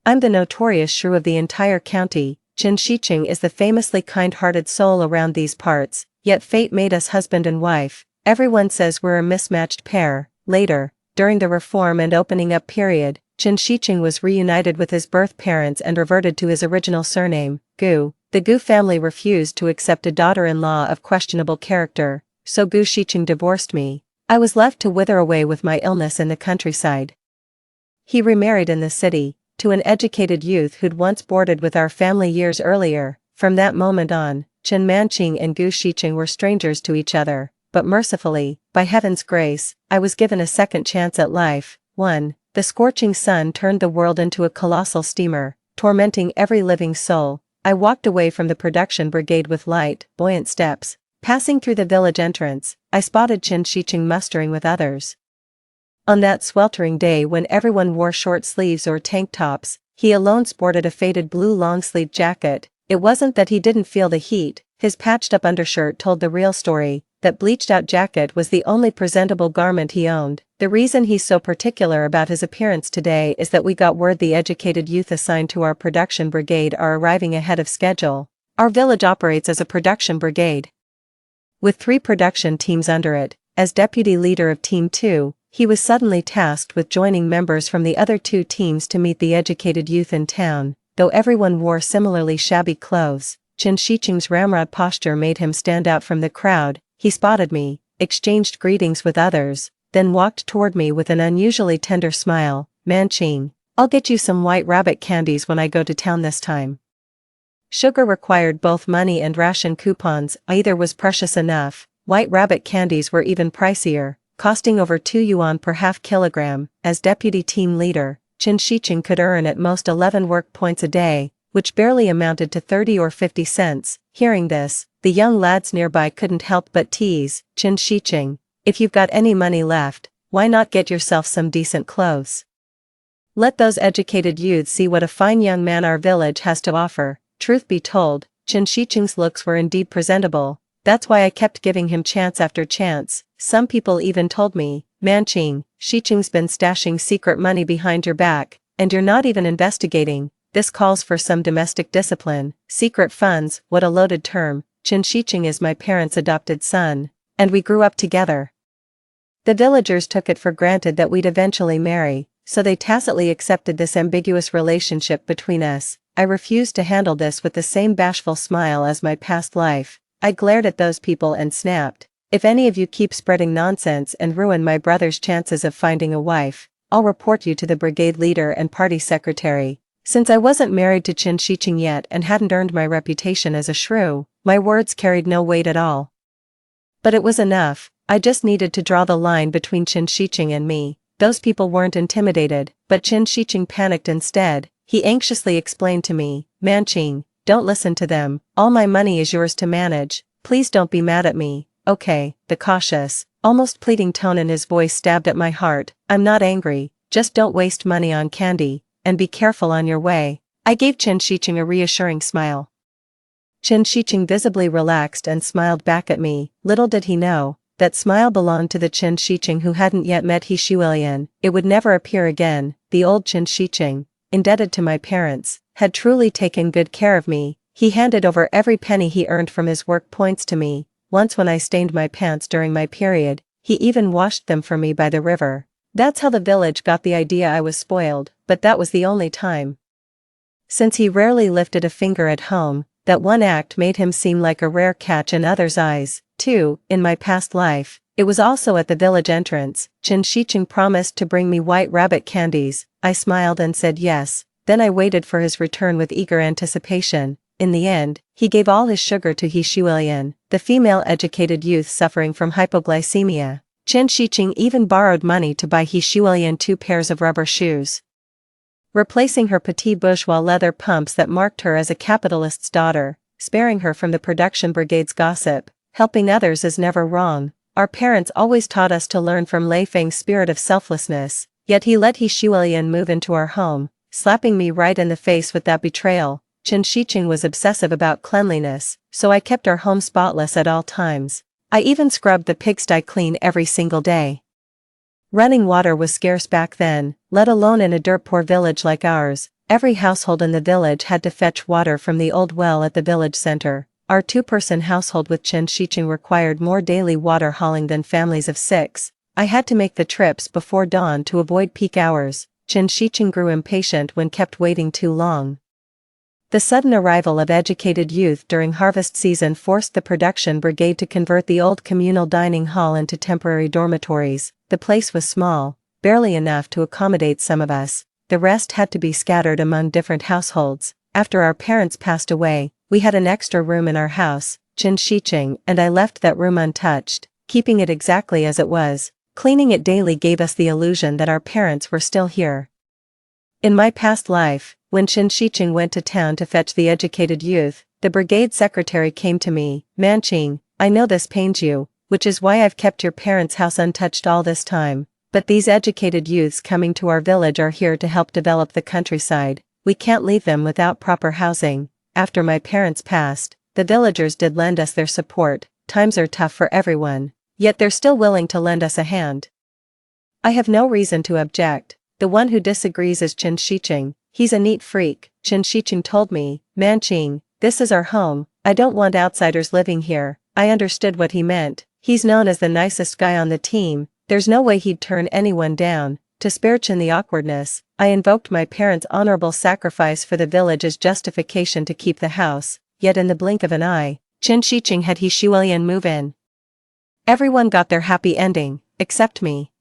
I'm the notorious shrew of the entire county. Qin Shiqing is the famously kind-hearted soul around these parts, yet fate made us husband and wife. Everyone says we're a mismatched pair. Later, during the reform and opening up period, Qin Shiqing was reunited with his birth parents and reverted to his original surname, Gu. The Gu family refused to accept a daughter-in-law of questionable character, so Gu Shiqing divorced me. I was left to wither away with my illness in the countryside. He remarried in the city, to an educated youth who'd once boarded with our family years earlier. From that moment on, Qin Manqing and Gu Shiqing were strangers to each other, but mercifully, by heaven's grace, I was given a second chance at life. 1. The scorching sun turned the world into a colossal steamer, tormenting every living soul. I walked away from the production brigade with light, buoyant steps. Passing through the village entrance, I spotted Qin Shiqing mustering with others. On that sweltering day when everyone wore short sleeves or tank tops, he alone sported a faded blue long-sleeved jacket. It wasn't that he didn't feel the heat, his patched-up undershirt told the real story. That bleached-out jacket was the only presentable garment he owned. The reason he's so particular about his appearance today is that we got word the educated youth assigned to our production brigade are arriving ahead of schedule. Our village operates as a production brigade, with 3 production teams under it. As deputy leader of Team 2, he was suddenly tasked with joining members from the other 2 teams to meet the educated youth in town. Though everyone wore similarly shabby clothes, Qin Shiqing's ramrod posture made him stand out from the crowd. He spotted me, exchanged greetings with others, then walked toward me with an unusually tender smile. Manqing, I'll get you some white rabbit candies when I go to town this time. Sugar required both money and ration coupons. Either was precious enough. White rabbit candies were even pricier, costing over 2 yuan per half kilogram. As deputy team leader, Qin Shiqing could earn at most 11 work points a day, which barely amounted to 30 or 50 cents. Hearing this, the young lads nearby couldn't help but tease. Qin Shiqing, if you've got any money left, why not get yourself some decent clothes? Let those educated youths see what a fine young man our village has to offer. Truth be told, Qin Shiqing's looks were indeed presentable. That's why I kept giving him chance after chance. Some people even told me, Manqing, Shiqing's been stashing secret money behind your back, and you're not even investigating. This calls for some domestic discipline. Secret funds, what a loaded term. Qin Shiqing is my parents' adopted son, and we grew up together. The villagers took it for granted that we'd eventually marry, so they tacitly accepted this ambiguous relationship between us. I refused to handle this with the same bashful smile as my past life. I glared at those people and snapped, if any of you keep spreading nonsense and ruin my brother's chances of finding a wife, I'll report you to the brigade leader and party secretary. Since I wasn't married to Qin Shiqing yet and hadn't earned my reputation as a shrew, my words carried no weight at all. But it was enough. I just needed to draw the line between Qin Shiqing and me. Those people weren't intimidated, but Qin Shiqing panicked instead. He anxiously explained to me, Manqing, don't listen to them. All my money is yours to manage. Please don't be mad at me. Okay. The cautious, almost pleading tone in his voice stabbed at my heart. I'm not angry, just don't waste money on candy, and be careful on your way. I gave Qin Shiqing a reassuring smile. Qin Shiqing visibly relaxed and smiled back at me. Little did he know, that smile belonged to the Qin Shiqing who hadn't yet met He Shuilian. It would never appear again. The old Qin Shiqing, indebted to my parents, had truly taken good care of me. He handed over every penny he earned from his work points to me. Once when I stained my pants during my period, he even washed them for me by the river. That's how the village got the idea I was spoiled, but that was the only time. Since he rarely lifted a finger at home, that one act made him seem like a rare catch in others' eyes. 2. In my past life, it was also at the village entrance. Qin Shiqing promised to bring me white rabbit candies. I smiled and said yes. Then I waited for his return with eager anticipation. In the end, he gave all his sugar to He Shuilian, the female educated youth suffering from hypoglycemia. Qin Shiqing even borrowed money to buy He Shuilian 2 pairs of rubber shoes, replacing her petit bourgeois leather pumps that marked her as a capitalist's daughter, sparing her from the production brigade's gossip. Helping others is never wrong. Our parents always taught us to learn from Lei Feng's spirit of selflessness, yet he let He Shuilian move into our home, slapping me right in the face with that betrayal. Qin Shiqing was obsessive about cleanliness, so I kept our home spotless at all times. I even scrubbed the pigsty clean every single day. Running water was scarce back then, let alone in a dirt-poor village like ours. Every household in the village had to fetch water from the old well at the village center. Our two-person household with Chen Shicheng required more daily water hauling than families of 6. I had to make the trips before dawn to avoid peak hours. Chen Shicheng grew impatient when kept waiting too long. The sudden arrival of educated youth during harvest season forced the production brigade to convert the old communal dining hall into temporary dormitories. The place was small, barely enough to accommodate some of us. The rest had to be scattered among different households. After our parents passed away, we had an extra room in our house. Chen Shicheng and I left that room untouched, keeping it exactly as it was. Cleaning it daily gave us the illusion that our parents were still here. In my past life, when Chen Shicheng went to town to fetch the educated youth, the brigade secretary came to me. "Manqing, I know this pains you, which is why I've kept your parents' house untouched all this time, but these educated youths coming to our village are here to help develop the countryside. We can't leave them without proper housing." After my parents passed, the villagers did lend us their support. Times are tough for everyone, yet they're still willing to lend us a hand. I have no reason to object. The one who disagrees is Chen Shicheng. "He's a neat freak," Chen Shicheng told me. "Manqing, this is our home. I don't want outsiders living here." I understood what he meant. He's known as the nicest guy on the team. There's no way he'd turn anyone down. To spare Chen the awkwardness, I invoked my parents' honorable sacrifice for the village as justification to keep the house. Yet in the blink of an eye, Chen Shicheng had He Shuilian move in. Everyone got their happy ending, except me.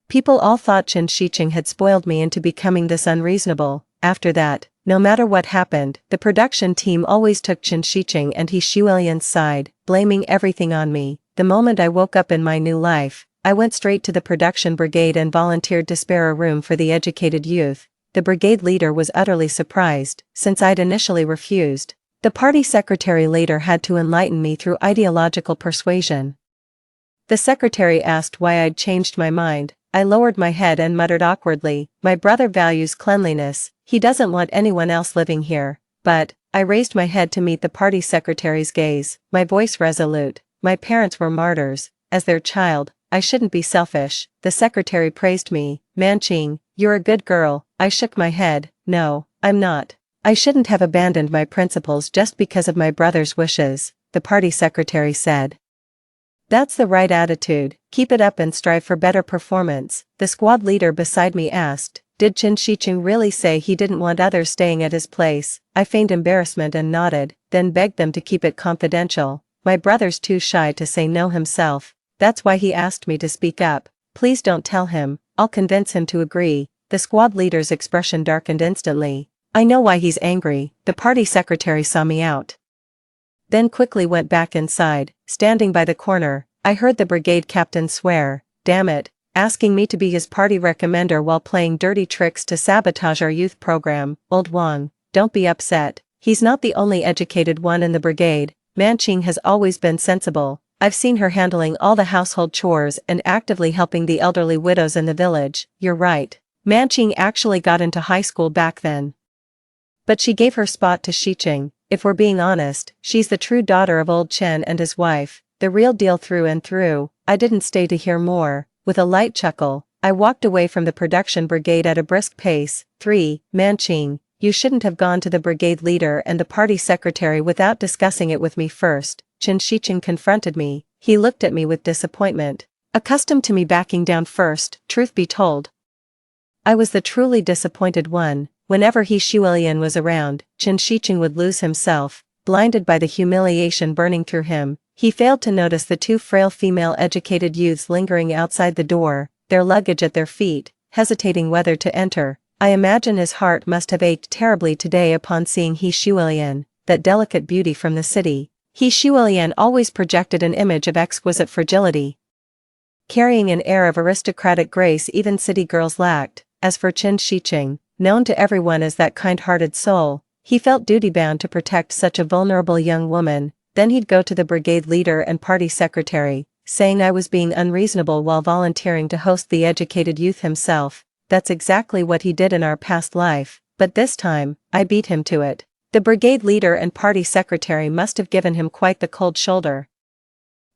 People all thought Chen Shicheng had spoiled me into becoming this unreasonable. After that, no matter what happened, the production team always took Chen Shicheng and He Shuilian's side, blaming everything on me. The moment I woke up in my new life, I went straight to the production brigade and volunteered to spare a room for the educated youth. The brigade leader was utterly surprised, since I'd initially refused. The party secretary later had to enlighten me through ideological persuasion. The secretary asked why I'd changed my mind. I lowered my head and muttered awkwardly, "My brother values cleanliness. He doesn't want anyone else living here." But I raised my head to meet the party secretary's gaze, my voice resolute. "My parents were martyrs. As their child, I shouldn't be selfish." The secretary praised me. "Manqing, you're a good girl." I shook my head. "No, I'm not. I shouldn't have abandoned my principles just because of my brother's wishes," the party secretary said. "That's the right attitude. Keep it up and strive for better performance." The squad leader beside me asked, "Did Chen Shicheng really say he didn't want others staying at his place?" I feigned embarrassment and nodded, then begged them to keep it confidential. "My brother's too shy to say no himself. That's why he asked me to speak up. Please don't tell him. I'll convince him to agree." The squad leader's expression darkened instantly. "I know why he's angry." The party secretary saw me out, then quickly went back inside. Standing by the corner, I heard the brigade captain swear, "Damn it, asking me to be his party recommender while playing dirty tricks to sabotage our youth program." "Old Wang, don't be upset. He's not the only educated one in the brigade. Manqing has always been sensible. I've seen her handling all the household chores and actively helping the elderly widows in the village." "You're right. Manqing actually got into high school back then. But she gave her spot to Shicheng. If we're being honest, she's the true daughter of old Chen and his wife, the real deal through and through." I didn't stay to hear more. With a light chuckle, I walked away from the production brigade at a brisk pace. 3. Manqing, you shouldn't have gone to the brigade leader and the party secretary without discussing it with me first. Chen Shicheng confronted me. He looked at me with disappointment. Accustomed to me backing down first, truth be told, I was the truly disappointed one. Whenever He Shuilian was around, Chen Shicheng would lose himself, blinded by the humiliation burning through him. He failed to notice the two frail female educated youths lingering outside the door, their luggage at their feet, hesitating whether to enter. I imagine his heart must have ached terribly today upon seeing He Shuilian, that delicate beauty from the city. He Shuilian always projected an image of exquisite fragility, carrying an air of aristocratic grace even city girls lacked. As for Chen Shicheng, known to everyone as that kind-hearted soul, he felt duty-bound to protect such a vulnerable young woman. Then he'd go to the brigade leader and party secretary, saying I was being unreasonable while volunteering to host the educated youth himself. That's exactly what he did in our past life, but this time, I beat him to it. The brigade leader and party secretary must have given him quite the cold shoulder.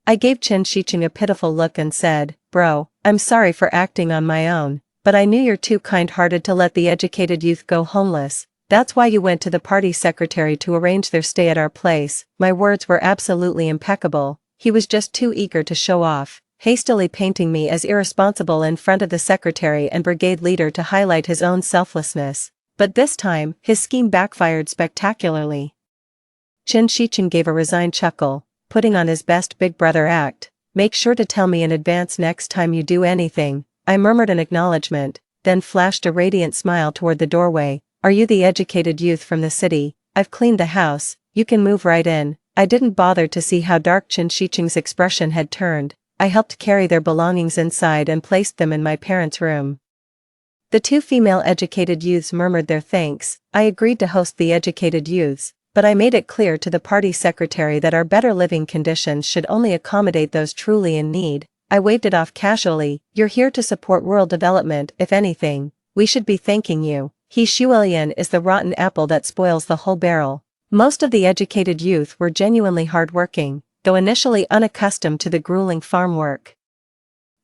I gave Chen Shicheng a pitiful look and said, "Bro, I'm sorry for acting on my own. but I knew you're too kind-hearted to let the educated youth go homeless. That's why you went to the party secretary to arrange their stay at our place." My words were absolutely impeccable. He was just too eager to show off, hastily painting me as irresponsible in front of the secretary and brigade leader to highlight his own selflessness. But this time, his scheme backfired spectacularly. Chen Shicheng gave a resigned chuckle, putting on his best big brother act. "Make sure to tell me in advance next time you do anything." I murmured an acknowledgement, then flashed a radiant smile toward the doorway. "Are you the educated youth from the city? I've cleaned the house, you can move right in." I didn't bother to see how dark Chen Shicheng's expression had turned. I helped carry their belongings inside and placed them in my parents' room. The two female educated youths murmured their thanks. I agreed to host the educated youths, but I made it clear to the party secretary that our better living conditions should only accommodate those truly in need. I waved it off casually. "You're here to support rural development. If anything, we should be thanking you. He Shuelian is the rotten apple that spoils the whole barrel." Most of the educated youth were genuinely hardworking, though initially unaccustomed to the grueling farm work.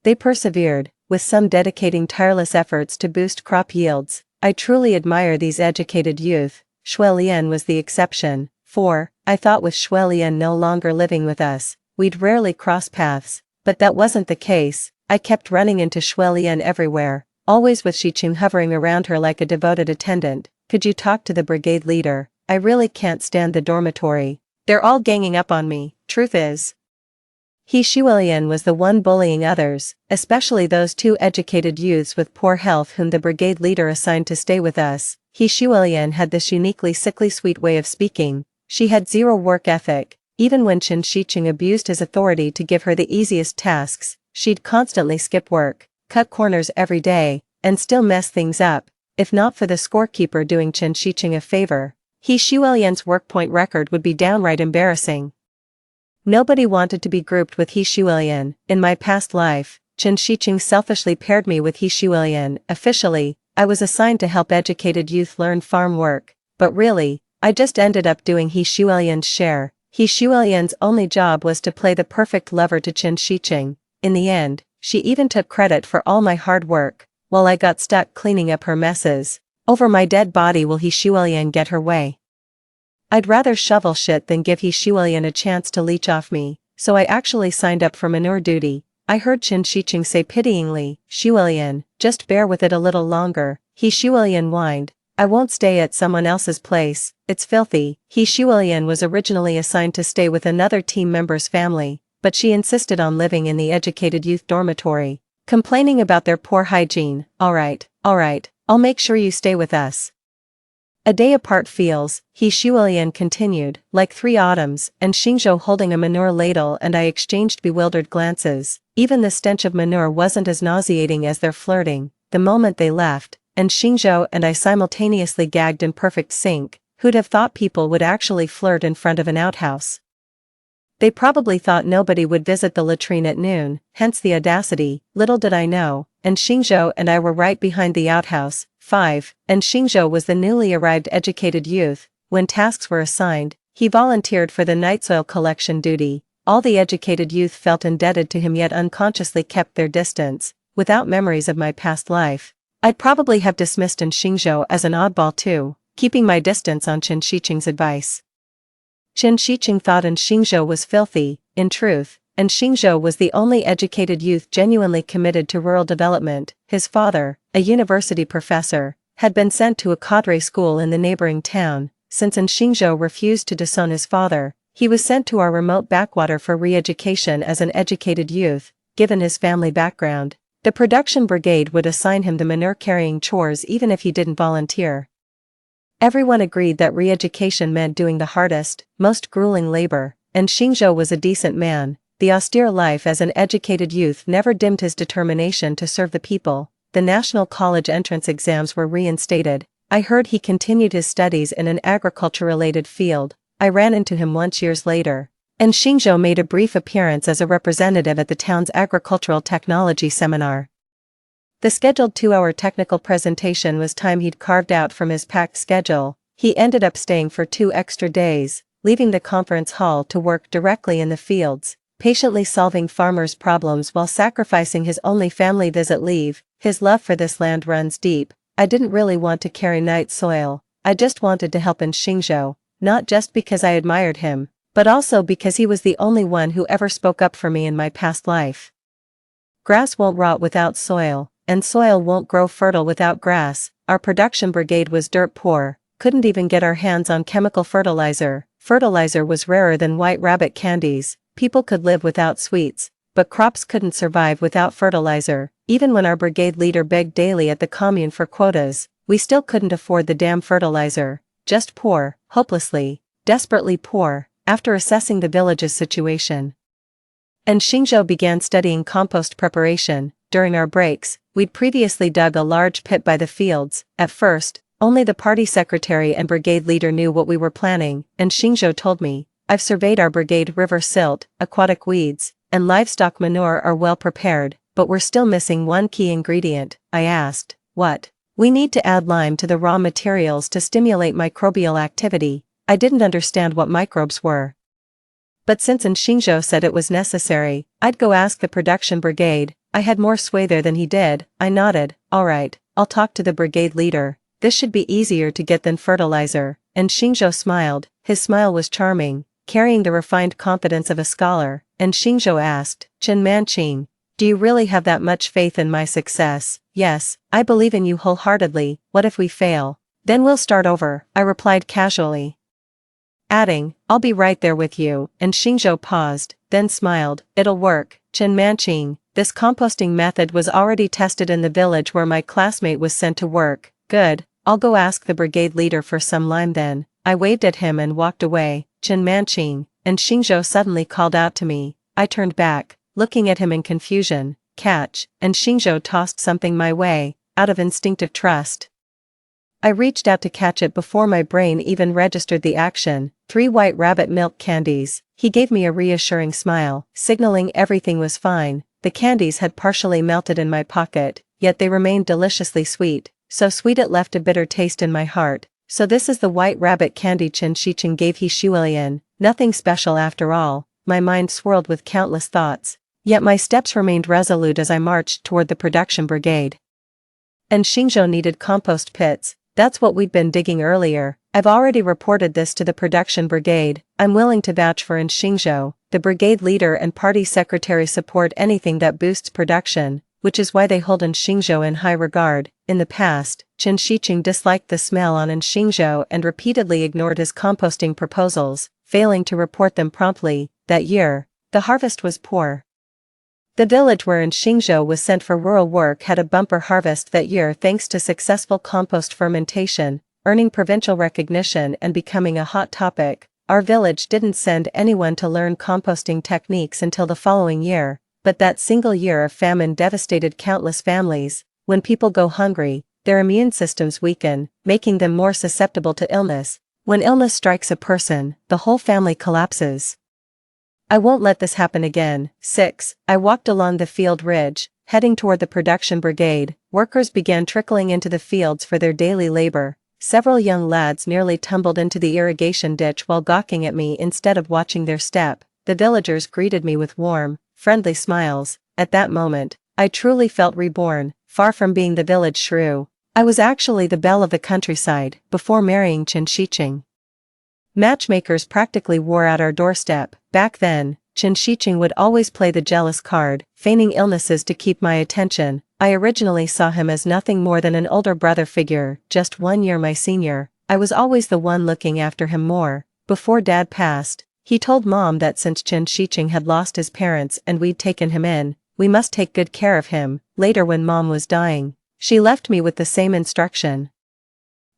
They persevered, with some dedicating tireless efforts to boost crop yields. I truly admire these educated youth. Shuelian was the exception, for, I thought with Shuelian no longer living with us, we'd rarely cross paths. But that wasn't the case. I kept running into Shuelian everywhere, always with Shicheng hovering around her like a devoted attendant. "Could you talk to the brigade leader? I really can't stand the dormitory. They're all ganging up on me." Truth is, He Shuelian was the one bullying others, especially those two educated youths with poor health whom the brigade leader assigned to stay with us. He Shuelian had this uniquely sickly sweet way of speaking. She had zero work ethic. Even when Chen Shicheng abused his authority to give her the easiest tasks, she'd constantly skip work, cut corners every day, and still mess things up. If not for the scorekeeper doing Chen Shicheng a favor, He Shuelian's work point record would be downright embarrassing. Nobody wanted to be grouped with He Shuelian. In my past life, Chen Shicheng selfishly paired me with He Shuelian. Officially, I was assigned to help educated youth learn farm work, but really, I just ended up doing He Shuelian's share. He Shuelian's only job was to play the perfect lover to Chen Shicheng. In the end, she even took credit for all my hard work, while I got stuck cleaning up her messes. Over my dead body will He Shuelian get her way? I'd rather shovel shit than give He Shuelian a chance to leech off me, so I actually signed up for manure duty. I heard Chen Shicheng say pityingly, "Shuelian, just bear with it a little longer." He Shuelian whined, "I won't stay at someone else's place, it's filthy." He Shuelian was originally assigned to stay with another team member's family, but she insisted on living in the educated youth dormitory, complaining about their poor hygiene. Alright, I'll make sure you stay with us." A day apart feels, He Shuelian continued, like 3 autumns, and Xingzhou holding a manure ladle and I exchanged bewildered glances. Even the stench of manure wasn't as nauseating as their flirting. The moment they left, and Xingzhou and I simultaneously gagged in perfect sync. Who'd have thought people would actually flirt in front of an outhouse? They probably thought nobody would visit the latrine at noon, hence the audacity. Little did I know, and Xingzhou and I were right behind the outhouse. 5, and Xingzhou was the newly arrived educated youth. When tasks were assigned, he volunteered for the night soil collection duty. All the educated youth felt indebted to him yet unconsciously kept their distance. Without memories of my past life, I'd probably have dismissed Xingzhou as an oddball too, keeping my distance on Chen Shicheng's advice. Chen Shicheng thought Xingzhou was filthy. In truth, Xingzhou was the only educated youth genuinely committed to rural development. His father, a university professor, had been sent to a cadre school in the neighboring town. Since Xingzhou refused to disown his father, he was sent to our remote backwater for re-education as an educated youth. Given his family background, the production brigade would assign him the manure-carrying chores even if he didn't volunteer. Everyone agreed that re-education meant doing the hardest, most grueling labor, and Xingzhou was a decent man. The austere life as an educated youth never dimmed his determination to serve the people. The national college entrance exams were reinstated. I heard he continued his studies in an agriculture-related field. I ran into him once years later, and Xingzhou made a brief appearance as a representative at the town's agricultural technology seminar. The scheduled 2-hour technical presentation was time he'd carved out from his packed schedule. He ended up staying for 2 extra days, leaving the conference hall to work directly in the fields. patiently solving farmers' problems while sacrificing his only family visit leave. His love for this land runs deep. I didn't really want to carry night soil, I just wanted to help in Xingzhou, not just because I admired him, but also because he was the only one who ever spoke up for me in my past life. Grass won't rot without soil, and soil won't grow fertile without grass. Our production brigade was dirt poor, couldn't even get our hands on chemical fertilizer. Fertilizer was rarer than white rabbit candies. People could live without sweets, but crops couldn't survive without fertilizer. Even when our brigade leader begged daily at the commune for quotas, we still couldn't afford the damn fertilizer. Just poor, hopelessly, desperately poor. After assessing the village's situation, and Xingzhou began studying compost preparation. During our breaks, we'd previously dug a large pit by the fields. At first, only the party secretary and brigade leader knew what we were planning, and Xingzhou told me, "I've surveyed our brigade. River silt, aquatic weeds, and livestock manure are well prepared, but we're still missing one key ingredient." I asked, "What?" "We need to add lime to the raw materials to stimulate microbial activity." I didn't understand what microbes were. But since Xingzhou said it was necessary, I'd go ask the production brigade. I had more sway there than he did. I nodded. "All right, I'll talk to the brigade leader. This should be easier to get than fertilizer." And Xingzhou smiled. His smile was charming, carrying the refined confidence of a scholar. And Xingzhou asked, "Chen Manqing, do you really have that much faith in my success?" "Yes, I believe in you wholeheartedly. What if we fail?" "Then we'll start over," I replied casually, adding, "I'll be right there with you." And Xingzhou paused, then smiled. "It'll work, Chen Manqing." This composting method was already tested in the village where my classmate was sent to work. "Good, I'll go ask the brigade leader for some lime then." I waved at him and walked away. "Chen Manqing," and Xingzhou suddenly called out to me. I turned back, looking at him in confusion. "Catch," and Xingzhou tossed something my way, out of instinctive trust. I reached out to catch it before my brain even registered the action. 3 white rabbit milk candies. He gave me a reassuring smile, signaling everything was fine. The candies had partially melted in my pocket, yet they remained deliciously sweet, so sweet it left a bitter taste in my heart. So this is the white rabbit candy Chen Shicheng gave He Shuilian. Nothing special after all. My mind swirled with countless thoughts, yet my steps remained resolute as I marched toward the production brigade. And Xingzhou needed compost pits. That's what we'd been digging earlier. I've already reported this to the production brigade. I'm willing to vouch for Xingzhou. The brigade leader and party secretary support anything that boosts production, which is why they hold Xingzhou in high regard. In the past, Chen Shicheng disliked the smell on Xingzhou and repeatedly ignored his composting proposals, failing to report them promptly. That year, the harvest was poor. The village where Xingzhou was sent for rural work had a bumper harvest that year thanks to successful compost fermentation, earning provincial recognition and becoming a hot topic. Our village didn't send anyone to learn composting techniques until the following year, but that single year of famine devastated countless families. When people go hungry, their immune systems weaken, making them more susceptible to illness. When illness strikes a person, the whole family collapses. I won't let this happen again. 6. I walked along the field ridge, heading toward the production brigade. Workers began trickling into the fields for their daily labor. Several young lads nearly tumbled into the irrigation ditch while gawking at me instead of watching their step. The villagers greeted me with warm, friendly smiles. At that moment, I truly felt reborn. Far from being the village shrew, I was actually the belle of the countryside. Before marrying Chen Shicheng, matchmakers practically wore out our doorstep. Back then, Chen Shicheng would always play the jealous card, feigning illnesses to keep my attention. I originally saw him as nothing more than an older brother figure, just 1 year my senior. I was always the one looking after him more. Before Dad passed, he told Mom that since Chen Shicheng had lost his parents and we'd taken him in, we must take good care of him. Later when Mom was dying, she left me with the same instruction.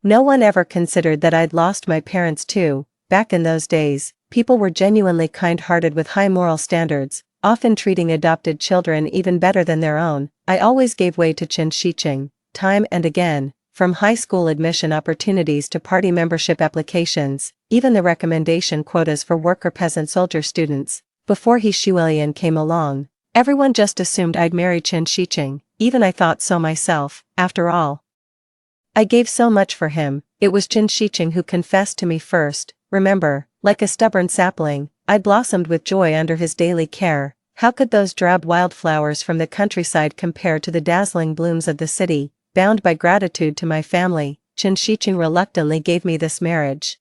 No one ever considered that I'd lost my parents too. Back in those days, people were genuinely kind-hearted with high moral standards, often treating adopted children even better than their own. I always gave way to Chen Shicheng, time and again, from high school admission opportunities to party membership applications, even the recommendation quotas for worker peasant soldier students. Before He Shuilian came along, everyone just assumed I'd marry Chen Shicheng. Even I thought so myself. After all, I gave so much for him. It was Chen Shicheng who confessed to me first. Remember, like a stubborn sapling, I blossomed with joy under his daily care. How could those drab wildflowers from the countryside compare to the dazzling blooms of the city? Bound by gratitude to my family, Chen Shiqing reluctantly gave me this marriage.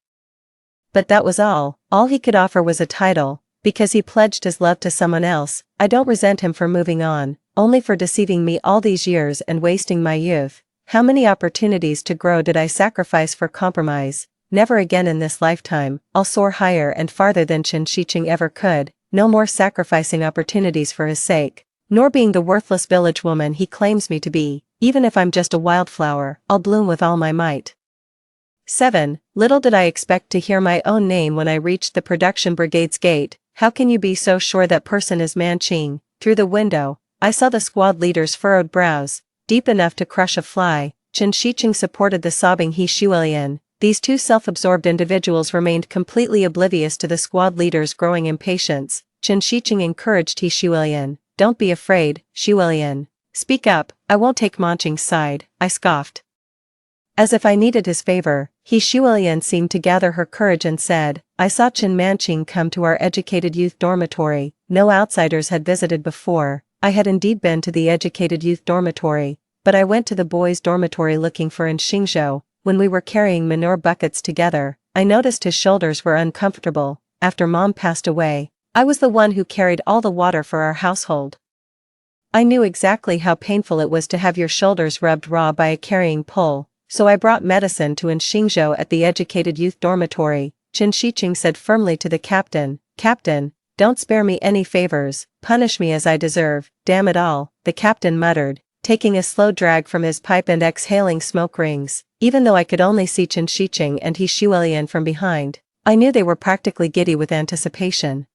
But that was all he could offer was a title, because he pledged his love to someone else. I don't resent him for moving on, only for deceiving me all these years and wasting my youth. How many opportunities to grow did I sacrifice for compromise? Never again in this lifetime. I'll soar higher and farther than Chen Shiqing ever could, no more sacrificing opportunities for his sake, nor being the worthless village woman he claims me to be. Even if I'm just a wildflower, I'll bloom with all my might. 7. Little did I expect to hear my own name when I reached the production brigade's gate. How can you be so sure that person is Manqing? Through the window, I saw the squad leader's furrowed brows, deep enough to crush a fly. Chen Shiqing supported the sobbing He Shuilian. These two self-absorbed individuals remained completely oblivious to the squad leader's growing impatience. Chen Shiqing encouraged He Shuilian. Don't be afraid, Shuilian. Speak up, I won't take Manqing's side, I scoffed. As if I needed his favor, He Shuilian seemed to gather her courage and said, I saw Chen Manqing come to our educated youth dormitory. No outsiders had visited before. I had indeed been to the educated youth dormitory, but I went to the boys' dormitory looking for in Xingzhou. When we were carrying manure buckets together, I noticed his shoulders were uncomfortable. After Mom passed away, I was the one who carried all the water for our household. I knew exactly how painful it was to have your shoulders rubbed raw by a carrying pole. So I brought medicine to in Xingzhou at the educated youth dormitory. Chen Shiqing said firmly to the captain, Captain, don't spare me any favors, punish me as I deserve. Damn it all, the captain muttered, taking a slow drag from his pipe and exhaling smoke rings. Even though I could only see Chen Shiqing and He Shuilian from behind, I knew they were practically giddy with anticipation.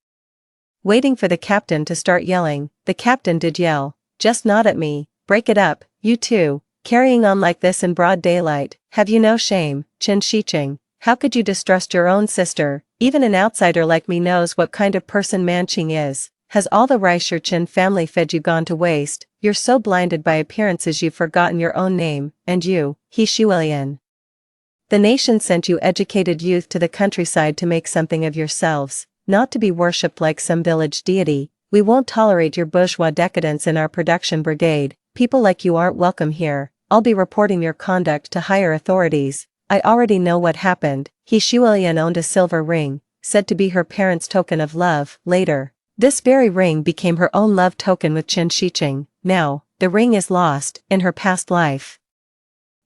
Waiting for the captain to start yelling, the captain did yell, just nod at me, break it up, you two. Carrying on like this in broad daylight, have you no shame, Chen Shiqing? How could you distrust your own sister? Even an outsider like me knows what kind of person Manqing is. Has all the rice your Chen family fed you gone to waste? You're so blinded by appearances you've forgotten your own name, and you, He Shuilian. The nation sent you educated youth to the countryside to make something of yourselves, not to be worshipped like some village deity. We won't tolerate your bourgeois decadence in our production brigade. People like you aren't welcome here. I'll be reporting your conduct to higher authorities. I already know what happened. He Shuilian owned a silver ring, said to be her parents' token of love. Later, this very ring became her own love token with Chen Shiqing. Now, the ring is lost, in her past life.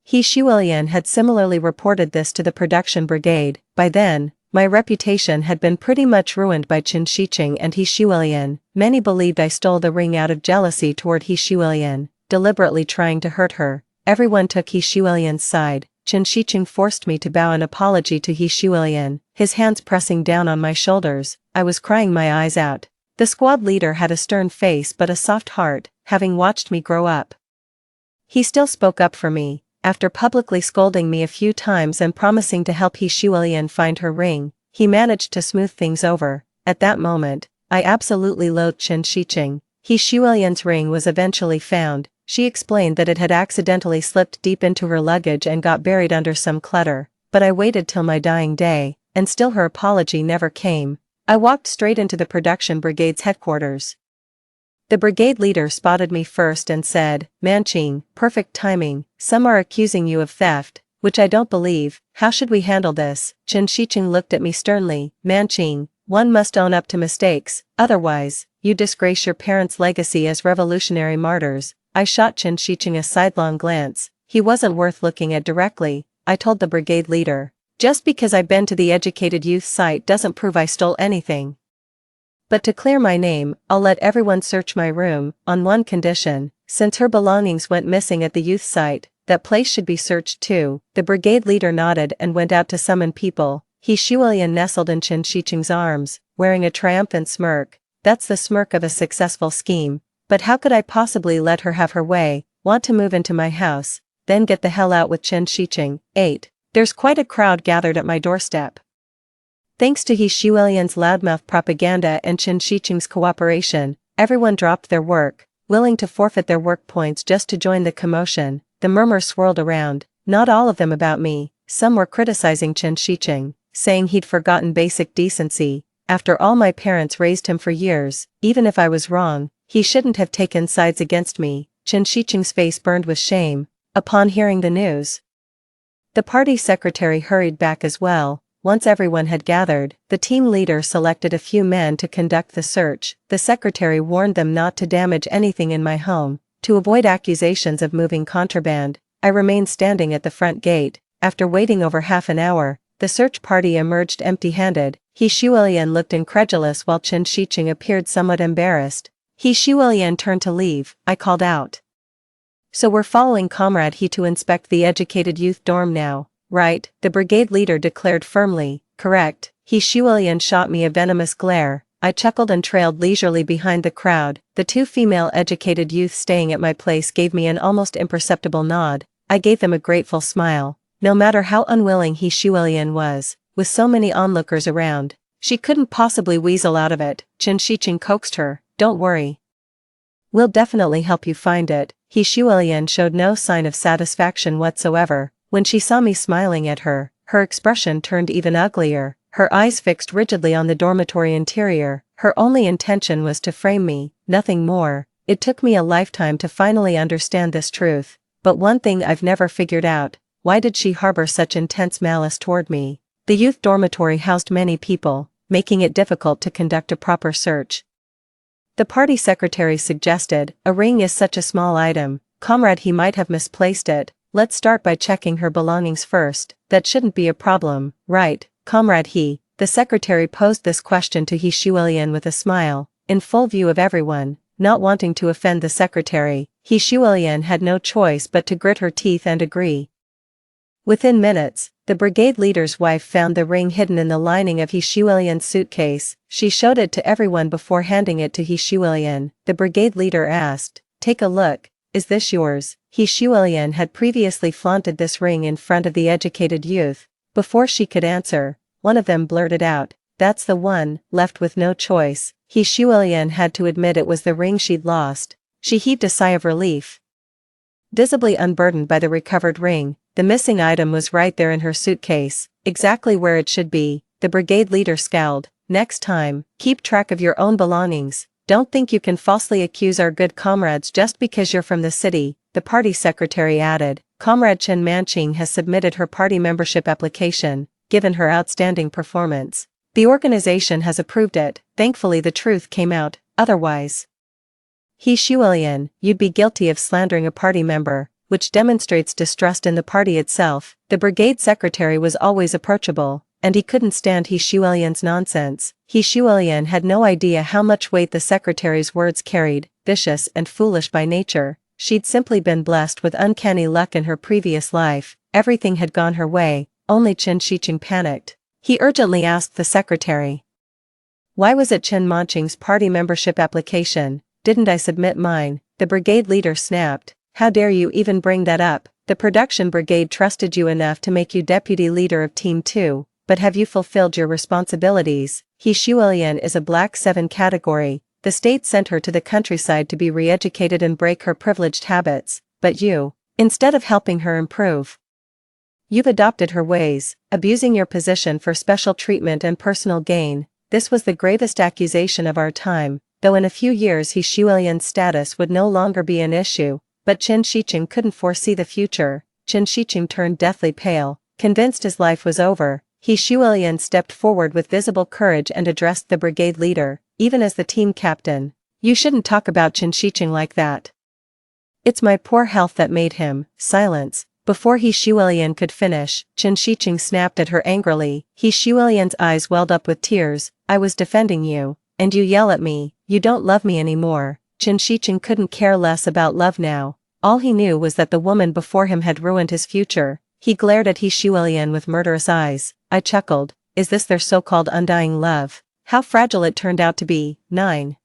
He Shuilian had similarly reported this to the production brigade. By then, my reputation had been pretty much ruined by Chen Shiqing and He Shuilian. Many believed I stole the ring out of jealousy toward He Shuilian, deliberately trying to hurt her. Everyone took He Shuilian's side. Chen Shiqing forced me to bow an apology to He Shuilian, his hands pressing down on my shoulders. I was crying my eyes out. The squad leader had a stern face but a soft heart, having watched me grow up. He still spoke up for me. After publicly scolding me a few times and promising to help He Shuilian find her ring, he managed to smooth things over. At that moment, I absolutely loathed Chen Shiqing. He Shuilian's ring was eventually found. She explained that it had accidentally slipped deep into her luggage and got buried under some clutter, but I waited till my dying day, and still her apology never came. I walked straight into the production brigade's headquarters. The brigade leader spotted me first and said, Manqing, perfect timing, some are accusing you of theft, which I don't believe. How should we handle this? Chen Shiqing looked at me sternly. Manqing, one must own up to mistakes, otherwise, you disgrace your parents' legacy as revolutionary martyrs. I shot Chen Shiqing a sidelong glance. He wasn't worth looking at directly, I told the brigade leader. Just because I've been to the educated youth site doesn't prove I stole anything. But to clear my name, I'll let everyone search my room, on one condition. Since her belongings went missing at the youth site, that place should be searched too. The brigade leader nodded and went out to summon people. He Shuilian nestled in Chen Shiqing's arms, wearing a triumphant smirk. That's the smirk of a successful scheme. But how could I possibly let her have her way? Want to move into my house, then get the hell out with Chen Shiqing. 8. There's quite a crowd gathered at my doorstep. Thanks to He Shuilian's loudmouth propaganda and Chen Shiqing's cooperation, everyone dropped their work, willing to forfeit their work points just to join the commotion. The murmur swirled around, not all of them about me. Some were criticizing Chen Shiqing, saying he'd forgotten basic decency. After all, my parents raised him for years. Even if I was wrong, he shouldn't have taken sides against me. Chen Shiqing's face burned with shame upon hearing the news. The party secretary hurried back as well. Once everyone had gathered, the team leader selected a few men to conduct the search. The secretary warned them not to damage anything in my home. To avoid accusations of moving contraband, I remained standing at the front gate. After waiting over half an hour, the search party emerged empty-handed. He Shuilian looked incredulous while Chen Shiqing appeared somewhat embarrassed. He Shuilian turned to leave. I called out. So we're following Comrade He to inspect the educated youth dorm now, right? The brigade leader declared firmly. Correct. He Shuilian shot me a venomous glare. I chuckled and trailed leisurely behind the crowd. The two female educated youths staying at my place gave me an almost imperceptible nod. I gave them a grateful smile. No matter how unwilling He Shuilian was, with so many onlookers around, she couldn't possibly weasel out of it. Chen Shiqing coaxed her. Don't worry. We'll definitely help you find it. He Shuilian showed no sign of satisfaction whatsoever. When she saw me smiling at her, her expression turned even uglier, her eyes fixed rigidly on the dormitory interior. Her only intention was to frame me, nothing more. It took me a lifetime to finally understand this truth. But one thing I've never figured out, why did she harbor such intense malice toward me? The youth dormitory housed many people, making it difficult to conduct a proper search. The party secretary suggested, a ring is such a small item, Comrade He might have misplaced it. Let's start by checking her belongings first. That shouldn't be a problem, right, Comrade He? The secretary posed this question to He Shuilian with a smile, in full view of everyone. Not wanting to offend the secretary, He Shuilian had no choice but to grit her teeth and agree. Within minutes, the brigade leader's wife found the ring hidden in the lining of He Shuilian's suitcase. She showed it to everyone before handing it to He Shuilian. The brigade leader asked, "Take a look, is this yours?" He Shuilian had previously flaunted this ring in front of the educated youth. Before she could answer, one of them blurted out, "That's the one." Left with no choice, He Shuilian had to admit it was the ring she'd lost. She heaved a sigh of relief. Visibly unburdened by the recovered ring, the missing item was right there in her suitcase, exactly where it should be. The brigade leader scowled. "Next time, keep track of your own belongings. Don't think you can falsely accuse our good comrades just because you're from the city," the party secretary added. Comrade Chen Manqing has submitted her party membership application. Given her outstanding performance, the organization has approved it. Thankfully the truth came out, otherwise. He Shuilian, you'd be guilty of slandering a party member, which demonstrates distrust in the party itself. The brigade secretary was always approachable, and he couldn't stand He Shuilian's nonsense. He Shuilian had no idea how much weight the secretary's words carried. Vicious and foolish by nature, she'd simply been blessed with uncanny luck in her previous life. Everything had gone her way. Only Chen Shiqing panicked. He urgently asked the secretary, "Why was it Chen Manqing's party membership application? Didn't I submit mine?" The brigade leader snapped, "How dare you even bring that up? The production brigade trusted you enough to make you deputy leader of Team 2, but have you fulfilled your responsibilities?" He Shuilian is a Black 7 category. The state sent her to the countryside to be re-educated and break her privileged habits, but you, instead of helping her improve, you've adopted her ways, abusing your position for special treatment and personal gain. This was the gravest accusation of our time, though in a few years He Shuilian's status would no longer be an issue. But Chen Shiqing couldn't foresee the future. Chen Shiqing turned deathly pale, convinced his life was over. He Shuilian stepped forward with visible courage and addressed the brigade leader, even as the team captain. "You shouldn't talk about Chen Shiqing like that. It's my poor health that made him." Silence. Before He Shuilian could finish, Chen Shiqing snapped at her angrily. He Shuilian's eyes welled up with tears. "I was defending you, and you yell at me. You don't love me anymore." Chen Shiqing couldn't care less about love now. All he knew was that the woman before him had ruined his future. He glared at He Shuilian with murderous eyes. I chuckled. Is this their so-called undying love? How fragile it turned out to be. 9.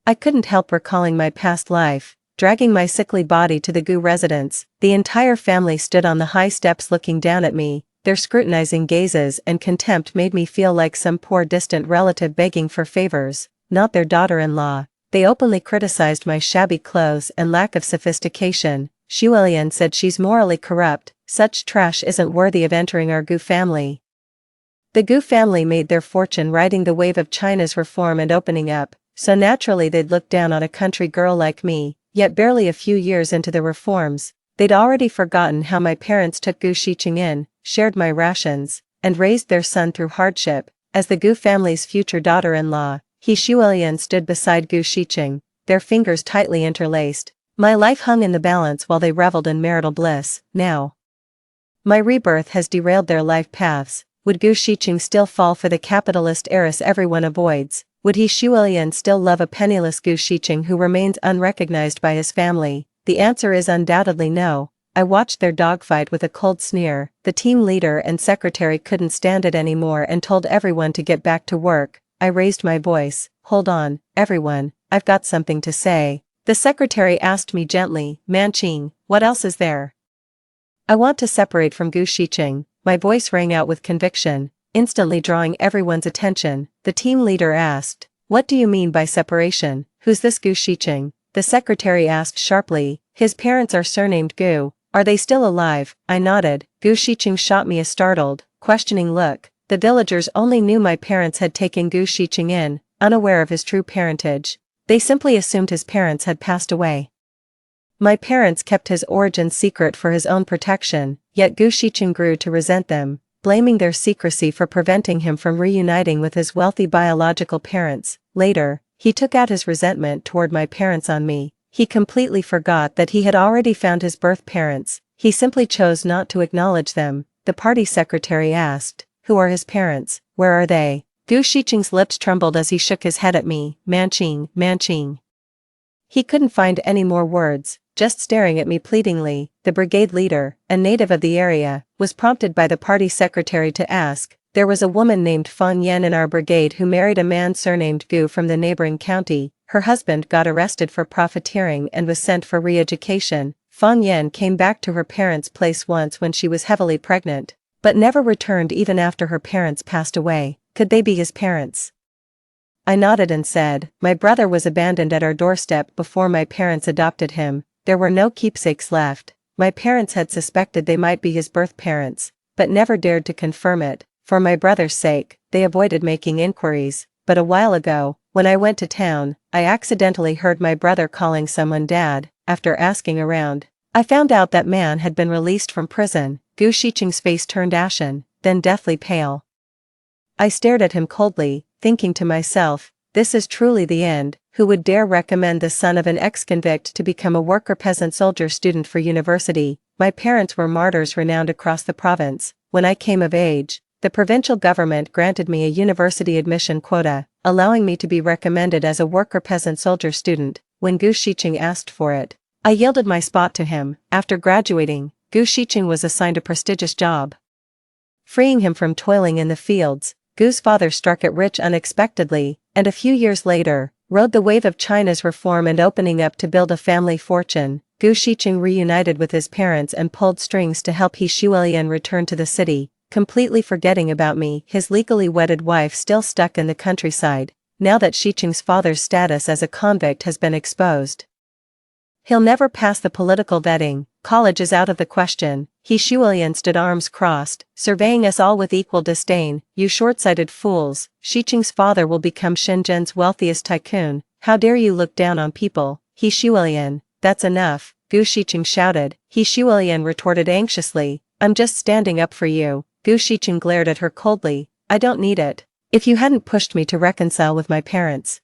I couldn't help recalling my past life. Dragging my sickly body to the Gu residence, the entire family stood on the high steps looking down at me. Their scrutinizing gazes and contempt made me feel like some poor distant relative begging for favors, not their daughter-in-law. They openly criticized my shabby clothes and lack of sophistication. Shuilian said she's morally corrupt. Such trash isn't worthy of entering our Gu family. The Gu family made their fortune riding the wave of China's reform and opening up, so naturally they'd look down on a country girl like me, yet barely a few years into the reforms, they'd already forgotten how my parents took Gu Shiqing in, shared my rations, and raised their son through hardship. As the Gu family's future daughter-in-law, He Shuilian stood beside Gu Shiqing, their fingers tightly interlaced. My life hung in the balance while they reveled in marital bliss. Now my rebirth has derailed their life paths. Would Gu Shiqing still fall for the capitalist heiress everyone avoids? Would He Shuilian still love a penniless Gu Shiqing who remains unrecognized by his family? The answer is undoubtedly no. I watched their dogfight with a cold sneer. The team leader and secretary couldn't stand it anymore and told everyone to get back to work. I raised my voice. Hold on, everyone, I've got something to say. The secretary asked me gently, Manqing, what else is there? I want to separate from Gu Shiqing. My voice rang out with conviction, instantly drawing everyone's attention. The team leader asked, what do you mean by separation? Who's this Gu Shiqing? The secretary asked sharply. His parents are surnamed Gu. Are they still alive? I nodded. Gu Shiqing shot me a startled, questioning look. The villagers only knew my parents had taken Gu Shiqing in, unaware of his true parentage. They simply assumed his parents had passed away. My parents kept his origin secret for his own protection, yet Gu Shiqing grew to resent them, blaming their secrecy for preventing him from reuniting with his wealthy biological parents. Later, he took out his resentment toward my parents on me. He completely forgot that he had already found his birth parents. He simply chose not to acknowledge them. The party secretary asked, who are his parents? Where are they? Gu Shiqing's lips trembled as he shook his head at me. Manqing, Manqing. He couldn't find any more words, just staring at me pleadingly. The brigade leader, a native of the area, was prompted by the party secretary to ask, there was a woman named Fan Yan in our brigade who married a man surnamed Gu from the neighboring county. Her husband got arrested for profiteering and was sent for re-education. Fan Yan came back to her parents' place once when she was heavily pregnant, but never returned even after her parents passed away. Could they be his parents? I nodded and said, my brother was abandoned at our doorstep before my parents adopted him. There were no keepsakes left. My parents had suspected they might be his birth parents, but never dared to confirm it. For my brother's sake, they avoided making inquiries. But a while ago, when I went to town, I accidentally heard my brother calling someone dad. After asking around, I found out that man had been released from prison. Gu Shiqing's face turned ashen, then deathly pale. I stared at him coldly, thinking to myself, this is truly the end. Who would dare recommend the son of an ex-convict to become a worker peasant soldier student for university? My parents were martyrs renowned across the province. When I came of age, the provincial government granted me a university admission quota, allowing me to be recommended as a worker peasant soldier student. When Gu Shiqing asked for it, I yielded my spot to him. After graduating, Gu Shiqing was assigned a prestigious job, freeing him from toiling in the fields. Gu's father struck it rich unexpectedly, and a few years later, rode the wave of China's reform and opening up to build a family fortune. Gu Shiqing reunited with his parents and pulled strings to help He Shuilian return to the city, completely forgetting about me, his legally wedded wife still stuck in the countryside. Now that Shiqing's father's status as a convict has been exposed, he'll never pass the political vetting. College is out of the question. He Shuilian stood arms crossed, surveying us all with equal disdain. You short-sighted fools, Shiqing's father will become Shenzhen's wealthiest tycoon. How dare you look down on people? He Shuilian, that's enough, Gu Shiqing shouted. He Shuilian retorted anxiously, I'm just standing up for you. Gu Shiqing glared at her coldly, I don't need it. If you hadn't pushed me to reconcile with my parents,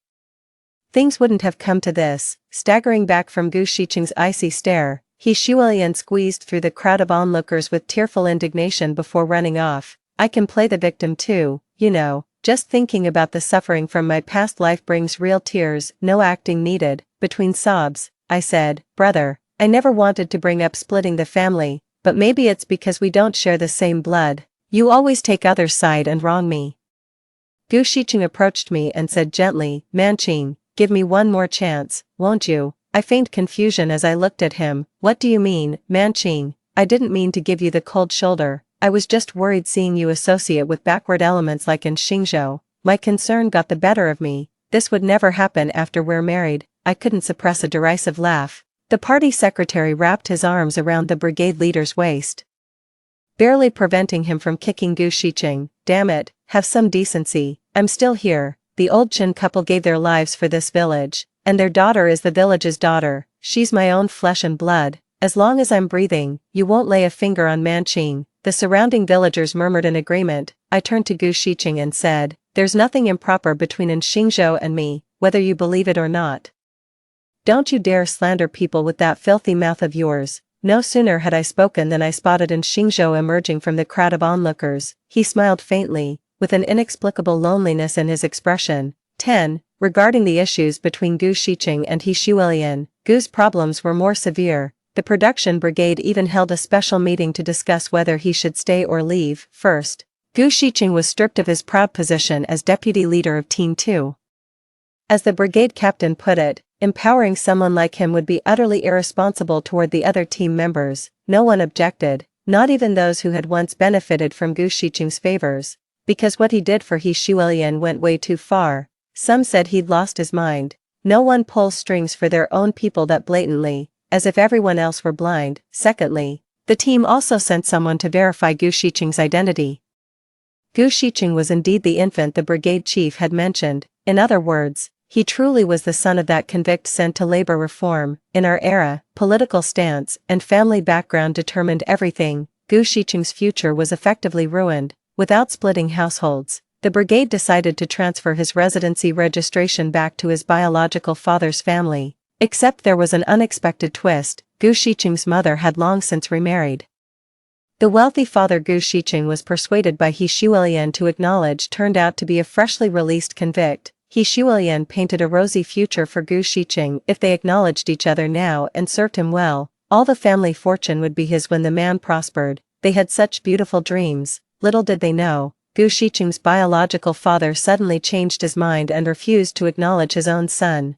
things wouldn't have come to this. Staggering back from Gu Shiqing's icy stare, He Shuilian squeezed through the crowd of onlookers with tearful indignation before running off. I can play the victim too, you know, just thinking about the suffering from my past life brings real tears. No acting needed. Between sobs, I said, brother, I never wanted to bring up splitting the family, but maybe it's because we don't share the same blood. You always take others' side and wrong me. Gu Shiqing approached me and said gently, Manqing, give me one more chance, won't you? I feigned confusion as I looked at him. What do you mean, Manqing? I didn't mean to give you the cold shoulder. I was just worried seeing you associate with backward elements like in Xingzhou. My concern got the better of me. This would never happen after we're married. I couldn't suppress a derisive laugh. The party secretary wrapped his arms around the brigade leader's waist. barely preventing him from kicking Gu Shiqing. "Damn it, have some decency, I'm still here. The old Chen couple gave their lives for this village, and their daughter is the village's daughter. She's my own flesh and blood. As long as I'm breathing, you won't lay a finger on Manqing." The surrounding villagers murmured in agreement. I turned to Gu Shiqing and said, "There's nothing improper between Xingzhou and me, whether you believe it or not. Don't you dare slander people with that filthy mouth of yours." No sooner had I spoken than I spotted Xingzhou emerging from the crowd of onlookers. He smiled faintly, with an inexplicable loneliness in his expression. 10. Regarding the issues between Gu Shiqing and He Shuilian, Gu's problems were more severe. The production brigade even held a special meeting to discuss whether he should stay or leave. First, Gu Shiqing was stripped of his proud position as deputy leader of Team 2. As the brigade captain put it, empowering someone like him would be utterly irresponsible toward the other team members. No one objected, not even those who had once benefited from Gu Shiqing's favors, because what he did for He Shuilian went way too far. Some said he'd lost his mind. No one pulls strings for their own people that blatantly, as if everyone else were blind. Secondly, the team also sent someone to verify Gu Shiqing's identity. Gu Shiqing was indeed the infant the brigade chief had mentioned. In other words, he truly was the son of that convict sent to labor reform. In our era, political stance and family background determined everything. Gu Shiqing's future was effectively ruined. Without splitting households, the brigade decided to transfer his residency registration back to his biological father's family. Except there was an unexpected twist. Gu Shiqing's mother had long since remarried. The wealthy father Gu Shiqing was persuaded by He Shuilian to acknowledge turned out to be a freshly released convict. He Shuilian painted a rosy future for Gu Shiqing if they acknowledged each other now and served him well. All the family fortune would be his when the man prospered. They had such beautiful dreams. Little did they know, Gu Shiqing's biological father suddenly changed his mind and refused to acknowledge his own son.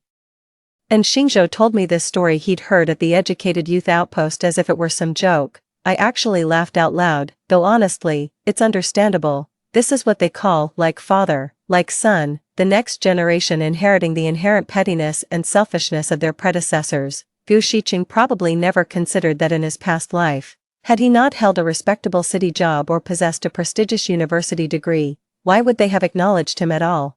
And Xingzhou told me this story he'd heard at the Educated Youth Outpost as if it were some joke. I actually laughed out loud, though honestly, it's understandable. This is what they call like father, like son, the next generation inheriting the inherent pettiness and selfishness of their predecessors. Gu Shiqing probably never considered that in his past life. Had he not held a respectable city job or possessed a prestigious university degree, why would they have acknowledged him at all?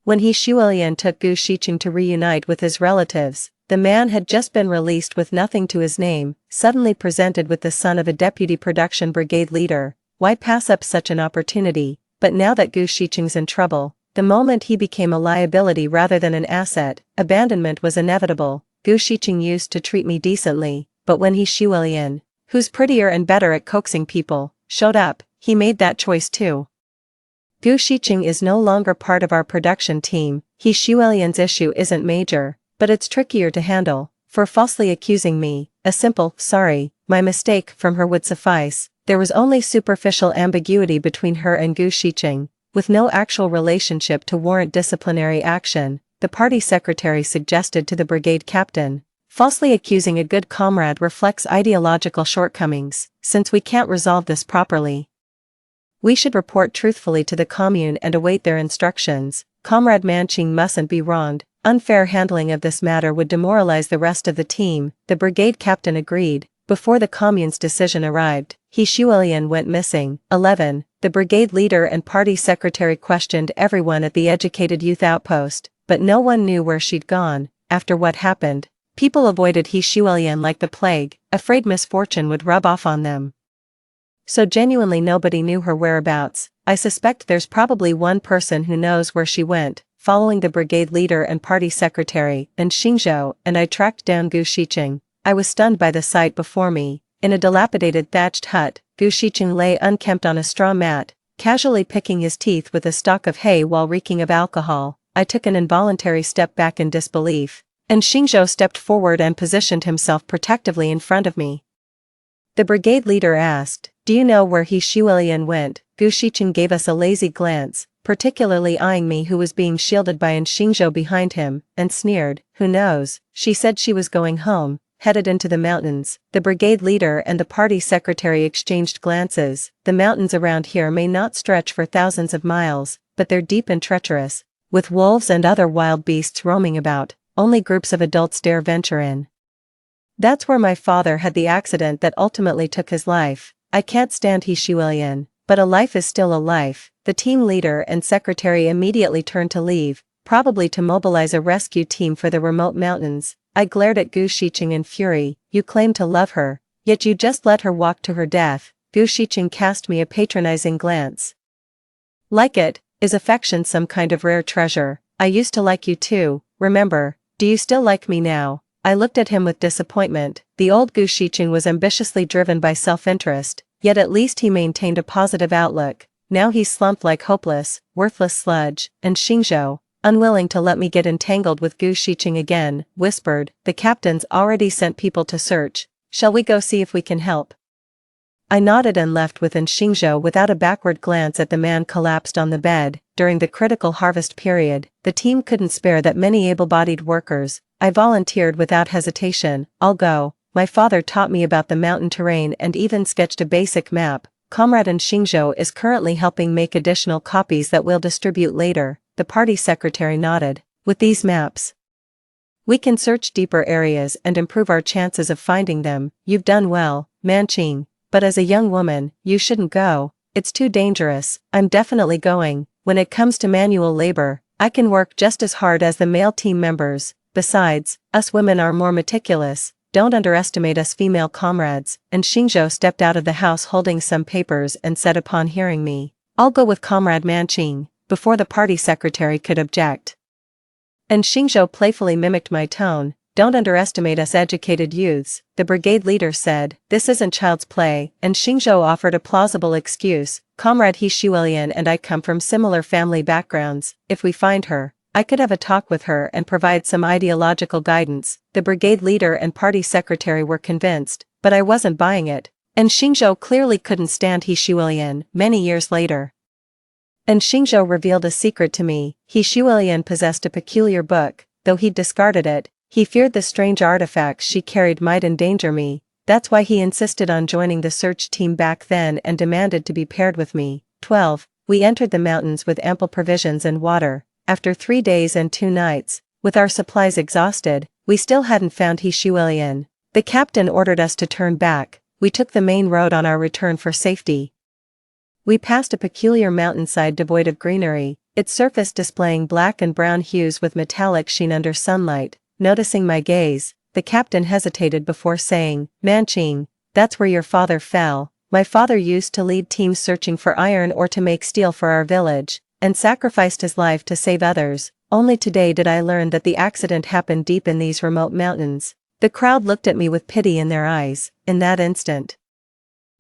When He Shuilian took Gu Shiqing to reunite with his relatives, the man had just been released with nothing to his name, suddenly presented with the son of a deputy production brigade leader. Why pass up such an opportunity? But now that Gu Shiqing's in trouble, the moment he became a liability rather than an asset, abandonment was inevitable. Gu Shiqing used to treat me decently, but when He Shuilian, who's prettier and better at coaxing people, showed up, he made that choice too. Gu Shiqing is no longer part of our production team. He Shuilian's issue isn't major, but it's trickier to handle. For falsely accusing me, a simple, "sorry, my mistake" from her would suffice. There was only superficial ambiguity between her and Gu Shiqing, with no actual relationship to warrant disciplinary action. The party secretary suggested to the brigade captain, "Falsely accusing a good comrade reflects ideological shortcomings. Since we can't resolve this properly, we should report truthfully to the commune and await their instructions. Comrade Manqing mustn't be wronged. Unfair handling of this matter would demoralize the rest of the team." The brigade captain agreed. Before the commune's decision arrived, He Shuilian went missing. 11. The brigade leader and party secretary questioned everyone at the Educated Youth Outpost, but no one knew where she'd gone. After what happened, people avoided He Shuilian like the plague, afraid misfortune would rub off on them. So genuinely nobody knew her whereabouts. I suspect there's probably one person who knows where she went. Following the brigade leader and party secretary, and Xingzhou, and I tracked down Gu Shiqing. I was stunned by the sight before me. In a dilapidated thatched hut, Gu Shiqing lay unkempt on a straw mat, casually picking his teeth with a stalk of hay while reeking of alcohol. I took an involuntary step back in disbelief, and Xingzhou stepped forward and positioned himself protectively in front of me. The brigade leader asked, "Do you know where He Shuilian went?" Gu Shiqing gave us a lazy glance, particularly eyeing me who was being shielded by Xingzhou behind him, and sneered, "Who knows? She said she was going home, headed into the mountains." The brigade leader and the party secretary exchanged glances. The mountains around here may not stretch for thousands of miles, but they're deep and treacherous, with wolves and other wild beasts roaming about. Only groups of adults dare venture in. That's where my father had the accident that ultimately took his life. I can't stand He Shuilian, but a life is still a life. The team leader and secretary immediately turned to leave, probably to mobilize a rescue team for the remote mountains. I glared at Gu Shiqing in fury. You claim to love her, yet you just let her walk to her death. Gu Shiqing cast me a patronizing glance. Like it? Is affection some kind of rare treasure? I used to like you too, remember? Do you still like me now? I looked at him with disappointment. The old Gu Shiqing was ambitiously driven by self-interest, yet at least he maintained a positive outlook. Now he's slumped like hopeless, worthless sludge, and Xingzhou, unwilling to let me get entangled with Gu Shiqing again, whispered, the captain's already sent people to search. Shall we go see if we can help? I nodded and left within Xingzhou without a backward glance at the man collapsed on the bed. During the critical harvest period, the team couldn't spare that many able-bodied workers. I volunteered without hesitation. I'll go. My father taught me about the mountain terrain and even sketched a basic map. Comrade in Xingzhou is currently helping make additional copies that we'll distribute later. The party secretary nodded. With these maps, we can search deeper areas and improve our chances of finding them. You've done well, Manqing. But as a young woman, you shouldn't go. It's too dangerous. I'm definitely going. When it comes to manual labor, I can work just as hard as the male team members. Besides, us women are more meticulous. Don't underestimate us female comrades. And Xingzhou stepped out of the house holding some papers and said upon hearing me, I'll go with Comrade Manqing, before the party secretary could object. And Xingzhou playfully mimicked my tone. Don't underestimate us educated youths, the brigade leader said. This isn't child's play, and Xingzhou offered a plausible excuse. Comrade He Shuilian and I come from similar family backgrounds. If we find her, I could have a talk with her and provide some ideological guidance. The brigade leader and party secretary were convinced, but I wasn't buying it. And Xingzhou clearly couldn't stand He Shuilian. Many years later, and Xingzhou revealed a secret to me. He Shuilian possessed a peculiar book. Though he'd discarded it, he feared the strange artifacts she carried might endanger me. That's why he insisted on joining the search team back then and demanded to be paired with me. 12. We entered the mountains with ample provisions and water. After 3 days and 2 nights, with our supplies exhausted, we still hadn't found He Shuilian. The captain ordered us to turn back. We took the main road on our return for safety. We passed a peculiar mountainside devoid of greenery, its surface displaying black and brown hues with metallic sheen under sunlight. Noticing my gaze, the captain hesitated before saying, Manqing, that's where your father fell. My father used to lead teams searching for iron ore to make steel for our village, and sacrificed his life to save others. Only today did I learn that the accident happened deep in these remote mountains. The crowd looked at me with pity in their eyes. In that instant,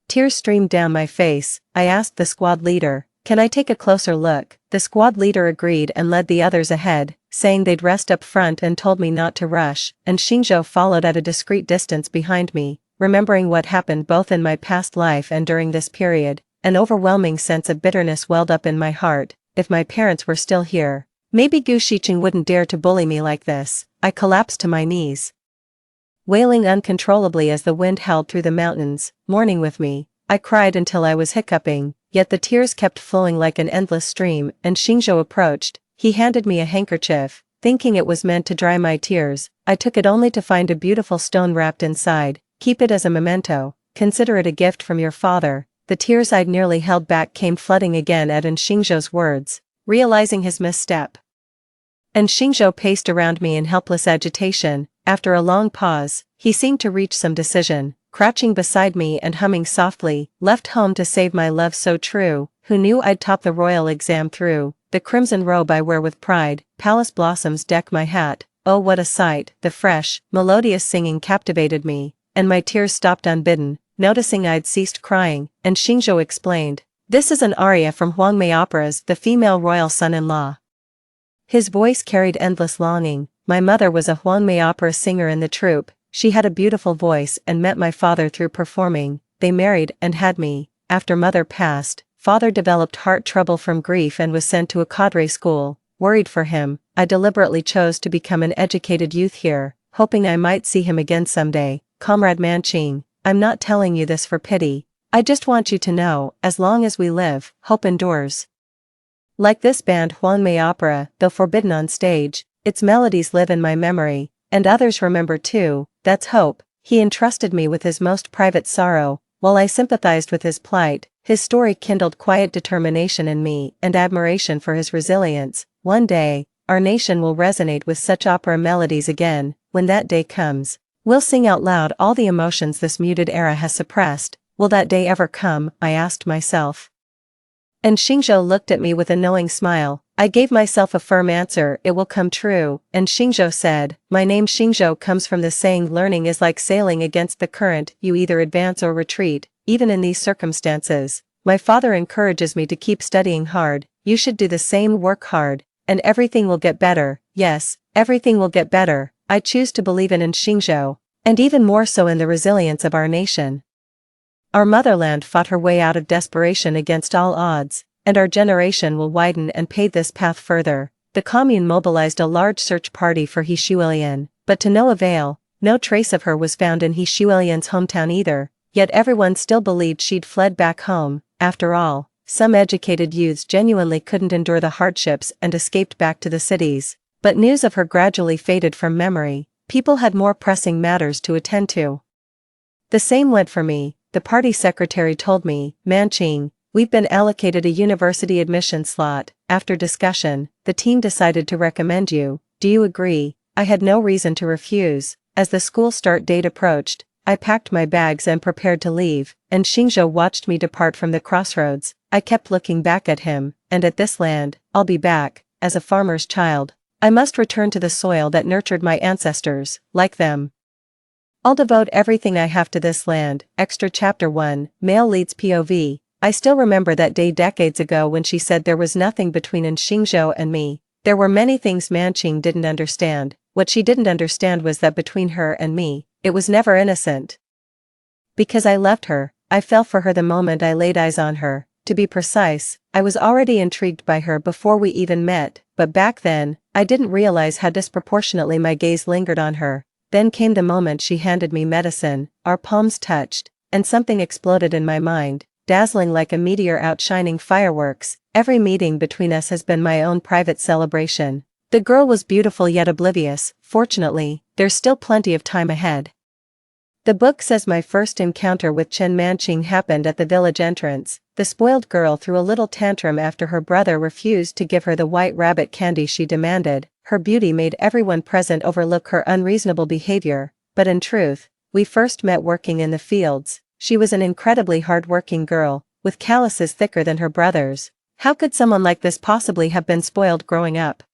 tears streamed down my face. I asked the squad leader, can I take a closer look? The squad leader agreed and led the others ahead, saying they'd rest up front and told me not to rush, and Xingzhou followed at a discreet distance behind me. Remembering what happened both in my past life and during this period, an overwhelming sense of bitterness welled up in my heart. If my parents were still here, maybe Gu Shiqing wouldn't dare to bully me like this. I collapsed to my knees, wailing uncontrollably as the wind howled through the mountains, mourning with me. I cried until I was hiccuping, yet the tears kept flowing like an endless stream, and Xingzhou approached. He handed me a handkerchief, thinking it was meant to dry my tears. I took it only to find a beautiful stone wrapped inside. Keep it as a memento, consider it a gift from your father. The tears I'd nearly held back came flooding again at Xingzhou's words, realizing his misstep. And Xingzhou paced around me in helpless agitation. After a long pause, he seemed to reach some decision, crouching beside me and humming softly, left home to save my love so true, who knew I'd top the royal exam through, the crimson robe I wear with pride, palace blossoms deck my hat, oh what a sight, the fresh, melodious singing captivated me, and my tears stopped unbidden, noticing I'd ceased crying, and Xingzhou explained, this is an aria from Huangmei Opera's The Female Royal Son-in-Law. His voice carried endless longing. My mother was a Huangmei opera singer in the troupe. She had a beautiful voice and met my father through performing. They married and had me. After mother passed, father developed heart trouble from grief and was sent to a cadre school. Worried for him, I deliberately chose to become an educated youth here, hoping I might see him again someday. Comrade Manqing, I'm not telling you this for pity. I just want you to know, as long as we live, hope endures. Like this band Huangmei Opera, though forbidden on stage, its melodies live in my memory, and others remember too. That's hope. He entrusted me with his most private sorrow, While I sympathized with his plight, his story kindled quiet determination in me and admiration for his resilience. One day, our nation will resonate with such opera melodies again. When that day comes, we'll sing out loud all the emotions this muted era has suppressed. Will that day ever come? I asked myself. And Xingzhou looked at me with a knowing smile. I gave myself a firm answer, it will come true, and Xingzhou said, my name Xingzhou comes from the saying learning is like sailing against the current, you either advance or retreat. Even in these circumstances, my father encourages me to keep studying hard. You should do the same, work hard, and everything will get better. Yes, everything will get better. I choose to believe in Xingzhou, and even more so in the resilience of our nation. Our motherland fought her way out of desperation against all odds, and our generation will widen and pave this path further. The commune mobilized a large search party for He Xuelian, but to no avail. No trace of her was found in He Xuelian's hometown either, yet everyone still believed she'd fled back home. After all, some educated youths genuinely couldn't endure the hardships and escaped back to the cities. But news of her gradually faded from memory. People had more pressing matters to attend to. The same went for me. The party secretary told me, Manqing, we've been allocated a university admission slot. After discussion, the team decided to recommend you. Do you agree? I had no reason to refuse. As the school start date approached, I packed my bags and prepared to leave, and Xingzhou watched me depart from the crossroads. I kept looking back at him, and at this land. I'll be back, as a farmer's child. I must return to the soil that nurtured my ancestors, like them. I'll devote everything I have to this land. Extra Chapter 1, Male Lead's POV. I still remember that day decades ago when she said there was nothing between Xingzhou and me. There were many things Manqing didn't understand. What she didn't understand was that between her and me, it was never innocent. Because I loved her, I fell for her the moment I laid eyes on her. To be precise, I was already intrigued by her before we even met, but back then, I didn't realize how disproportionately my gaze lingered on her. Then came the moment she handed me medicine, our palms touched, and something exploded in my mind, dazzling like a meteor outshining fireworks. Every meeting between us has been my own private celebration. The girl was beautiful yet oblivious. Fortunately, there's still plenty of time ahead. The book says my first encounter with Chen Manqing happened at the village entrance. The spoiled girl threw a little tantrum after her brother refused to give her the white rabbit candy she demanded. Her beauty made everyone present overlook her unreasonable behavior, but in truth, we first met working in the fields. She was an incredibly hard-working girl, with calluses thicker than her brother's. How could someone like this possibly have been spoiled growing up?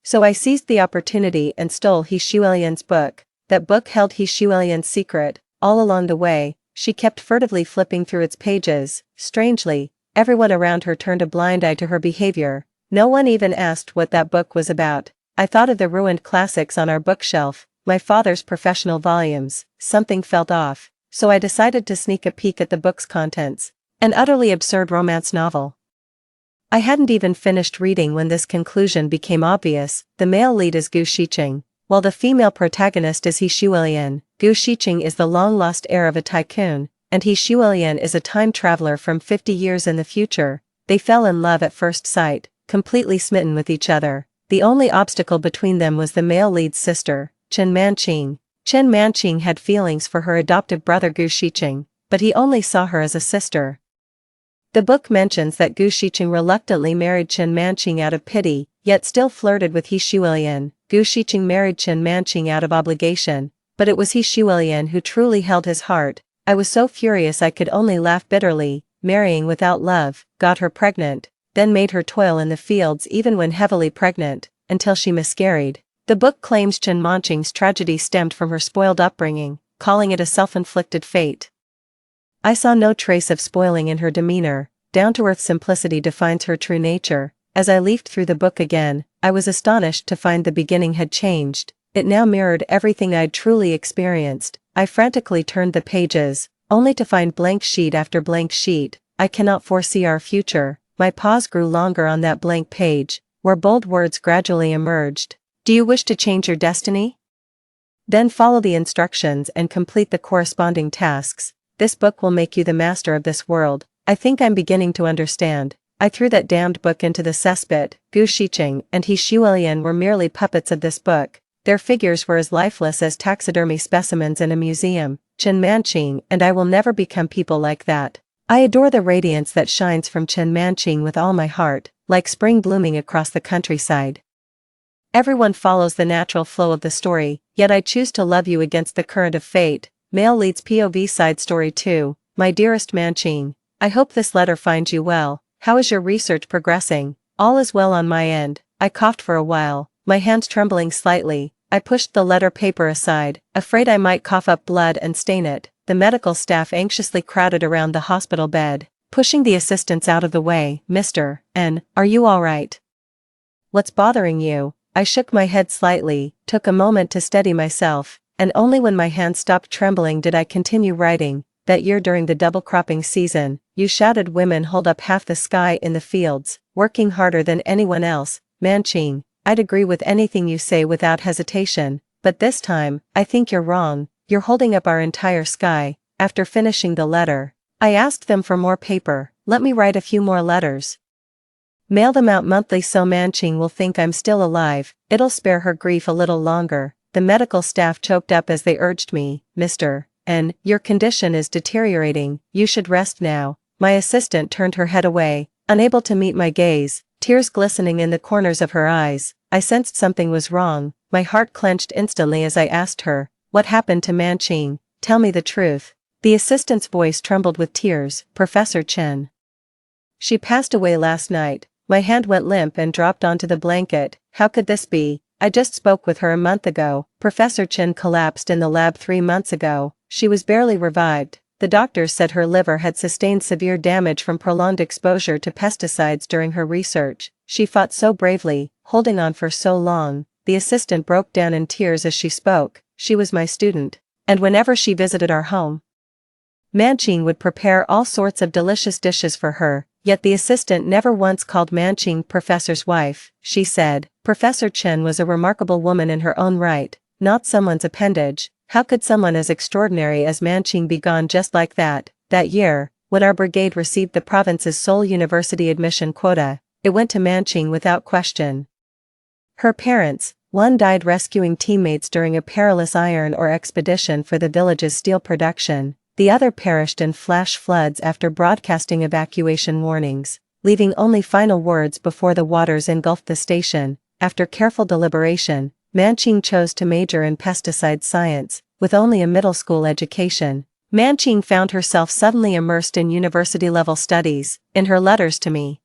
So I seized the opportunity and stole He Xuelian's book. That book held He Xuelian's secret. All along the way, she kept furtively flipping through its pages. Strangely, everyone around her turned a blind eye to her behavior. No one even asked what that book was about. I thought of the ruined classics on our bookshelf, my father's professional volumes. Something felt off, so I decided to sneak a peek at the book's contents. An utterly absurd romance novel. I hadn't even finished reading when this conclusion became obvious. The male lead is Gu Shiqing, while the female protagonist is He Xuelian. Gu Shiqing is the long-lost heir of a tycoon, and He Xuelian is a time traveler from 50 years in the future. They fell in love at first sight, completely smitten with each other. The only obstacle between them was the male lead's sister, Chen Manqing. Chen Manqing had feelings for her adoptive brother Gu Shiqing, but he only saw her as a sister. The book mentions that Gu Shiqing reluctantly married Chen Manqing out of pity, yet still flirted with He Xuelian. Gu Shiqing married Chen Manqing out of obligation, but it was He Xuelian who truly held his heart. I was so furious I could only laugh bitterly. Marrying without love, got her pregnant, then made her toil in the fields even when heavily pregnant, until she miscarried. The book claims Chen Manqing's tragedy stemmed from her spoiled upbringing, calling it a self-inflicted fate. I saw no trace of spoiling in her demeanor. Down-to-earth simplicity defines her true nature. As I leafed through the book again, I was astonished to find the beginning had changed. It now mirrored everything I'd truly experienced. I frantically turned the pages, only to find blank sheet after blank sheet. I cannot foresee our future. My pause grew longer on that blank page, where bold words gradually emerged. Do you wish to change your destiny? Then follow the instructions and complete the corresponding tasks. This book will make you the master of this world. I think I'm beginning to understand. I threw that damned book into the cesspit. Gu Shiqing and He Xuelian were merely puppets of this book. Their figures were as lifeless as taxidermy specimens in a museum. Chen Manqing and I will never become people like that. I adore the radiance that shines from Chen Manqing with all my heart, like spring blooming across the countryside. Everyone follows the natural flow of the story, yet I choose to love you against the current of fate. Male leads POV side story 2. My dearest Manqing, I hope this letter finds you well. How is your research progressing? All is well on my end. I coughed for a while, my hands trembling slightly. I pushed the letter paper aside, afraid I might cough up blood and stain it. The medical staff anxiously crowded around the hospital bed, pushing the assistants out of the way. Mr. N, are you all right? What's bothering you? I shook my head slightly, took a moment to steady myself, and only when my hands stopped trembling did I continue writing. That year during the double cropping season, you shouted women hold up half the sky in the fields, working harder than anyone else. Manqing, I'd agree with anything you say without hesitation, but this time, I think you're wrong. You're holding up our entire sky. After finishing the letter, I asked them for more paper. Let me write a few more letters. Mail them out monthly so Manqing will think I'm still alive. It'll spare her grief a little longer. The medical staff choked up as they urged me. Mr. N, your condition is deteriorating. You should rest now. My assistant turned her head away, unable to meet my gaze, tears glistening in the corners of her eyes. I sensed something was wrong. My heart clenched instantly as I asked her, what happened to Manqing? Tell me the truth. The assistant's voice trembled with tears. Professor Chen. She passed away last night. My hand went limp and dropped onto the blanket. How could this be? I just spoke with her a month ago. Professor Chen collapsed in the lab 3 months ago. She was barely revived. The doctors said her liver had sustained severe damage from prolonged exposure to pesticides during her research. She fought so bravely, holding on for so long. The assistant broke down in tears as she spoke. She was my student, and whenever she visited our home, Manqing would prepare all sorts of delicious dishes for her, yet the assistant never once called Manqing Professor's wife. She said, Professor Chen was a remarkable woman in her own right, not someone's appendage. How could someone as extraordinary as Manqing be gone just like that? That year, when our brigade received the province's sole university admission quota, it went to Manqing without question. Her parents, one died rescuing teammates during a perilous iron ore expedition for the village's steel production. The other perished in flash floods after broadcasting evacuation warnings, leaving only final words before the waters engulfed the station. After careful deliberation, Manqing chose to major in pesticide science, with only a middle school education. Manqing found herself suddenly immersed in university-level studies. In her letters to me,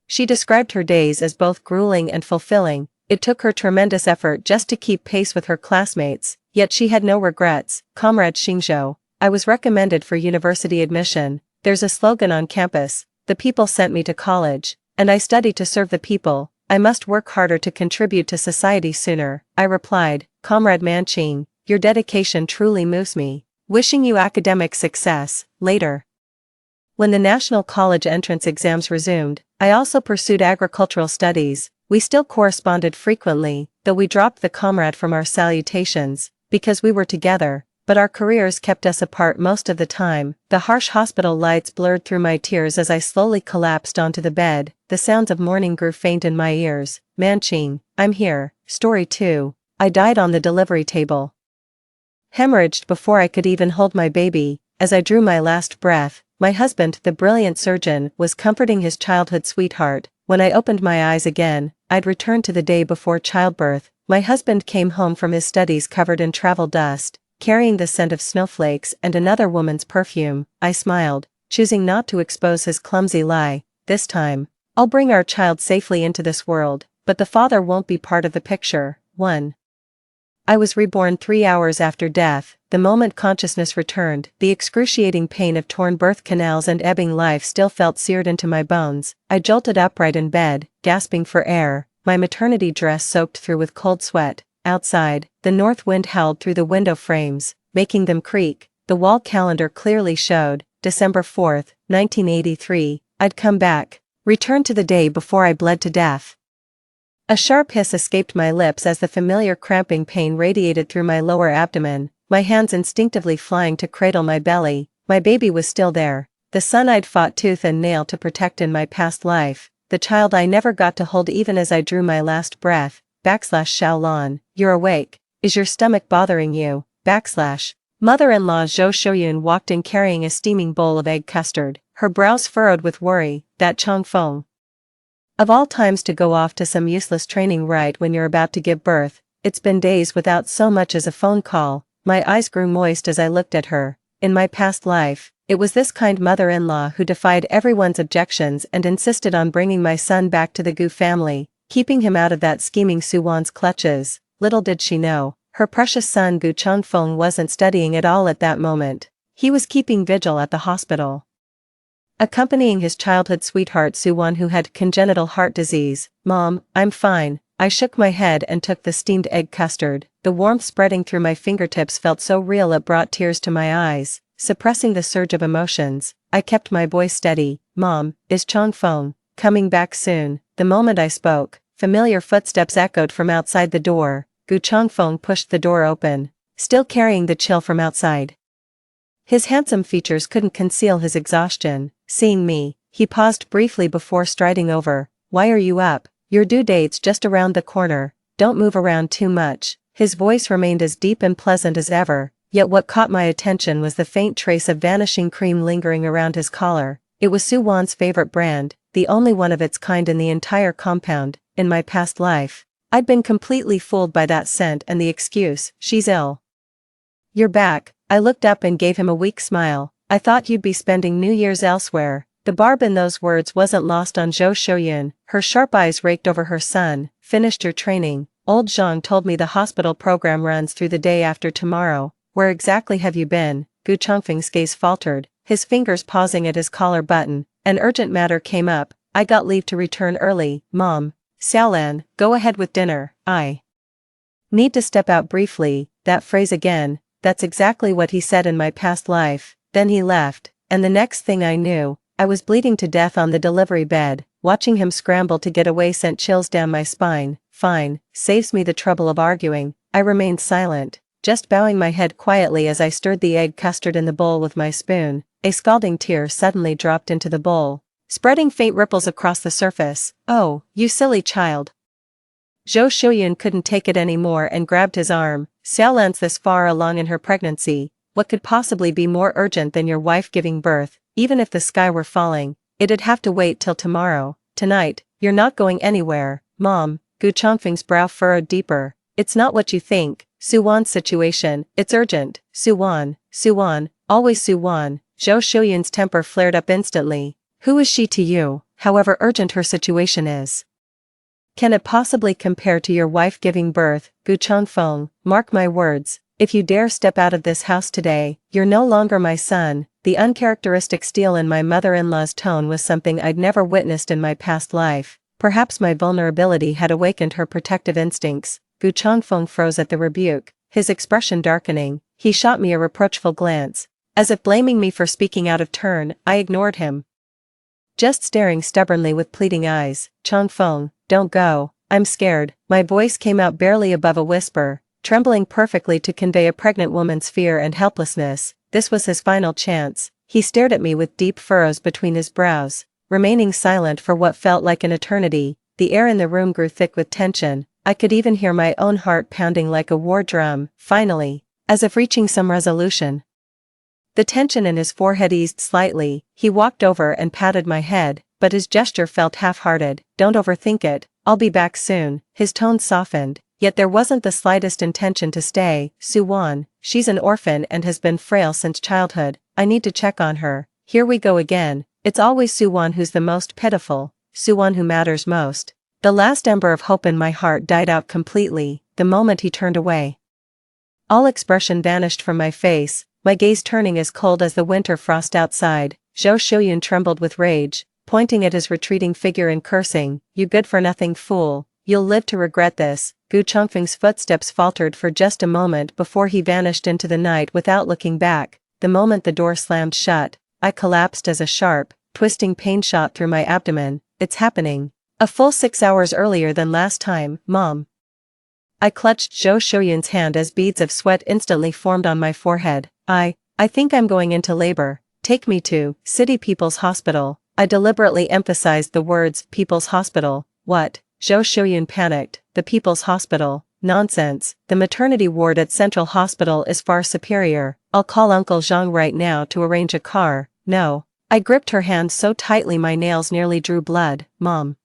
she described her days as both grueling and fulfilling. It took her tremendous effort just to keep pace with her classmates, yet she had no regrets. Comrade Xingzhou, I was recommended for university admission. There's a slogan on campus, the people sent me to college, and I study to serve the people. I must work harder to contribute to society sooner. I replied, Comrade Manqing, your dedication truly moves me. Wishing you academic success. Later, when the National College entrance exams resumed, I also pursued agricultural studies. We still corresponded frequently, though we dropped the comrade from our salutations, because we were together. But our careers kept us apart most of the time. The harsh hospital lights blurred through my tears as I slowly collapsed onto the bed. The sounds of mourning grew faint in my ears. Manqing, I'm here. Story 2. I died on the delivery table. Hemorrhaged before I could even hold my baby. As I drew my last breath, my husband, the brilliant surgeon, was comforting his childhood sweetheart. When I opened my eyes again, I'd returned to the day before childbirth. My husband came home from his studies covered in travel dust, carrying the scent of snowflakes and another woman's perfume. I smiled, choosing not to expose his clumsy lie. This time, I'll bring our child safely into this world, but the father won't be part of the picture. 1. I was reborn 3 hours after death. The moment consciousness returned, the excruciating pain of torn birth canals and ebbing life still felt seared into my bones. I jolted upright in bed, gasping for air, my maternity dress soaked through with cold sweat. Outside, the north wind howled through the window frames, making them creak. The wall calendar clearly showed, December 4, 1983, I'd come back, returned to the day before I bled to death. A sharp hiss escaped my lips as the familiar cramping pain radiated through my lower abdomen, my hands instinctively flying to cradle my belly. My baby was still there, the son I'd fought tooth and nail to protect in my past life, the child I never got to hold even as I drew my last breath. /Shaolin, you're awake. Is your stomach bothering you? Backslash. Mother-in-law Zhou Shouyun walked in carrying a steaming bowl of egg custard, her brows furrowed with worry. That Changfeng. Of all times to go off to some useless training right when you're about to give birth. It's been days without so much as a phone call. My eyes grew moist as I looked at her. In my past life, it was this kind mother-in-law who defied everyone's objections and insisted on bringing my son back to the Gu family, keeping him out of that scheming Su Wan's clutches. Little did she know, her precious son Gu Changfeng wasn't studying at all at that moment. He was keeping vigil at the hospital, accompanying his childhood sweetheart Su Wan, who had congenital heart disease. Mom, I'm fine. I shook my head and took the steamed egg custard. The warmth spreading through my fingertips felt so real it brought tears to my eyes. Suppressing the surge of emotions, I kept my voice steady. Mom, is Changfeng coming back soon? The moment I spoke, familiar footsteps echoed from outside the door. Gu Changfeng pushed the door open, still carrying the chill from outside. His handsome features couldn't conceal his exhaustion. Seeing me, he paused briefly before striding over. Why are you up? Your due date's just around the corner. Don't move around too much. His voice remained as deep and pleasant as ever, yet what caught my attention was the faint trace of vanishing cream lingering around his collar. It was Su Wan's favorite brand, the only one of its kind in the entire compound. In my past life, I'd been completely fooled by that scent and the excuse, she's ill. You're back. I looked up and gave him a weak smile. I thought you'd be spending New Year's elsewhere. The barb in those words wasn't lost on Zhou Shouyun. Her sharp eyes raked over her son. Finished your training? Old Zhang told me the hospital program runs through the day after tomorrow. Where exactly have you been? Gu Changfeng's gaze faltered, his fingers pausing at his collar button. An urgent matter came up. I got leave to return early. Mom. Xiaolan, go ahead with dinner. I need to step out briefly. That phrase again. That's exactly what he said in my past life. Then he left, and the next thing I knew, I was bleeding to death on the delivery bed. Watching him scramble to get away sent chills down my spine. Fine, saves me the trouble of arguing. I remained silent, just bowing my head quietly as I stirred the egg custard in the bowl with my spoon. A scalding tear suddenly dropped into the bowl, spreading faint ripples across the surface. Oh, you silly child. Zhou Shouyun couldn't take it anymore and grabbed his arm. Xiaolan's this far along in her pregnancy. What could possibly be more urgent than your wife giving birth? Even if the sky were falling, it'd have to wait till tomorrow. Tonight, you're not going anywhere. Mom. Gu Changfeng's brow furrowed deeper. It's not what you think. Su Wan's situation, it's urgent. Su Wan, always Su Wan. Zhou Shouyun's temper flared up instantly. Who is she to you, however urgent her situation is? Can it possibly compare to your wife giving birth? Gu Changfeng, mark my words, if you dare step out of this house today, you're no longer my son. The uncharacteristic steel in my mother-in-law's tone was something I'd never witnessed in my past life. Perhaps my vulnerability had awakened her protective instincts. Gu Changfeng froze at the rebuke, his expression darkening. He shot me a reproachful glance. As if blaming me for speaking out of turn, I ignored him, just staring stubbornly with pleading eyes. Changfeng, don't go. I'm scared. My voice came out barely above a whisper, trembling perfectly to convey a pregnant woman's fear and helplessness. This was his final chance. He stared at me with deep furrows between his brows, remaining silent for what felt like an eternity. The air in the room grew thick with tension. I could even hear my own heart pounding like a war drum. Finally, as if reaching some resolution, the tension in his forehead eased slightly. He walked over and patted my head, but his gesture felt half-hearted. Don't overthink it. I'll be back soon. His tone softened, yet there wasn't the slightest intention to stay. Su Wan, she's an orphan and has been frail since childhood. I need to check on her. Here we go again. It's always Su Wan who's the most pitiful. Su Wan who matters most. The last ember of hope in my heart died out completely, the moment he turned away. All expression vanished from my face, my gaze turning as cold as the winter frost outside. Zhou Shouyun trembled with rage, pointing at his retreating figure and cursing. You good-for-nothing fool. You'll live to regret this. Gu Changfeng's footsteps faltered for just a moment before he vanished into the night without looking back. The moment the door slammed shut, I collapsed as a sharp, twisting pain shot through my abdomen. It's happening. A full 6 hours earlier than last time, Mom. I clutched Zhou Shouyun's hand as beads of sweat instantly formed on my forehead. I think I'm going into labor. Take me to City People's Hospital. I deliberately emphasized the words People's Hospital. What? Zhou Shouyun panicked. The People's Hospital. Nonsense, the maternity ward at Central Hospital is far superior. I'll call Uncle Zhang right now to arrange a car. No. I gripped her hand so tightly my nails nearly drew blood. Mom.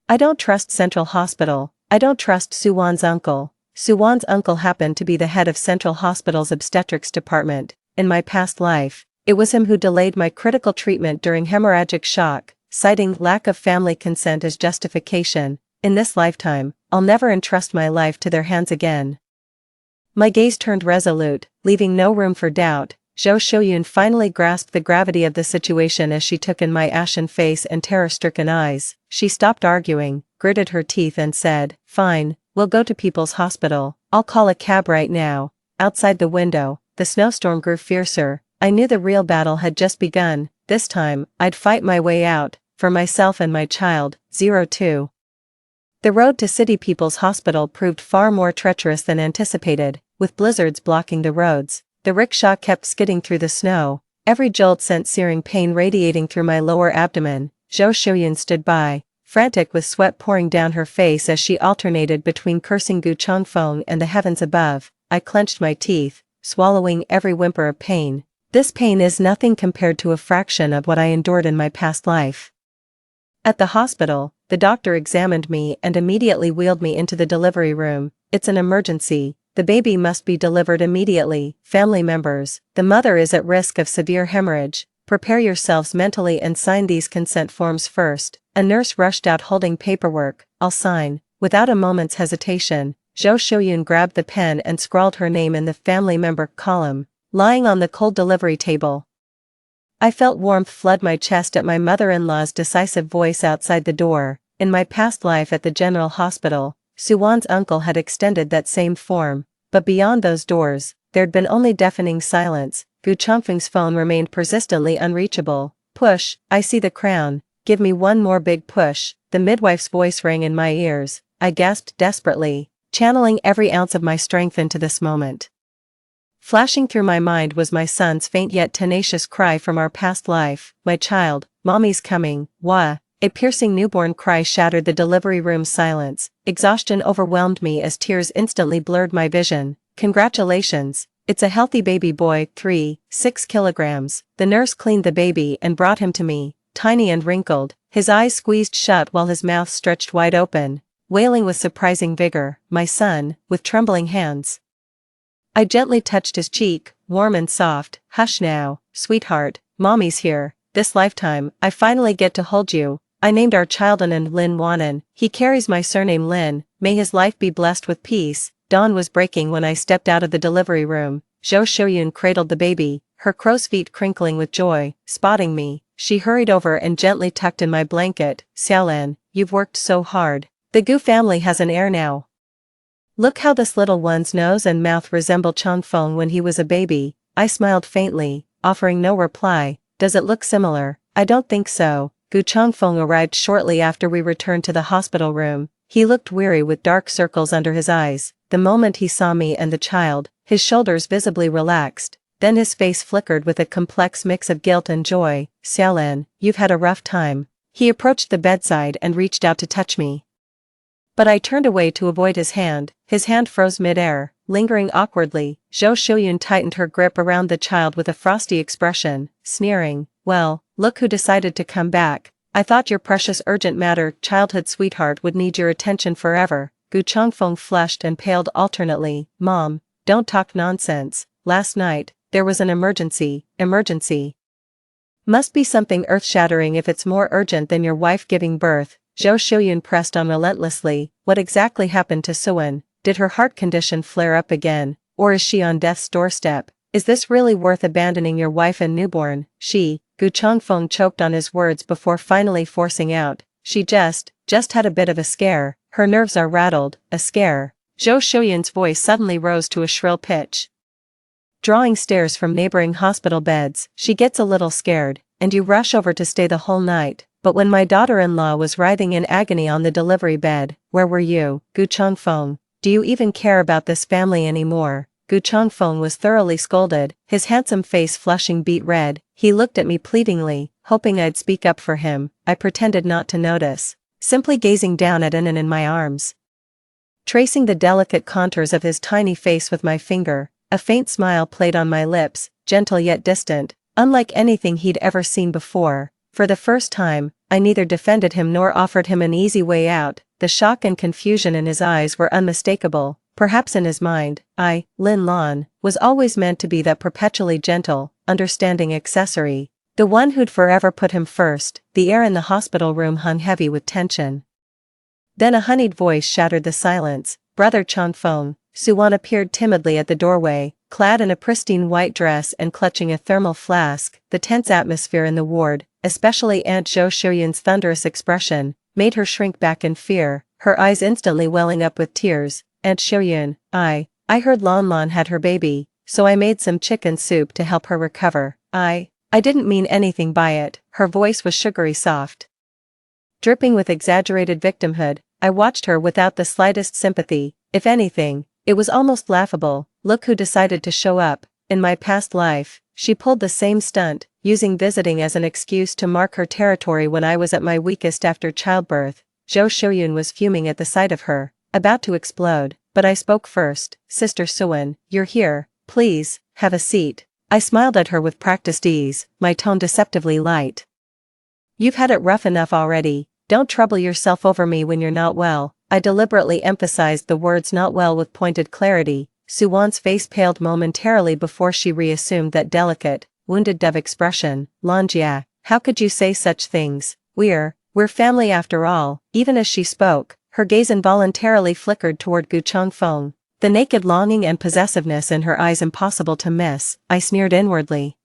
I don't trust Central Hospital. I don't trust Suwan's uncle. Suwan's uncle happened to be the head of Central Hospital's obstetrics department. In my past life, it was him who delayed my critical treatment during hemorrhagic shock, citing lack of family consent as justification. In this lifetime, I'll never entrust my life to their hands again. My gaze turned resolute, leaving no room for doubt. Zhou Shouyun finally grasped the gravity of the situation as she took in my ashen face and terror-stricken eyes. She stopped arguing, gritted her teeth and said, "Fine, we'll go to People's Hospital. I'll call a cab right now." Outside the window, the snowstorm grew fiercer. I knew the real battle had just begun. This time, I'd fight my way out, for myself and my child. 02. The road to City People's Hospital proved far more treacherous than anticipated, with blizzards blocking the roads. The rickshaw kept skidding through the snow, every jolt sent searing pain radiating through my lower abdomen. Zhou Shouyun stood by, frantic with sweat pouring down her face as she alternated between cursing Gu Changfeng and the heavens above. I clenched my teeth, swallowing every whimper of pain. This pain is nothing compared to a fraction of what I endured in my past life. At the hospital, the doctor examined me and immediately wheeled me into the delivery room. "It's an emergency. The baby must be delivered immediately. Family members, the mother is at risk of severe hemorrhage. Prepare yourselves mentally and sign these consent forms first." A nurse rushed out holding paperwork. "I'll sign." Without a moment's hesitation, Zhou Shouyun grabbed the pen and scrawled her name in the family member column, lying on the cold delivery table. I felt warmth flood my chest at my mother-in-law's decisive voice outside the door. In my past life at the General Hospital, Suwan's uncle had extended that same form, but beyond those doors, there'd been only deafening silence. Gu Changfeng's phone remained persistently unreachable. "Push, I see the crown. Give me one more big push." The midwife's voice rang in my ears. I gasped desperately, channeling every ounce of my strength into this moment. Flashing through my mind was my son's faint yet tenacious cry from our past life. "My child, Mommy's coming." Wah! A piercing newborn cry shattered the delivery room's silence. Exhaustion overwhelmed me as tears instantly blurred my vision. "Congratulations. It's a healthy baby boy, 6 kilograms. The nurse cleaned the baby and brought him to me, tiny and wrinkled, his eyes squeezed shut while his mouth stretched wide open, wailing with surprising vigor. My son, with trembling hands. I gently touched his cheek, warm and soft. "Hush now, sweetheart, Mommy's here. This lifetime, I finally get to hold you." I named our child Anand Lin Wanan. He carries my surname Lin. May his life be blessed with peace. Dawn was breaking when I stepped out of the delivery room. Zhou Shouyun cradled the baby, her crow's feet crinkling with joy. Spotting me, she hurried over and gently tucked in my blanket. "Xiaolan, you've worked so hard. The Gu family has an heir now. Look how this little one's nose and mouth resemble Changfeng when he was a baby." I smiled faintly, offering no reply. "Does it look similar?" "I don't think so." Gu Changfeng arrived shortly after we returned to the hospital room. He looked weary with dark circles under his eyes. The moment he saw me and the child, his shoulders visibly relaxed. Then his face flickered with a complex mix of guilt and joy. "Xiaolan, you've had a rough time." He approached the bedside and reached out to touch me. But I turned away to avoid his hand. His hand froze mid-air, lingering awkwardly. Zhou Shouyun tightened her grip around the child with a frosty expression, sneering. "Well, look who decided to come back. I thought your precious urgent matter childhood sweetheart would need your attention forever." Gu Changfeng flushed and paled alternately. "Mom, don't talk nonsense. Last night, there was an emergency." "Emergency? Must be something earth-shattering if it's more urgent than your wife giving birth." Zhou Shouyun pressed on relentlessly. "What exactly happened to Suwan? Did her heart condition flare up again, or is she on death's doorstep? Is this really worth abandoning your wife and newborn?" Gu Changfeng choked on his words before finally forcing out. She just had a bit of a scare. Her nerves are rattled." "A scare?" Zhou Shouyun's voice suddenly rose to a shrill pitch. "Drawing stares from neighboring hospital beds, she gets a little scared, and you rush over to stay the whole night. But when my daughter-in-law was writhing in agony on the delivery bed, where were you?" "Gu Changfeng, do you even care about this family anymore?" Gu Changfeng was thoroughly scolded, his handsome face flushing beet red. He looked at me pleadingly, hoping I'd speak up for him. I pretended not to notice, simply gazing down at Anand in my arms. tracing the delicate contours of his tiny face with my finger. A faint smile played on my lips, gentle yet distant, unlike anything he'd ever seen before. For the first time, I neither defended him nor offered him an easy way out. The shock and confusion in his eyes were unmistakable. Perhaps in his mind, Lin Lan, was always meant to be that perpetually gentle, understanding accessory. The one who'd forever put him first. The air in the hospital room hung heavy with tension. Then a honeyed voice shattered the silence. Brother Changfeng. Suwan appeared timidly at the doorway, clad in a pristine white dress and clutching a thermal flask. The tense atmosphere in the ward, especially Aunt Zhou Shuyun's thunderous expression, made her shrink back in fear, her eyes instantly welling up with tears. Aunt Shuyun, I heard Lan Lan had her baby, so I made some chicken soup to help her recover. I didn't mean anything by it. Her voice was sugary soft. Dripping with exaggerated victimhood, I watched her without the slightest sympathy. If anything, it was almost laughable. Look who decided to show up. In my past life, she pulled the same stunt, using visiting as an excuse to mark her territory when I was at my weakest after childbirth. Zhou Shuyun was fuming at the sight of her, about to explode, but I spoke first. Sister Suwan, you're here, please, have a seat. I smiled at her with practiced ease, my tone deceptively light. You've had it rough enough already, don't trouble yourself over me when you're not well. I deliberately emphasized the words not well with pointed clarity. Suwan's face paled momentarily before she reassumed that delicate, wounded dove expression. Lanjia, how could you say such things? We're family after all. Even as she spoke, her gaze involuntarily flickered toward Gu Changfeng. The naked longing and possessiveness in her eyes impossible to miss. I sneered inwardly.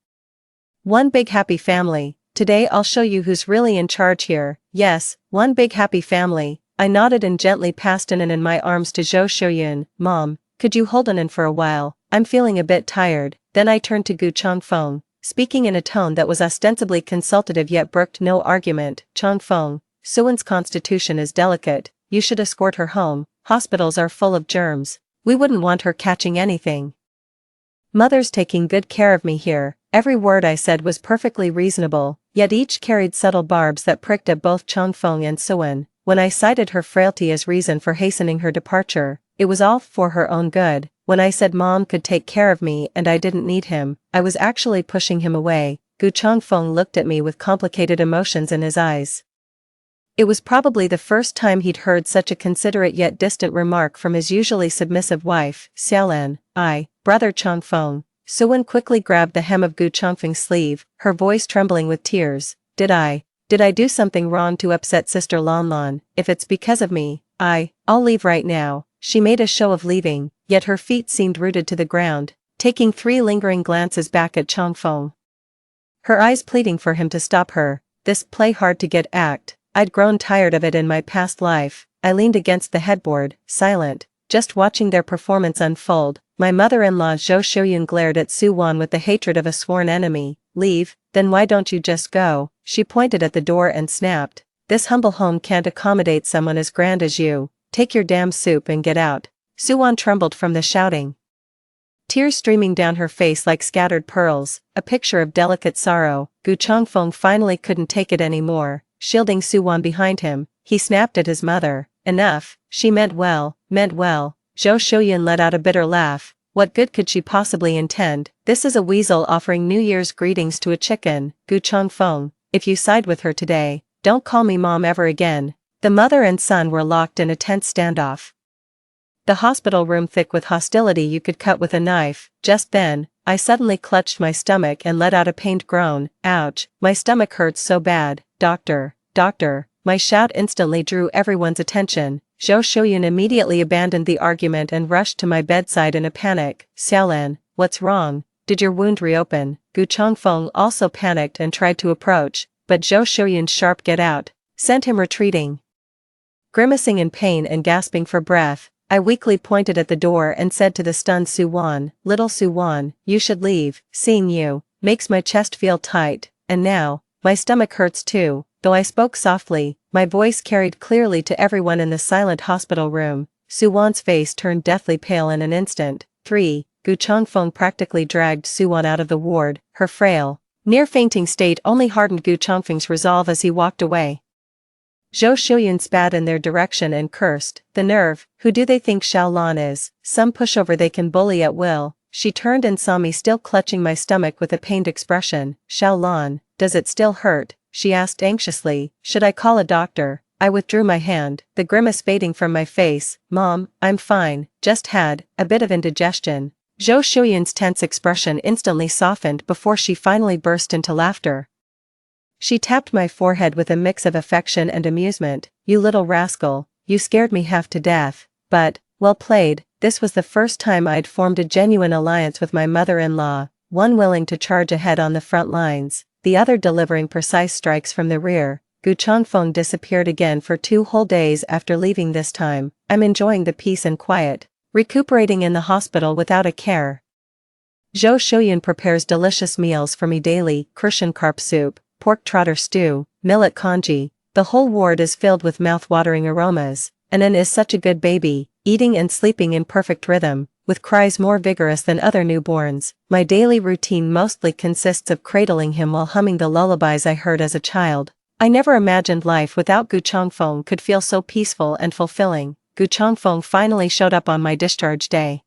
One big happy family. Today I'll show you who's really in charge here. Yes, one big happy family. I nodded and gently passed Anan in my arms to Zhou Shuyun. Mom, could you hold Anan for a while? I'm feeling a bit tired. Then I turned to Gu Changfeng, speaking in a tone that was ostensibly consultative yet brooked no argument. Changfeng, Suwan's constitution is delicate. You should escort her home. Hospitals are full of germs. We wouldn't want her catching anything. Mother's taking good care of me here. Every word I said was perfectly reasonable, yet each carried subtle barbs that pricked at both Changfeng and Suwan. When I cited her frailty as reason for hastening her departure, it was all for her own good. When I said Mom could take care of me and I didn't need him, I was actually pushing him away. Gu Changfeng looked at me with complicated emotions in his eyes. It was probably the first time he'd heard such a considerate yet distant remark from his usually submissive wife. Xiaolan, Brother Changfeng. Suwan quickly grabbed the hem of Gu Changfeng's sleeve, her voice trembling with tears. Did I do something wrong to upset Sister Lan Lan? If it's because of me, I'll leave right now. She made a show of leaving, yet her feet seemed rooted to the ground, taking 3 lingering glances back at Changfeng. Her eyes pleading for him to stop her. This play hard to get act. I'd grown tired of it in my past life. I leaned against the headboard, silent, just watching their performance unfold. My mother-in-law Zhou Shuyun glared at Suwan with the hatred of a sworn enemy. Leave? Then why don't you just go? She pointed at the door and snapped. This humble home can't accommodate someone as grand as you. Take your damn soup and get out. Suwan trembled from the shouting, tears streaming down her face like scattered pearls, a picture of delicate sorrow. Gu Changfeng finally couldn't take it anymore. Shielding Suwan behind him, he snapped at his mother. Enough. She meant well. Zhou Shuyun let out a bitter laugh. What good could she possibly intend? This is a weasel offering New Year's greetings to a chicken. Gu Changfeng, if you side with her today, don't call me mom ever again. The mother and son were locked in a tense standoff. The hospital room thick with hostility you could cut with a knife. Just then, I suddenly clutched my stomach and let out a pained groan. Ouch, my stomach hurts so bad. Doctor. My shout instantly drew everyone's attention. Zhou Shuyun immediately abandoned the argument and rushed to my bedside in a panic. Xiaolan, what's wrong? Did your wound reopen? Gu Changfeng also panicked and tried to approach, but Zhou Shuyun's sharp get out sent him retreating. Grimacing in pain and gasping for breath, I weakly pointed at the door and said to the stunned Suwan, Little Suwan, you should leave. Seeing you makes my chest feel tight, and now, my stomach hurts too. Though I spoke softly, my voice carried clearly to everyone in the silent hospital room. Suwan's face turned deathly pale in an instant. 3. Gu Changfeng practically dragged Suwan out of the ward. Her frail, near-fainting state only hardened Gu Changfeng's resolve as he walked away. Zhou Shuyan spat in their direction and cursed, "The nerve, who do they think Xiaolan is? Some pushover they can bully at will." She turned and saw me still clutching my stomach with a pained expression. "Xiaolan, does it still hurt?" she asked anxiously. "Should I call a doctor?" I withdrew my hand, the grimace fading from my face. "Mom, I'm fine, just had a bit of indigestion." Zhou Shuyan's tense expression instantly softened before she finally burst into laughter. She tapped my forehead with a mix of affection and amusement. "You little rascal, you scared me half to death, but, well played." This was the first time I'd formed a genuine alliance with my mother-in-law, one willing to charge ahead on the front lines, the other delivering precise strikes from the rear. Gu Changfeng disappeared again for 2 whole days after leaving this time. I'm enjoying the peace and quiet, recuperating in the hospital without a care. Zhou Shuyan prepares delicious meals for me daily: Crucian carp soup, pork trotter stew, millet congee. The whole ward is filled with mouth-watering aromas, and An is such a good baby, eating and sleeping in perfect rhythm, with cries more vigorous than other newborns. My daily routine mostly consists of cradling him while humming the lullabies I heard as a child. I never imagined life without Gu Changfeng could feel so peaceful and fulfilling. Gu Changfeng finally showed up on my discharge day.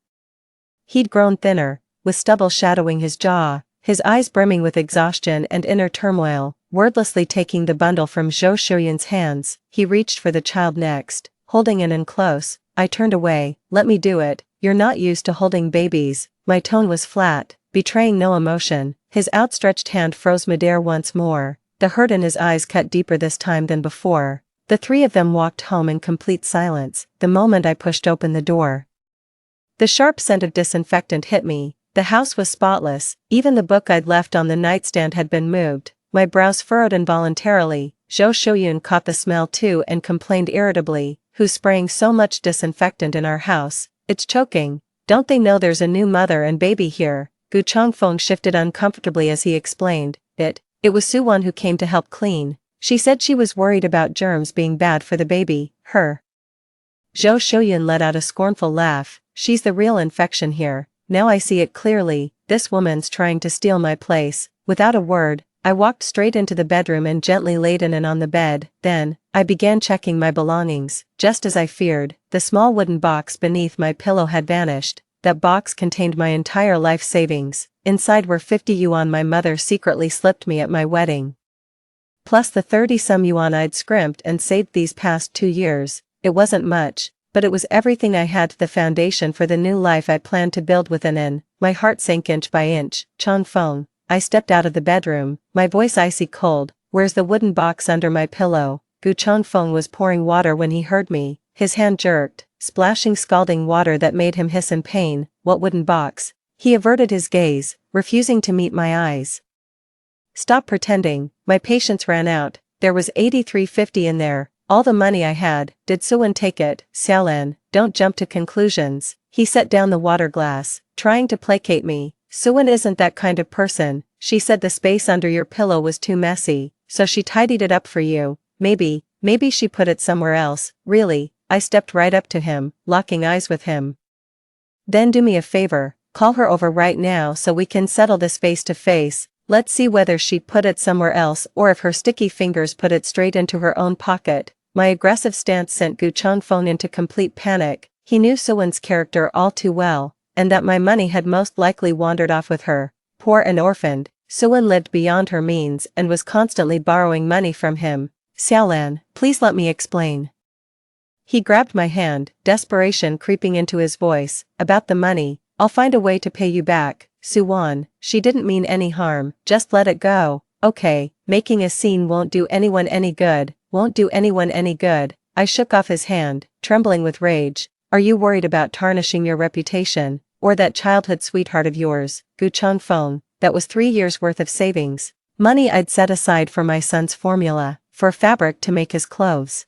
He'd grown thinner, with stubble shadowing his jaw, his eyes brimming with exhaustion and inner turmoil. Wordlessly taking the bundle from Zhou Shuyan's hands, he reached for the child next, holding An in close. I turned away. "Let me do it, you're not used to holding babies." My tone was flat, betraying no emotion. His outstretched hand froze midair once more, the hurt in his eyes cut deeper this time than before. The 3 of them walked home in complete silence, the moment I pushed open the door. The sharp scent of disinfectant hit me. The house was spotless, even the book I'd left on the nightstand had been moved. My brows furrowed involuntarily. Zhou Shuyan caught the smell too and complained irritably, "Who's spraying so much disinfectant in our house? It's choking. Don't they know there's a new mother and baby here?" Gu Changfeng shifted uncomfortably as he explained, It was Suwan who came to help clean. She said she was worried about germs being bad for the baby." Her. Zhou Shuyan let out a scornful laugh. "She's the real infection here. Now I see it clearly, this woman's trying to steal my place." Without a word, I walked straight into the bedroom and gently laid An on the bed. Then, I began checking my belongings. Just as I feared, the small wooden box beneath my pillow had vanished. That box contained my entire life savings. Inside were 50 yuan my mother secretly slipped me at my wedding, plus the 30-some yuan I'd scrimped and saved these past 2 years. It wasn't much, but it was everything I had, the foundation for the new life I planned to build with An. My heart sank inch by inch. "Changfeng." I stepped out of the bedroom, my voice icy cold. "Where's the wooden box under my pillow?" Gu Changfeng was pouring water when he heard me. His hand jerked, splashing scalding water that made him hiss in pain. "What wooden box?" He averted his gaze, refusing to meet my eyes. "Stop pretending." My patience ran out. "There was 83.50 in there, all the money I had." "Did Suwan take it?" "Xiaolan, don't jump to conclusions." He set down the water glass, trying to placate me. "Suwan isn't that kind of person. She said the space under your pillow was too messy, so she tidied it up for you. Maybe she put it somewhere else." "Really?" I stepped right up to him, locking eyes with him. "Then do me a favor, call her over right now so we can settle this face to face. Let's see whether she put it somewhere else or if her sticky fingers put it straight into her own pocket." My aggressive stance sent Gu Changfeng into complete panic. He knew Suwan's character all too well, and that my money had most likely wandered off with her. Poor and orphaned, Suwan lived beyond her means and was constantly borrowing money from him. "Xiaolan, please let me explain." He grabbed my hand, desperation creeping into his voice. "About the money, I'll find a way to pay you back. Suwan, she didn't mean any harm, just let it go." "Okay, making a scene won't do anyone any good, won't do anyone any good." I shook off his hand, trembling with rage. "Are you worried about tarnishing your reputation, or that childhood sweetheart of yours?" Gu Changfeng, that was 3 years' worth of savings. Money I'd set aside for my son's formula, for fabric to make his clothes.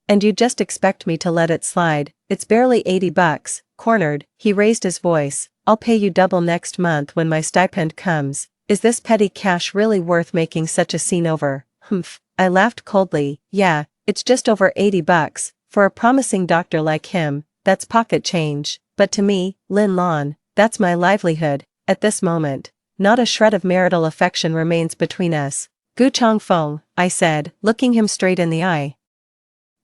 "And you just expect me to let it slide? It's barely 80 bucks, cornered." He raised his voice. "I'll pay you double next month when my stipend comes." Is this petty cash really worth making such a scene over? Humph. I laughed coldly. "Yeah, it's just over 80 bucks. For a promising doctor like him, that's pocket change. But to me, Lin Lan, that's my livelihood." At this moment, not a shred of marital affection remains between us. "Gu Changfeng," I said, looking him straight in the eye,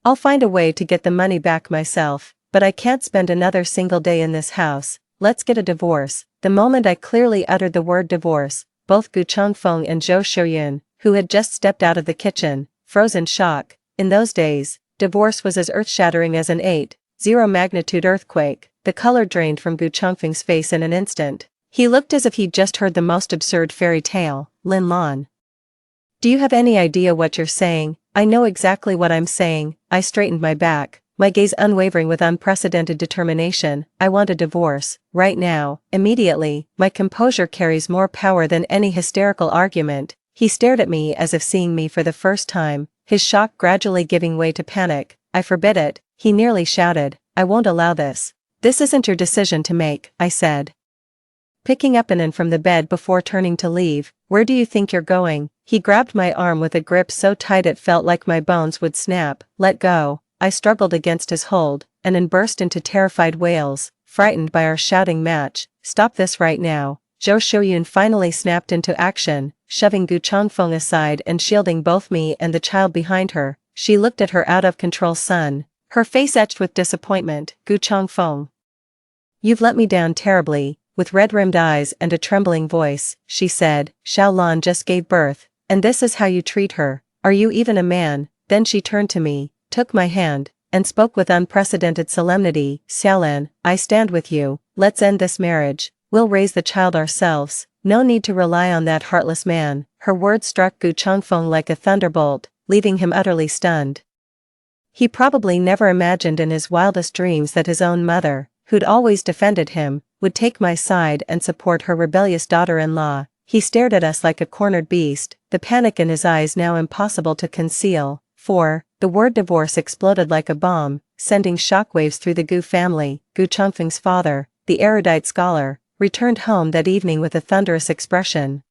I'll find a way to get the money back myself, but I can't spend another single day in this house. Let's get a divorce. The moment I clearly uttered the word divorce, both Gu Changfeng and Zhou Shouyun, who had just stepped out of the kitchen, froze in shock. In those days, divorce was as earth-shattering as an 8.0 magnitude earthquake. The color drained from Gu Changfeng's face in an instant. He looked as if he'd just heard the most absurd fairy tale. Lin Lan. Do you have any idea what you're saying? I know exactly what I'm saying. I straightened my back, my gaze unwavering with unprecedented determination. I want a divorce, right now, immediately. My composure carries more power than any hysterical argument. He stared at me as if seeing me for the first time, his shock gradually giving way to panic. I forbid it, he nearly shouted. I won't allow this. This isn't your decision to make, I said. Picking up Anan from the bed before turning to leave. Where do you think you're going? He grabbed my arm with a grip so tight it felt like my bones would snap. Let go. I struggled against his hold, Anan burst into terrified wails, frightened by our shouting match. Stop this right now. Zhou Shouyun finally snapped into action, shoving Gu Changfeng aside and shielding both me and the child behind her. She looked at her out-of-control son, her face etched with disappointment. Gu Changfeng. You've let me down terribly. With red-rimmed eyes and a trembling voice, she said, Xiaolan just gave birth, and this is how you treat her. Are you even a man? Then she turned to me, took my hand, and spoke with unprecedented solemnity. Xiaolan, I stand with you. Let's end this marriage. We'll raise the child ourselves. No need to rely on that heartless man. Her words struck Gu Changfeng like a thunderbolt, leaving him utterly stunned. He probably never imagined in his wildest dreams that his own mother, who'd always defended him, would take my side and support her rebellious daughter-in-law. He stared at us like a cornered beast, the panic in his eyes now impossible to conceal. The word divorce exploded like a bomb, sending shockwaves through the Gu family. Gu Changfeng's father, the erudite scholar, returned home that evening with a thunderous expression.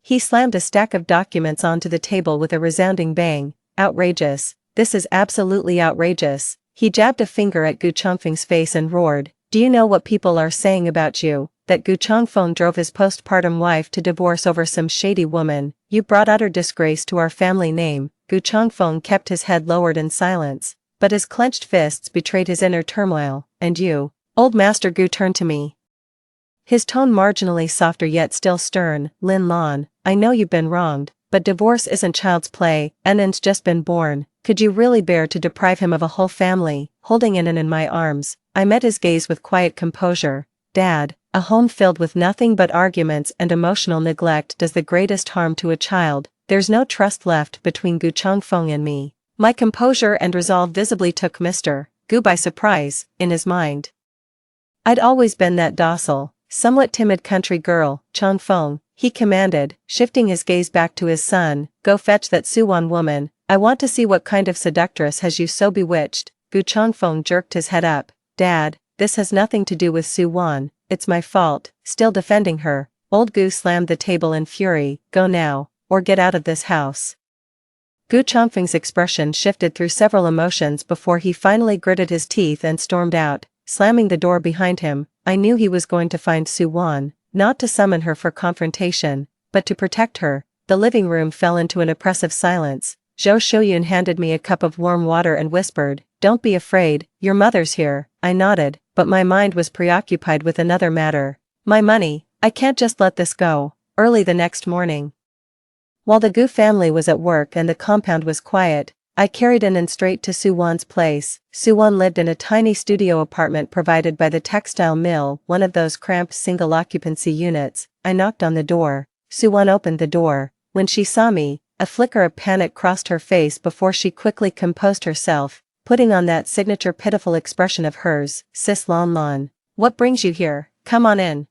He slammed a stack of documents onto the table with a resounding bang. Outrageous. This is absolutely outrageous. He jabbed a finger at Gu Changfeng's face and roared, do you know what people are saying about you? That Gu Changfeng drove his postpartum wife to divorce over some shady woman. You brought utter disgrace to our family name. Gu Changfeng kept his head lowered in silence, but his clenched fists betrayed his inner turmoil. And you? Old Master Gu turned to me. His tone marginally softer yet still stern. Lin Lan, I know you've been wronged, but divorce isn't child's play. Anan's just been born. Could you really bear to deprive him of a whole family? Holding Anan in my arms, I met his gaze with quiet composure. Dad, a home filled with nothing but arguments and emotional neglect does the greatest harm to a child. There's no trust left between Gu Changfeng and me. My composure and resolve visibly took Mr. Gu by surprise, in his mind. I'd always been that docile, somewhat timid country girl. Changfeng, he commanded, shifting his gaze back to his son, go fetch that Suwan woman. I want to see what kind of seductress has you so bewitched. Gu Changfeng jerked his head up. Dad, this has nothing to do with Suwan, it's my fault. Still defending her, old Gu slammed the table in fury. Go now, or get out of this house. Gu Changfeng's expression shifted through several emotions before he finally gritted his teeth and stormed out, slamming the door behind him. I knew he was going to find Suwan, not to summon her for confrontation, but to protect her. The living room fell into an oppressive silence. Zhou Shouyun handed me a cup of warm water and whispered, don't be afraid, your mother's here. I nodded, but my mind was preoccupied with another matter. My money, I can't just let this go. Early the next morning, while the Gu family was at work and the compound was quiet, I carried Anan straight to Suwan's place. Suwan lived in a tiny studio apartment provided by the textile mill, one of those cramped single-occupancy units. I knocked on the door. Suwan opened the door. When she saw me, a flicker of panic crossed her face before she quickly composed herself, putting on that signature pitiful expression of hers. Sis Lan Lan, what brings you here? Come on in.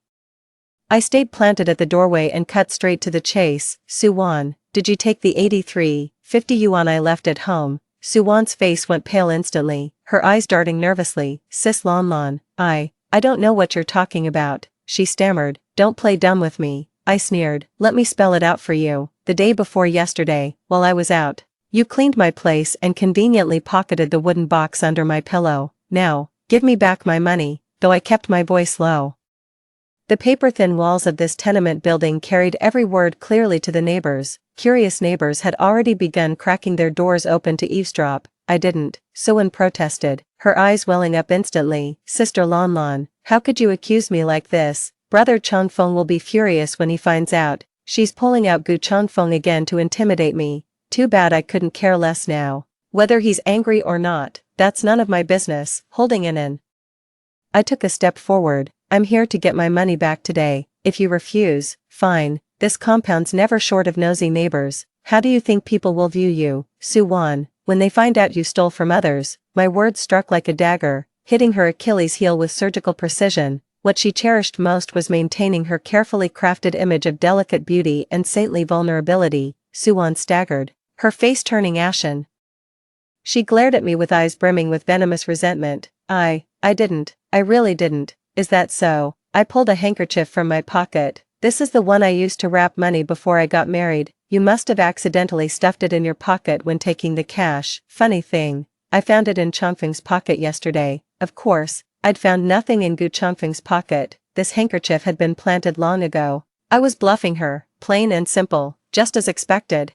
I stayed planted at the doorway and cut straight to the chase. Suwan, did you take the 83.50 yuan I left at home? Suwan's face went pale instantly, her eyes darting nervously. Sis Lan Lan, I don't know what you're talking about, she stammered. Don't play dumb with me. I sneered. Let me spell it out for you. The day before yesterday, while I was out, you cleaned my place and conveniently pocketed the wooden box under my pillow. Now, give me back my money, though I kept my voice low. The paper-thin walls of this tenement building carried every word clearly to the neighbors. Curious neighbors had already begun cracking their doors open to eavesdrop. I didn't, Suwon protested, her eyes welling up instantly. Sister Lanlan, how could you accuse me like this? Brother Changfeng will be furious when he finds out. She's pulling out Gu Changfeng again to intimidate me. Too bad I couldn't care less now. Whether he's angry or not, that's none of my business. Holding in. I took a step forward. I'm here to get my money back today. If you refuse, fine. This compound's never short of nosy neighbors. How do you think people will view you, Suwon, when they find out you stole from others? My words struck like a dagger, hitting her Achilles heel with surgical precision. What she cherished most was maintaining her carefully crafted image of delicate beauty and saintly vulnerability. Suwon staggered, her face turning ashen. She glared at me with eyes brimming with venomous resentment. I didn't. I really didn't. Is that so? I pulled a handkerchief from my pocket. This is the one I used to wrap money before I got married. You must have accidentally stuffed it in your pocket when taking the cash. Funny thing, I found it in Changfeng's pocket yesterday. Of course, I'd found nothing in Gu Changfeng's pocket. This handkerchief had been planted long ago. I was bluffing her, plain and simple, just as expected.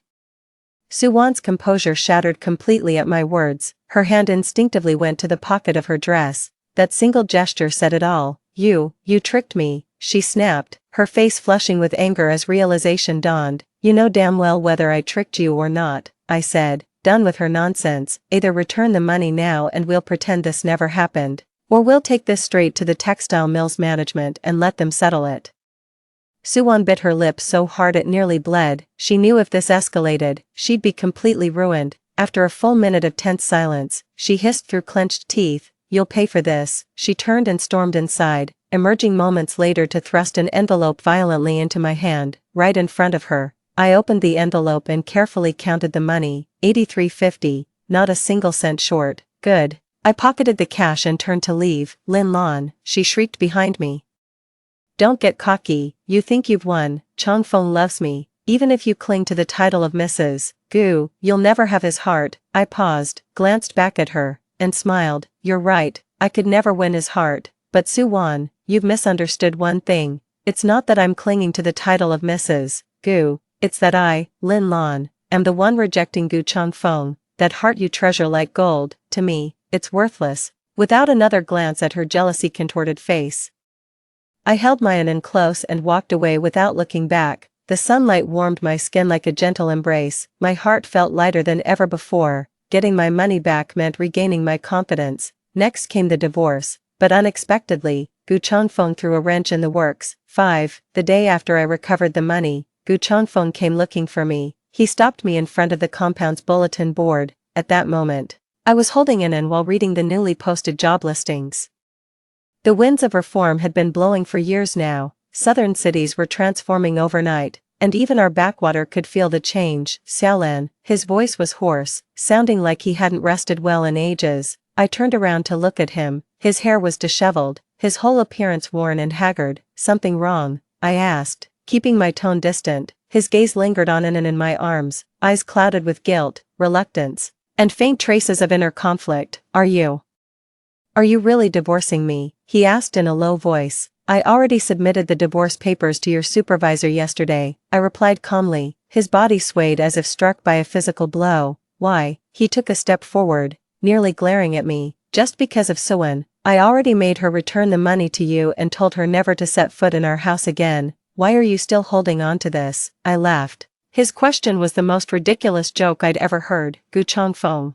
Suwon's composure shattered completely at my words. Her hand instinctively went to the pocket of her dress. That single gesture said it all. You tricked me, she snapped, her face flushing with anger as realization dawned. You know damn well whether I tricked you or not, I said, done with her nonsense. Either return the money now and we'll pretend this never happened, or we'll take this straight to the textile mills management and let them settle it. Suwon bit her lip so hard it nearly bled. She knew if this escalated, she'd be completely ruined. After a full minute of tense silence, she hissed through clenched teeth, "You'll pay for this." She turned and stormed inside, emerging moments later to thrust an envelope violently into my hand, right in front of her. I opened the envelope and carefully counted the money, $83.50, not a single cent short. Good. I pocketed the cash and turned to leave. "Lin Lan," she shrieked behind me. "Don't get cocky, you think you've won. Changfeng loves me. Even if you cling to the title of Mrs. Gu, you'll never have his heart." I paused, glanced back at her, and smiled. "You're right, I could never win his heart. But Suwon, you've misunderstood one thing. It's not that I'm clinging to the title of Mrs. Gu, it's that I, Lin Lan, am the one rejecting Gu Changfeng. That heart you treasure like gold, to me, it's worthless." Without another glance at her jealousy-contorted face, I held mine in close and walked away without looking back. The sunlight warmed my skin like a gentle embrace. My heart felt lighter than ever before. Getting my money back meant regaining my confidence. Next came the divorce, but unexpectedly, Gu Changfeng threw a wrench in the works. The day after I recovered the money, Gu Changfeng came looking for me. He stopped me in front of the compound's bulletin board. At that moment, I was holding in while reading the newly posted job listings. The winds of reform had been blowing for years now. Southern cities were transforming overnight, and even our backwater could feel the change. Xiaolan, his voice was hoarse, sounding like he hadn't rested well in ages. I turned around to look at him. His hair was disheveled, his whole appearance worn and haggard. "Something wrong?" I asked, keeping my tone distant. His gaze lingered on in my arms, eyes clouded with guilt, reluctance, and faint traces of inner conflict. Are you really divorcing me?" he asked in a low voice. "I already submitted the divorce papers to your supervisor yesterday," I replied calmly. His body swayed as if struck by a physical blow. "Why?" He took a step forward, nearly glaring at me. "Just because of Suwon. I already made her return the money to you and told her never to set foot in our house again. Why are you still holding on to this?" I laughed. His question was the most ridiculous joke I'd ever heard. "Gu Changfeng,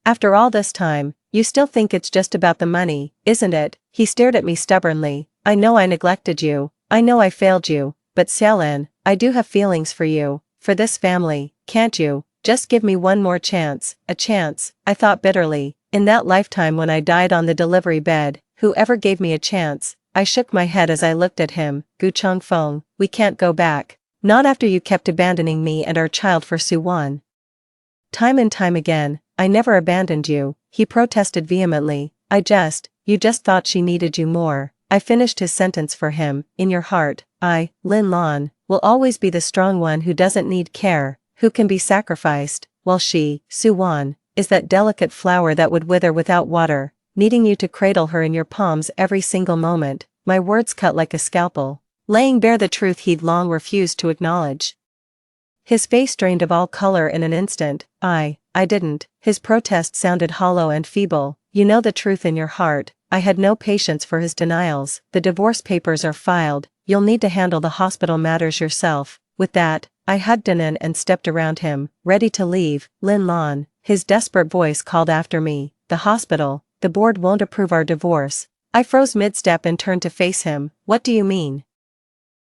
after all this time, you still think it's just about the money, isn't it?" He stared at me stubbornly. "I know I neglected you, I know I failed you, but Xiaolan, I do have feelings for you, for this family. Can't you just give me one more chance?" A chance, I thought bitterly. In that lifetime when I died on the delivery bed, who ever gave me a chance? I shook my head as I looked at him. "Gu Changfeng, we can't go back. Not after you kept abandoning me and our child for Suwon." "Time and time again, I never abandoned you," he protested vehemently. You just thought she needed you more." I finished his sentence for him. "In your heart, I, Lin Lan, will always be the strong one who doesn't need care, who can be sacrificed, while she, Suwon, is that delicate flower that would wither without water, needing you to cradle her in your palms every single moment." My words cut like a scalpel, laying bare the truth he'd long refused to acknowledge. His face drained of all color in an instant. I didn't. His protest sounded hollow and feeble. You know the truth in your heart. I had no patience for his denials. The divorce papers are filed. You'll need to handle the hospital matters yourself. With that, I hugged Anan and stepped around him, ready to leave. Lin Lan, his desperate voice called after me. The hospital, the board won't approve our divorce. I froze mid-step and turned to face him. What do you mean?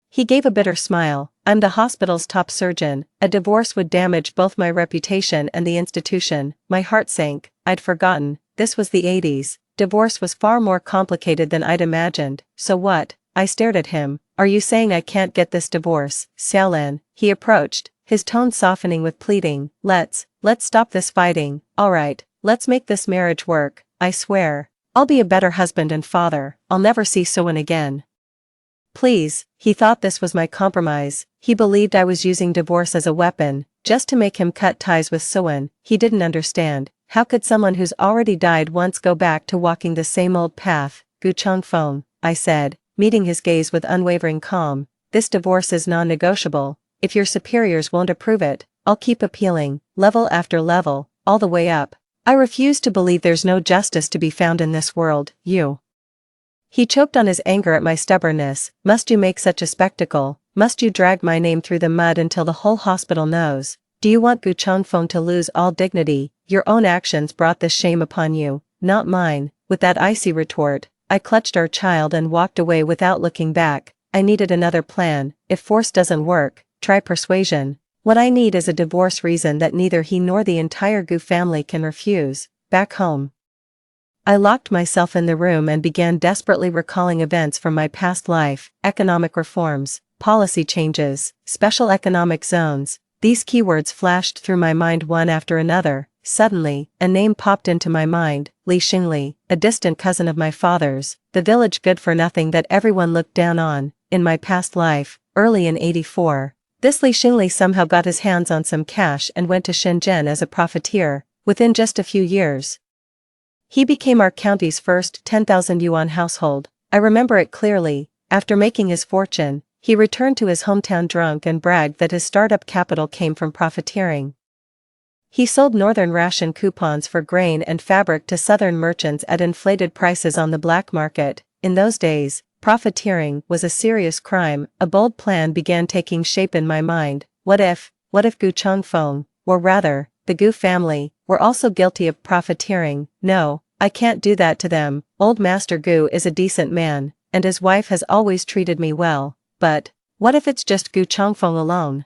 He gave a bitter smile. I'm the hospital's top surgeon. A divorce would damage both my reputation and the institution. My heart sank. I'd forgotten. This was the 80s. Divorce was far more complicated than I'd imagined. So what? I stared at him. Are you saying I can't get this divorce? Xiaolan. He approached, his tone softening with pleading. Let's stop this fighting. Alright, let's make this marriage work. I swear. I'll be a better husband and father. I'll never see Soen again. Please. He thought this was my compromise. He believed I was using divorce as a weapon, just to make him cut ties with Soen. He didn't understand. How could someone who's already died once go back to walking the same old path? Gu Changfeng, I said, meeting his gaze with unwavering calm. This divorce is non-negotiable. If your superiors won't approve it, I'll keep appealing, level after level, all the way up. I refuse to believe there's no justice to be found in this world. You. He choked on his anger at my stubbornness. Must you make such a spectacle? Must you drag my name through the mud until the whole hospital knows? Do you want Gu Changfeng to lose all dignity? Your own actions brought this shame upon you, not mine. With that icy retort, I clutched our child and walked away without looking back. I needed another plan. If force doesn't work, try persuasion. What I need is a divorce reason that neither he nor the entire Gu family can refuse. Back home. I locked myself in the room and began desperately recalling events from my past life. Economic reforms, policy changes, special economic zones. These keywords flashed through my mind one after another. Suddenly, a name popped into my mind. Li Xingli, a distant cousin of my father's, the village good-for-nothing that everyone looked down on. In my past life, early in 84, this Li Xingli somehow got his hands on some cash and went to Shenzhen as a profiteer. Within just a few years, he became our county's first 10,000 yuan household. I remember it clearly. After making his fortune, he returned to his hometown drunk and bragged that his startup capital came from profiteering. He sold northern ration coupons for grain and fabric to southern merchants at inflated prices on the black market. In those days, profiteering was a serious crime. A bold plan began taking shape in my mind. What if Gu Changfeng, or rather, the Gu family, were also guilty of profiteering? No, I can't do that to them. Old Master Gu is a decent man, and his wife has always treated me well. But, what if it's just Gu Changfeng alone?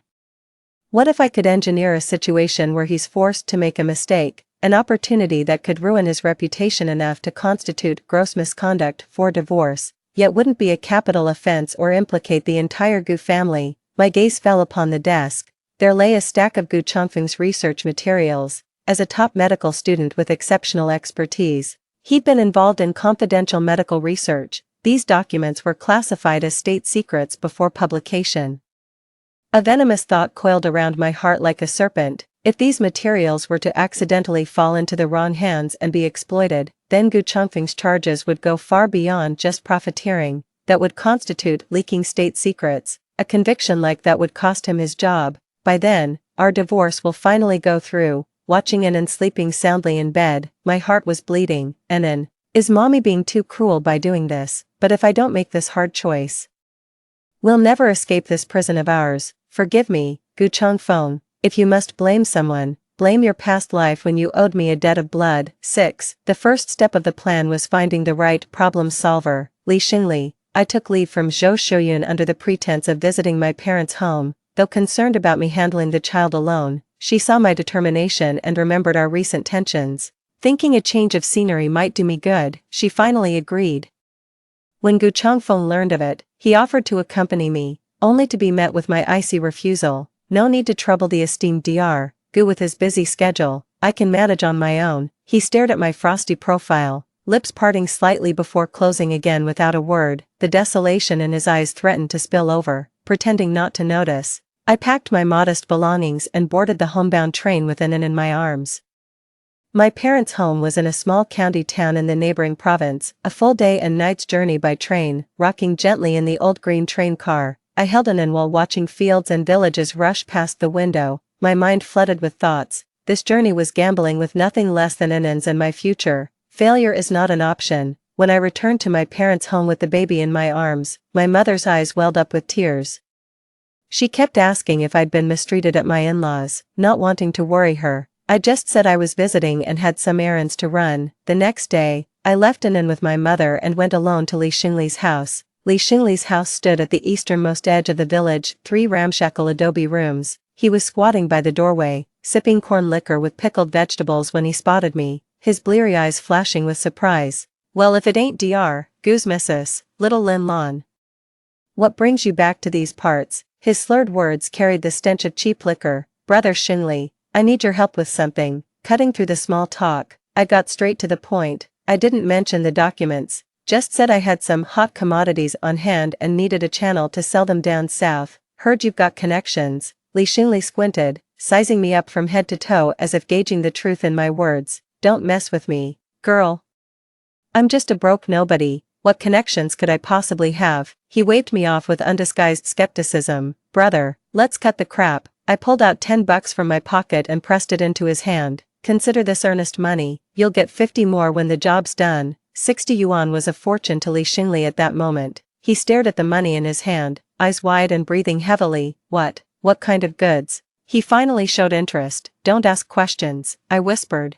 What if I could engineer a situation where he's forced to make a mistake, an opportunity that could ruin his reputation enough to constitute gross misconduct for divorce, yet wouldn't be a capital offense or implicate the entire Gu family? My gaze fell upon the desk. There lay a stack of Gu Changfeng's research materials. As a top medical student with exceptional expertise, he'd been involved in confidential medical research. These documents were classified as state secrets before publication. A venomous thought coiled around my heart like a serpent. If these materials were to accidentally fall into the wrong hands and be exploited, then Gu Changfeng's charges would go far beyond just profiteering. That would constitute leaking state secrets. A conviction like that would cost him his job. By then, our divorce will finally go through. Watching Anan sleeping soundly in bed, my heart was bleeding. Anan, is mommy being too cruel by doing this? But if I don't make this hard choice, we'll never escape this prison of ours. Forgive me, Gu Changfeng. If you must blame someone, blame your past life when you owed me a debt of blood. 6. The first step of the plan was finding the right problem solver. Li Xingli. I took leave from Zhou Shouyun under the pretense of visiting my parents' home. Though concerned about me handling the child alone, she saw my determination and remembered our recent tensions. Thinking a change of scenery might do me good, she finally agreed. When Gu Changfeng learned of it, he offered to accompany me, only to be met with my icy refusal. No need to trouble the esteemed Dr. Gu with his busy schedule. I can manage on my own. He stared at my frosty profile, lips parting slightly before closing again without a word. The desolation in his eyes threatened to spill over. Pretending not to notice, I packed my modest belongings and boarded the homebound train with Anan in my arms. My parents' home was in a small county town in the neighboring province. A full day and night's journey by train. Rocking gently in the old green train car, I held Anan while watching fields and villages rush past the window. My mind flooded with thoughts. This journey was gambling with nothing less than innings and my future. Failure is not an option. When I returned to my parents' home with the baby in my arms, my mother's eyes welled up with tears. She kept asking if I'd been mistreated at my in-laws, not wanting to worry her. I just said I was visiting and had some errands to run. The next day, I left an inn with my mother and went alone to Li Xingli's house. Li Xingli's house stood at the easternmost edge of the village, 3 ramshackle adobe rooms. He was squatting by the doorway, sipping corn liquor with pickled vegetables when he spotted me, his bleary eyes flashing with surprise. "Well, if it ain't Dr. Goose Missus, little Lin Lon. What brings you back to these parts?" His slurred words carried the stench of cheap liquor. "Brother Xingli, I need your help with something." Cutting through the small talk, I got straight to the point. I didn't mention the documents, just said I had some hot commodities on hand and needed a channel to sell them down south. "Heard you've got connections." Li Xingli squinted, sizing me up from head to toe as if gauging the truth in my words. "Don't mess with me, girl. I'm just a broke nobody. What connections could I possibly have?" He waved me off with undisguised skepticism. "Brother, let's cut the crap." I pulled out $10 from my pocket and pressed it into his hand. "Consider this earnest money. You'll get 50 more when the job's done." 60 yuan was a fortune to Li Xingli at that moment. He stared at the money in his hand, eyes wide and breathing heavily. What kind of goods?" He finally showed interest. "Don't ask questions," I whispered.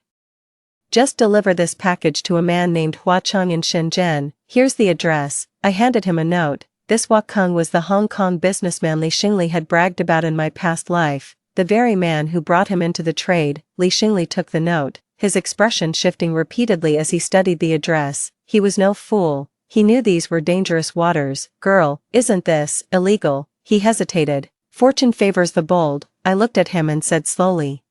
"Just deliver this package to a man named Hua Cheng in Shenzhen. Here's the address." I handed him a note. This Hua Keng was the Hong Kong businessman Li Xingli had bragged about in my past life, the very man who brought him into the trade. Li Xingli took the note, his expression shifting repeatedly as he studied the address. He was no fool. He knew these were dangerous waters. "Girl, isn't this illegal?" He hesitated. "Fortune favors the bold." I looked at him and said slowly,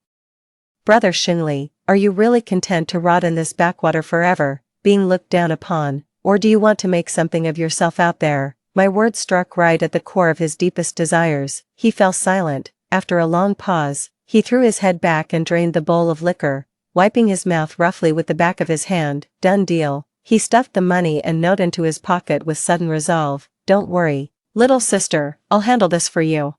"Brother Xingli, are you really content to rot in this backwater forever, being looked down upon, or do you want to make something of yourself out there?" My words struck right at the core of his deepest desires. He fell silent. After a long pause, he threw his head back and drained the bowl of liquor, wiping his mouth roughly with the back of his hand. "Done deal." He stuffed the money and note into his pocket with sudden resolve. "Don't worry, little sister, I'll handle this for you."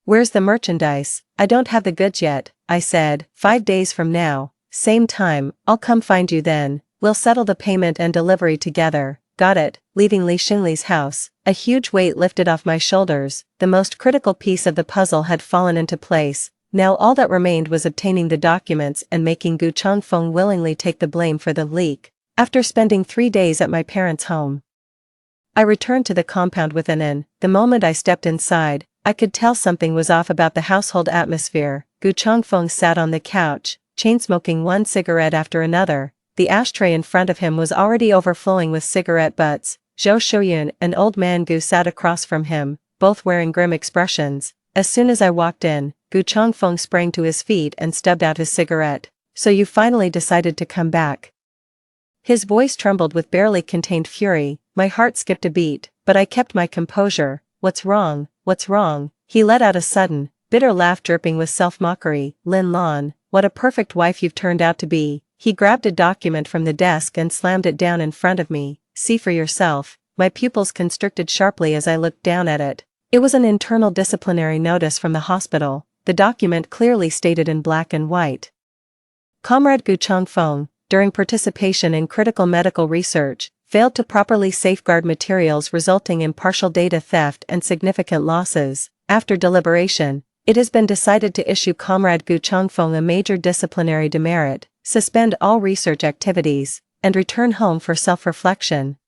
"Where's the merchandise?" "I don't have the goods yet," I said. 5 days from now, same time, I'll come find you then. We'll settle the payment and delivery together." "Got it." Leaving Li Xingli's house, a huge weight lifted off my shoulders. The most critical piece of the puzzle had fallen into place. Now all that remained was obtaining the documents and making Gu Changfeng willingly take the blame for the leak. After spending 3 days at my parents' home, I returned to the compound with an inn. The moment I stepped inside, I could tell something was off about the household atmosphere. Gu Changfeng sat on the couch, chain-smoking one cigarette after another. The ashtray in front of him was already overflowing with cigarette butts. Zhou Shouyun and old man Gu sat across from him, both wearing grim expressions. As soon as I walked in, Gu Changfeng sprang to his feet and stubbed out his cigarette. "So you finally decided to come back?" His voice trembled with barely contained fury. My heart skipped a beat, but I kept my composure. "What's wrong? What's wrong?" He let out a sudden, bitter laugh dripping with self-mockery. "Lin Lon, what a perfect wife you've turned out to be." He grabbed a document from the desk and slammed it down in front of me. "See for yourself." My pupils constricted sharply as I looked down at it. It was an internal disciplinary notice from the hospital. The document clearly stated in black and white, "Comrade Gu Changfeng, during participation in critical medical research, failed to properly safeguard materials resulting in partial data theft and significant losses. After deliberation, it has been decided to issue Comrade Gu Changfeng a major disciplinary demerit, suspend all research activities, and return home for self-reflection."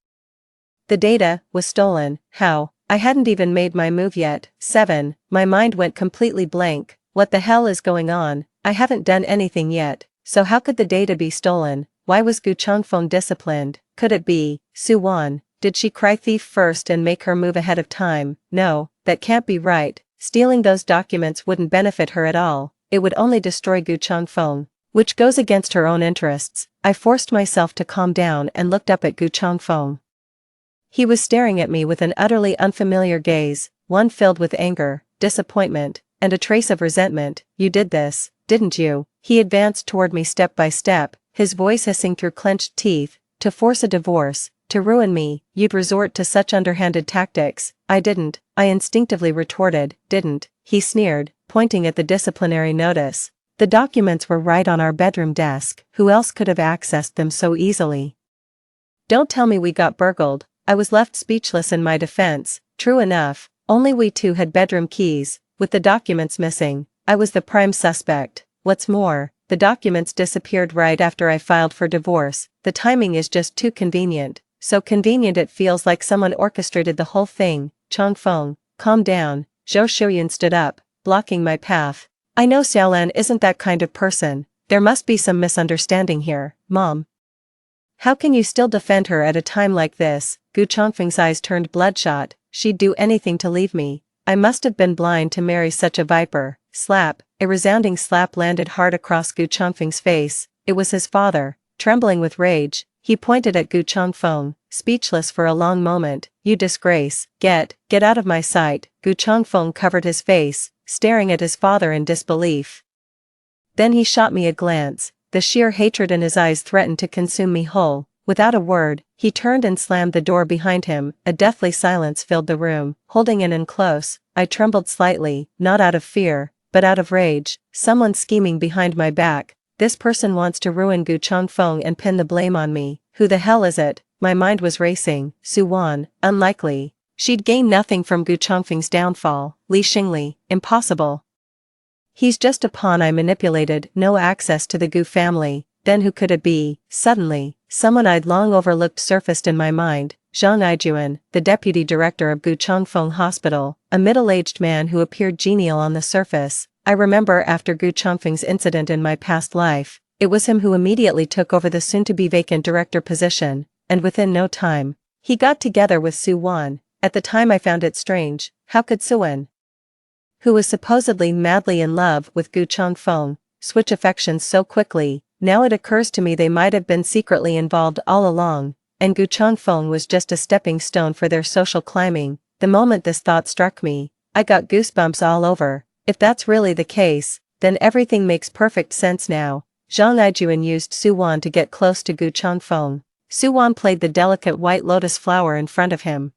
The data was stolen. How? I hadn't even made my move yet. 7. My mind went completely blank. What the hell is going on? I haven't done anything yet. So how could the data be stolen? Why was Gu Changfeng disciplined? Could it be Su Wan? Did she cry thief first and make her move ahead of time? No, that can't be right. Stealing those documents wouldn't benefit her at all. It would only destroy Gu Changfeng, which goes against her own interests. I forced myself to calm down and looked up at Gu Changfeng. He was staring at me with an utterly unfamiliar gaze, one filled with anger, disappointment, and a trace of resentment. "You did this, didn't you?" He advanced toward me step by step, his voice hissing through clenched teeth. "To force a divorce, to ruin me, you'd resort to such underhanded tactics." "I didn't," I instinctively retorted. "Didn't?" He sneered, pointing at the disciplinary notice. The documents were right on our bedroom desk, who else could have accessed them so easily? Don't tell me we got burgled. I was left speechless in my defense. True enough, only we two had bedroom keys, with the documents missing. I was the prime suspect. What's more, the documents disappeared right after I filed for divorce. The timing is just too convenient. So convenient it feels like someone orchestrated the whole thing. Changfeng, calm down. Zhou Shuyun stood up, blocking my path. I know Xiaolan isn't that kind of person. There must be some misunderstanding here, Mom. How can you still defend her at a time like this? Gu Changfeng's eyes turned bloodshot. She'd do anything to leave me. I must have been blind to marry such a viper. Slap. A resounding slap landed hard across Gu Changfeng's face. It was his father. Trembling with rage, he pointed at Gu Changfeng, speechless for a long moment. You disgrace. Get out of my sight. Gu Changfeng covered his face, staring at his father in disbelief. Then he shot me a glance. The sheer hatred in his eyes threatened to consume me whole. Without a word, he turned and slammed the door behind him. A deathly silence filled the room. Holding in close, I trembled slightly, not out of fear, but out of rage. Someone scheming behind my back. This person wants to ruin Gu Changfeng and pin the blame on me. Who the hell is it? My mind was racing. Su Wan, unlikely. She'd gain nothing from Gu Changfeng's downfall. Li Xingli, impossible. He's just a pawn I manipulated, no access to the Gu family. Then who could it be? Suddenly, someone I'd long overlooked surfaced in my mind. Zhang Aijuan, the deputy director of Gu Changfeng Hospital, a middle-aged man who appeared genial on the surface. I remember after Gu Changfeng's incident in my past life, it was him who immediately took over the soon-to-be vacant director position, and within no time, he got together with Su Wan. At the time I found it strange. How could Su Wan, who was supposedly madly in love with Gu Changfeng, switch affections so quickly? Now it occurs to me they might have been secretly involved all along, and Gu Changfeng was just a stepping stone for their social climbing. The moment this thought struck me, I got goosebumps all over. If that's really the case, then everything makes perfect sense now. Zhang Aijuan used Su Wan to get close to Gu Changfeng. Su Wan played the delicate white lotus flower in front of him,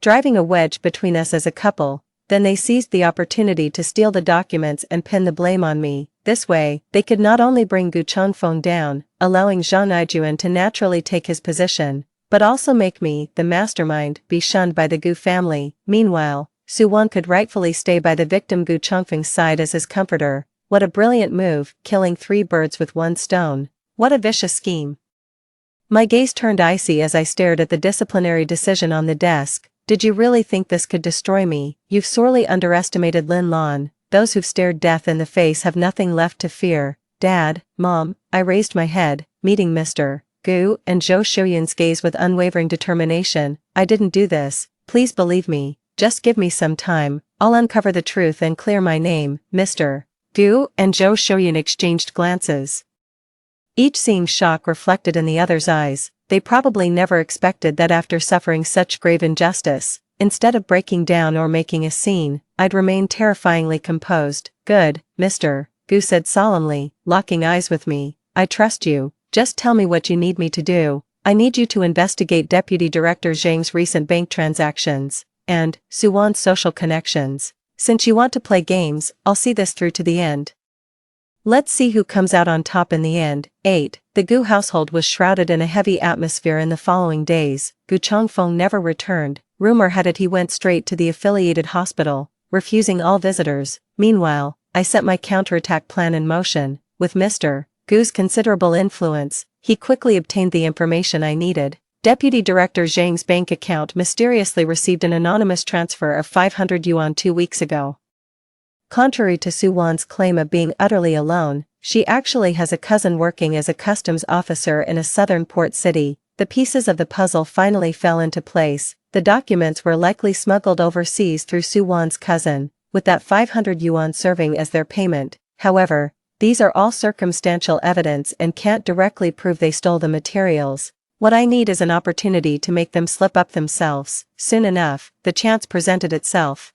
driving a wedge between us as a couple. Then they seized the opportunity to steal the documents and pin the blame on me. This way, they could not only bring Gu Changfeng down, allowing Zhang Aijuan to naturally take his position, but also make me, the mastermind, be shunned by the Gu family. Meanwhile, Su Wan could rightfully stay by the victim Gu Changfeng's side as his comforter. What a brilliant move, killing 3 birds with 1 stone. What a vicious scheme. My gaze turned icy as I stared at the disciplinary decision on the desk. Did you really think this could destroy me? You've sorely underestimated Lin Lan. Those who've stared death in the face have nothing left to fear. Dad, Mom, I raised my head, meeting Mr. Gu and Zhou Shuyun's gaze with unwavering determination. I didn't do this. Please believe me. Just give me some time. I'll uncover the truth and clear my name. Mr. Gu and Zhou Shuyun exchanged glances, each seeing shock reflected in the other's eyes. They probably never expected that after suffering such grave injustice, instead of breaking down or making a scene, I'd remain terrifyingly composed. Good, Mr. Gu said solemnly, locking eyes with me. I trust you. Just tell me what you need me to do. I need you to investigate Deputy Director Zhang's recent bank transactions, and Su Wan's social connections. Since you want to play games, I'll see this through to the end. Let's see who comes out on top in the end. 8. The Gu household was shrouded in a heavy atmosphere in the following days. Gu Changfeng never returned. Rumor had it he went straight to the affiliated hospital, refusing all visitors. Meanwhile, I set my counterattack plan in motion. With Mr. Gu's considerable influence, he quickly obtained the information I needed. Deputy Director Zhang's bank account mysteriously received an anonymous transfer of 500 yuan 2 weeks ago. Contrary to Su Wan's claim of being utterly alone, she actually has a cousin working as a customs officer in a southern port city. The pieces of the puzzle finally fell into place. The documents were likely smuggled overseas through Su Wan's cousin, with that 500 yuan serving as their payment. However, these are all circumstantial evidence and can't directly prove they stole the materials. What I need is an opportunity to make them slip up themselves. Soon enough, the chance presented itself.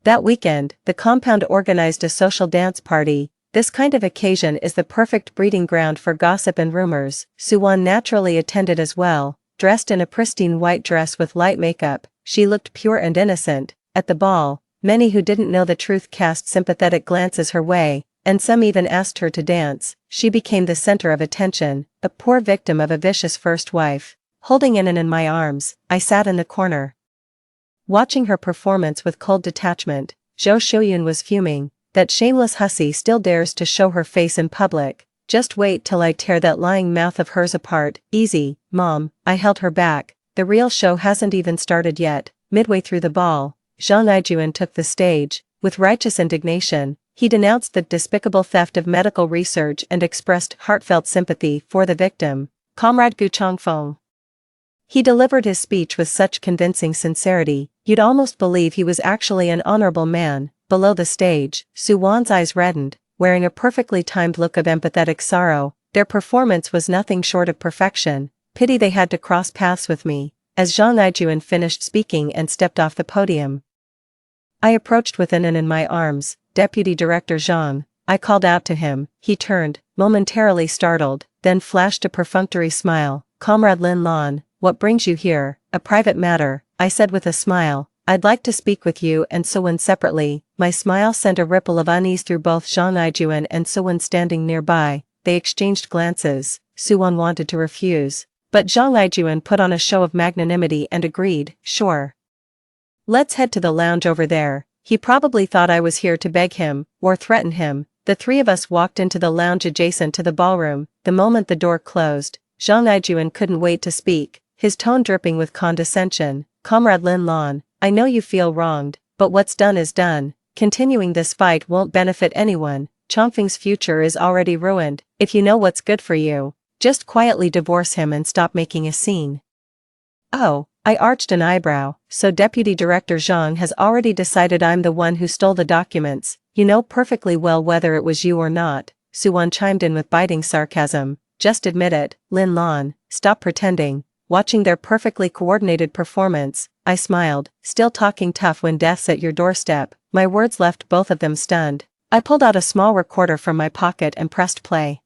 That weekend, the compound organized a social dance party. This kind of occasion is the perfect breeding ground for gossip and rumors. Su Wan naturally attended as well. Dressed in a pristine white dress with light makeup, she looked pure and innocent. At the ball, many who didn't know the truth cast sympathetic glances her way. and some even asked her to dance. She became the center of attention, a poor victim of a vicious first wife. Holding in my arms, I sat in the corner, watching her performance with cold detachment. Zhou Shuyun was fuming. That shameless hussy still dares to show her face in public. Just wait till I tear that lying mouth of hers apart. Easy, Mom, I held her back. The real show hasn't even started yet. Midway through the ball, Zhang Ijuan took the stage. With righteous indignation, he denounced the despicable theft of medical research and expressed heartfelt sympathy for the victim, Comrade Gu Changfeng. He delivered his speech with such convincing sincerity, you'd almost believe he was actually an honorable man. Below the stage, Su Wan's eyes reddened, wearing a perfectly timed look of empathetic sorrow. Their performance was nothing short of perfection. Pity they had to cross paths with me. As Zhang Ijuan finished speaking and stepped off the podium, I approached with Anan in my arms. Deputy Director Zhang, I called out to him. He turned, momentarily startled, then flashed a perfunctory smile. Comrade Lin Lan, what brings you here? A private matter, I said with a smile. I'd like to speak with you and Suwan separately. My smile sent a ripple of unease through both Zhang Ijuan and Suwan standing nearby. They exchanged glances. Suwan wanted to refuse, but Zhang Ijuan put on a show of magnanimity and agreed, sure. Let's head to the lounge over there. He probably thought I was here to beg him, or threaten him. The three of us walked into the lounge adjacent to the ballroom. The moment the door closed, Zhang Ijuan couldn't wait to speak, his tone dripping with condescension. Comrade Lin Lan, I know you feel wronged, but what's done is done. Continuing this fight won't benefit anyone. Chongfeng's future is already ruined. If you know what's good for you, just quietly divorce him and stop making a scene. Oh, I arched an eyebrow. So Deputy Director Zhang has already decided I'm the one who stole the documents. You know perfectly well whether it was you or not. Suwan chimed in with biting sarcasm. Just admit it, Lin Lan, stop pretending. Watching their perfectly coordinated performance, I smiled, still talking tough when death's at your doorstep. My words left both of them stunned. I pulled out a small recorder from my pocket and pressed play.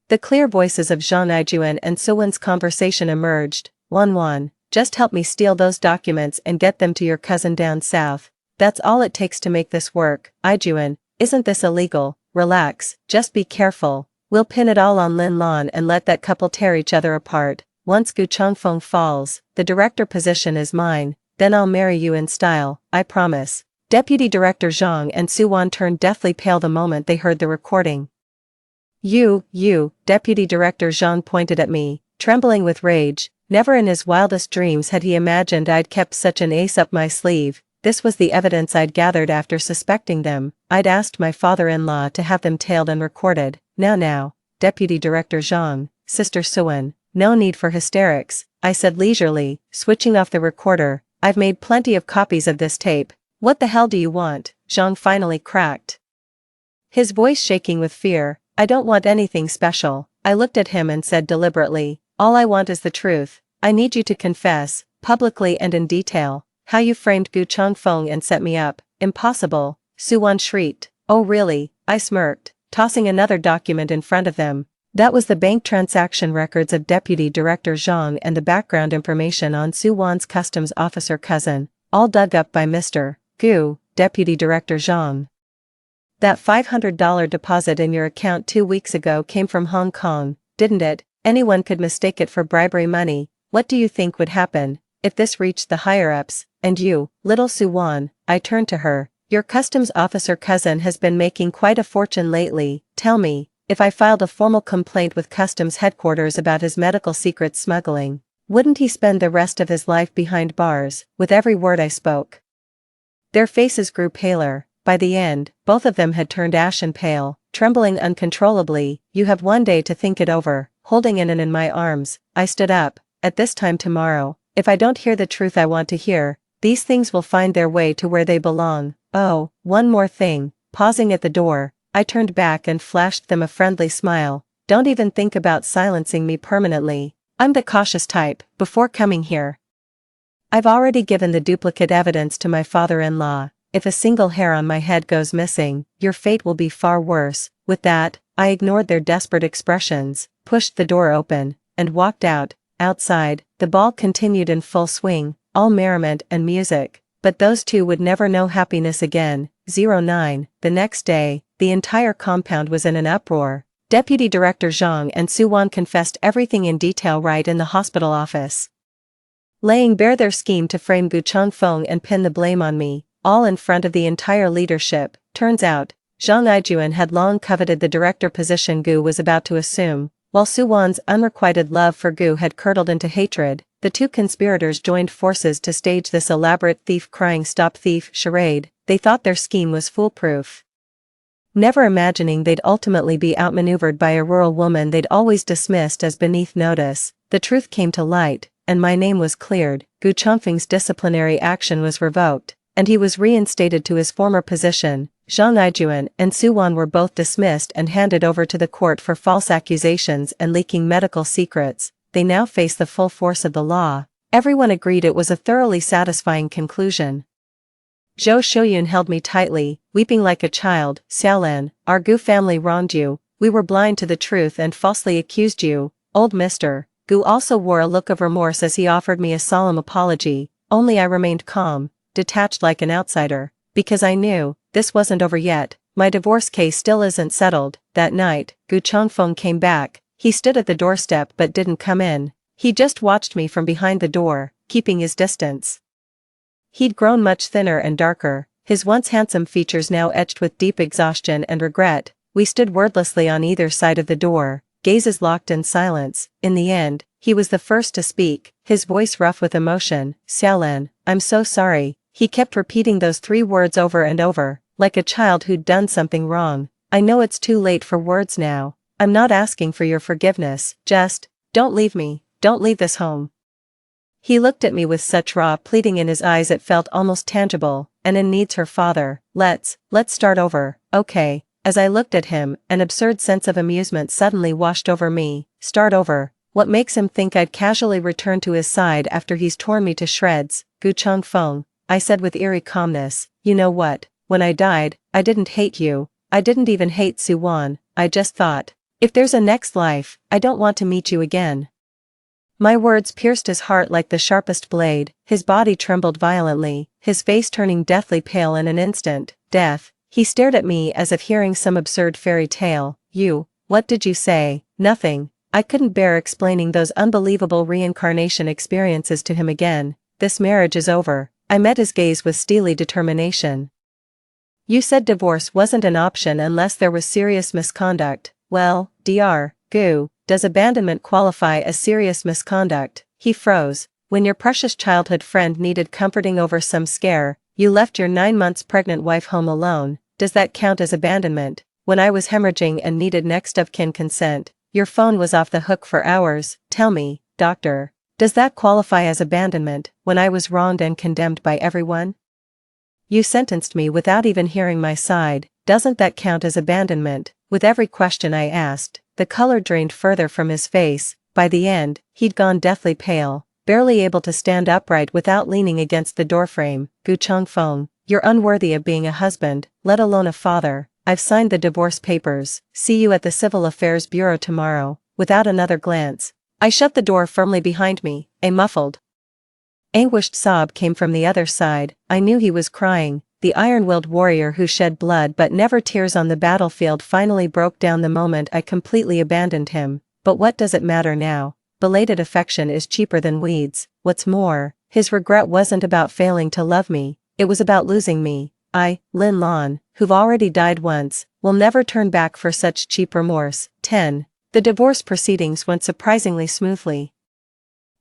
The clear voices of Zhang Ijuan and Suwan's conversation emerged. Wan, just help me steal those documents and get them to your cousin down south. That's all it takes to make this work. Ijuan, isn't this illegal? Relax, just be careful. We'll pin it all on Lin Lan and let that couple tear each other apart. Once Gu Changfeng falls, the director position is mine, then I'll marry you in style, I promise. Deputy Director Zhang and Suwan turned deathly pale the moment they heard the recording. You, Deputy Director Zhang pointed at me, trembling with rage. Never in his wildest dreams had he imagined I'd kept such an ace up my sleeve. This was the evidence I'd gathered after suspecting them. I'd asked my father-in-law to have them tailed and recorded. Now, Deputy Director Zhang, Sister Suwan, no need for hysterics, I said leisurely, switching off the recorder. I've made plenty of copies of this tape. What the hell do you want? Zhang finally cracked, his voice shaking with fear. I don't want anything special. I looked at him and said deliberately, all I want is the truth. I need you to confess, publicly and in detail, how you framed Gu Changfeng and set me up. Impossible, Suwan shrieked. Oh really? I smirked, tossing another document in front of them. That was the bank transaction records of Deputy Director Zhang and the background information on Suwan's customs officer cousin, all dug up by Mr. Gu, Deputy Director Zhang. That $500 deposit in your account 2 weeks ago came from Hong Kong, didn't it? Anyone could mistake it for bribery money. What do you think would happen if this reached the higher-ups? And you, little Suwan, I turned to her. Your customs officer cousin has been making quite a fortune lately. Tell me, if I filed a formal complaint with customs headquarters about his medical secrets smuggling, wouldn't he spend the rest of his life behind bars? With every word I spoke, their faces grew paler. By the end, both of them had turned ashen pale, trembling uncontrollably. You have one day to think it over. Holding in my arms, I stood up. At this time tomorrow, if I don't hear the truth I want to hear, these things will find their way to where they belong. Oh, one more thing. Pausing at the door, I turned back and flashed them a friendly smile. Don't even think about silencing me permanently. I'm the cautious type. Before coming here, I've already given the duplicate evidence to my father-in-law. If a single hair on my head goes missing, your fate will be far worse. With that, I ignored their desperate expressions, pushed the door open, and walked out. Outside, the ball continued in full swing, all merriment and music. But those two would never know happiness again. 09. The next day, the entire compound was in an uproar. Deputy Director Zhang and Su-won confessed everything in detail right in the hospital office, laying bare their scheme to frame Gu Changfeng and pin the blame on me, all in front of the entire leadership. Turns out, Zhang Ijuan had long coveted the director position Gu was about to assume, while Su-won's unrequited love for Gu had curdled into hatred. The two conspirators joined forces to stage this elaborate thief crying stop thief charade. They thought their scheme was foolproof, never imagining they'd ultimately be outmaneuvered by a rural woman they'd always dismissed as beneath notice. The truth came to light, and my name was cleared. Gu Changfeng's disciplinary action was revoked, and he was reinstated to his former position. Zhang Ijuan and Su-won were both dismissed and handed over to the court for false accusations and leaking medical secrets. They now face the full force of the law. Everyone agreed it was a thoroughly satisfying conclusion. Zhou Shouyun held me tightly, weeping like a child. Xiaolan, our Gu family wronged you. We were blind to the truth and falsely accused you. Old Mr. Gu also wore a look of remorse as he offered me a solemn apology. Only I remained calm, detached like an outsider, because I knew this wasn't over yet. My divorce case still isn't settled. That night, Gu Changfeng came back. He stood at the doorstep but didn't come in. He just watched me from behind the door, keeping his distance. He'd grown much thinner and darker, his once handsome features now etched with deep exhaustion and regret. We stood wordlessly on either side of the door, gazes locked in silence. In the end, he was the first to speak, his voice rough with emotion. Xiaolan, I'm so sorry. He kept repeating those 3 words over and over, like a child who'd done something wrong. I know it's too late for words now. I'm not asking for your forgiveness, just, don't leave me, don't leave this home. He looked at me with such raw pleading in his eyes it felt almost tangible. And in needs her father. Let's start over, okay. As I looked at him, an absurd sense of amusement suddenly washed over me. Start over? What makes him think I'd casually return to his side after he's torn me to shreds? Gu Changfeng, I said with eerie calmness, you know what, when I died, I didn't hate you, I didn't even hate Su-won, I just thought, if there's a next life, I don't want to meet you again. My words pierced his heart like the sharpest blade. His body trembled violently, his face turning deathly pale in an instant. Death. He stared at me as if hearing some absurd fairy tale. You, what did you say? Nothing. I couldn't bear explaining those unbelievable reincarnation experiences to him again. This marriage is over. I met his gaze with steely determination. You said divorce wasn't an option unless there was serious misconduct. Well, Dr. Gu, does abandonment qualify as serious misconduct? He froze. When your precious childhood friend needed comforting over some scare, you left your 9 months pregnant wife home alone. Does that count as abandonment? When I was hemorrhaging and needed next of kin consent, your phone was off the hook for hours. Tell me, doctor, does that qualify as abandonment when I was wronged and condemned by everyone? You sentenced me without even hearing my side. Doesn't that count as abandonment? With every question I asked, the color drained further from his face. By the end, he'd gone deathly pale, barely able to stand upright without leaning against the doorframe. Gu Changfeng, you're unworthy of being a husband, let alone a father. I've signed the divorce papers. See you at the Civil Affairs Bureau tomorrow. Without another glance, I shut the door firmly behind me. A muffled, anguished sob came from the other side. I knew he was crying. The iron-willed warrior who shed blood but never tears on the battlefield finally broke down the moment I completely abandoned him. But what does it matter now? Belated affection is cheaper than weeds. What's more, his regret wasn't about failing to love me, it was about losing me. I, Lin Lan, who've already died once, will never turn back for such cheap remorse. 10. The divorce proceedings went surprisingly smoothly.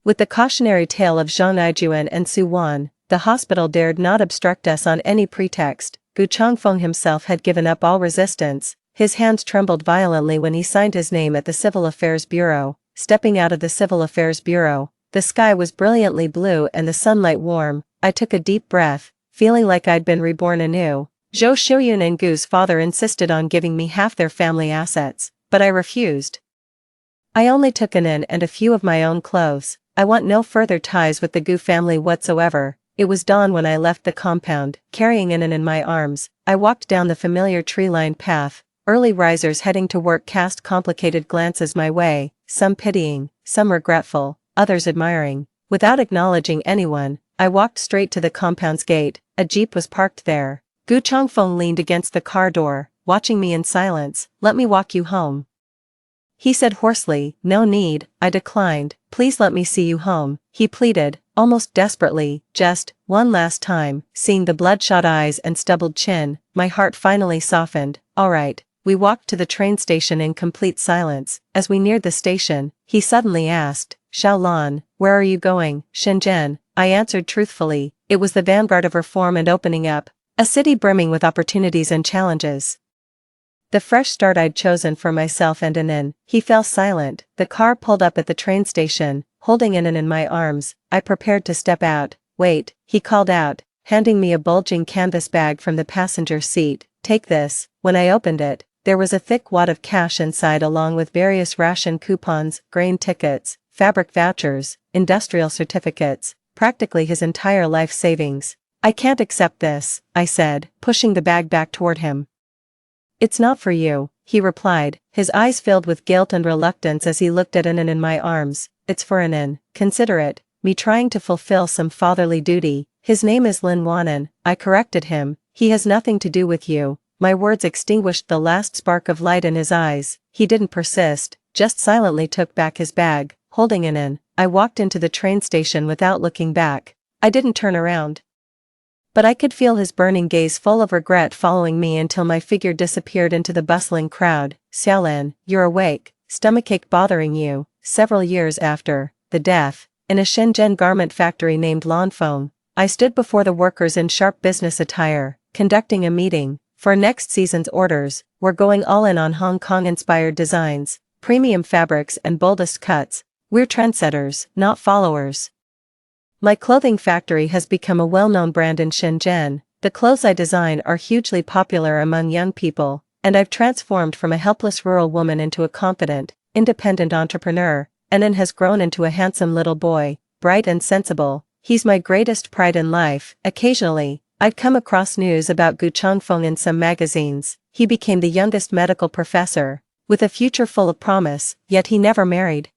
With the cautionary tale of Zhang Ijuan and Su-won, the hospital dared not obstruct us on any pretext. Gu Changfeng himself had given up all resistance. His hands trembled violently when he signed his name at the Civil Affairs Bureau. Stepping out of the Civil Affairs Bureau, the sky was brilliantly blue and the sunlight warm. I took a deep breath, feeling like I'd been reborn anew. Zhou Shouyun and Gu's father insisted on giving me half their family assets, but I refused. I only took an inn and a few of my own clothes. I want no further ties with the Gu family whatsoever. It was dawn when I left the compound, carrying Inan in my arms. I walked down the familiar tree-lined path. Early risers heading to work cast complicated glances my way, some pitying, some regretful, others admiring. Without acknowledging anyone, I walked straight to the compound's gate. A jeep was parked there. Gu Changfeng leaned against the car door, watching me in silence. "Let me walk you home," he said hoarsely. "No need," I declined. "Please let me see you home," he pleaded, almost desperately. "Just one last time." Seeing the bloodshot eyes and stubbled chin, my heart finally softened. "All right." We walked to the train station in complete silence. As we neared the station, he suddenly asked, "Xiaolan, where are you going?" "Shenzhen," I answered truthfully. It was the vanguard of reform and opening up, a city brimming with opportunities and challenges. The fresh start I'd chosen for myself and Anin. He fell silent. The car pulled up at the train station, holding Anin in my arms. I prepared to step out. "Wait," he called out, handing me a bulging canvas bag from the passenger seat. "Take this." When I opened it, there was a thick wad of cash inside along with various ration coupons, grain tickets, fabric vouchers, industrial certificates, practically his entire life savings. "I can't accept this," I said, pushing the bag back toward him. "It's not for you," he replied, his eyes filled with guilt and reluctance as he looked at Anin in my arms. "It's for Anin. Consider it." Me trying to fulfill some fatherly duty. "His name is Lin Wanan," I corrected him. "He has nothing to do with you." My words extinguished the last spark of light in his eyes. He didn't persist, just silently took back his bag, holding Anin. I walked into the train station without looking back. I didn't turn around, but I could feel his burning gaze full of regret following me until my figure disappeared into the bustling crowd. "Xiaolan, you're awake. Stomachache bothering you." Several years after the death, in a Shenzhen garment factory named Lanfeng, I stood before the workers in sharp business attire, conducting a meeting. For next season's orders, we're going all in on Hong Kong-inspired designs, premium fabrics and boldest cuts. We're trendsetters, not followers. My clothing factory has become a well-known brand in Shenzhen. The clothes I design are hugely popular among young people, and I've transformed from a helpless rural woman into a confident, independent entrepreneur. Anin has grown into a handsome little boy, bright and sensible. He's my greatest pride in life. Occasionally, I'd come across news about Gu Changfeng in some magazines. He became the youngest medical professor, with a future full of promise, yet he never married.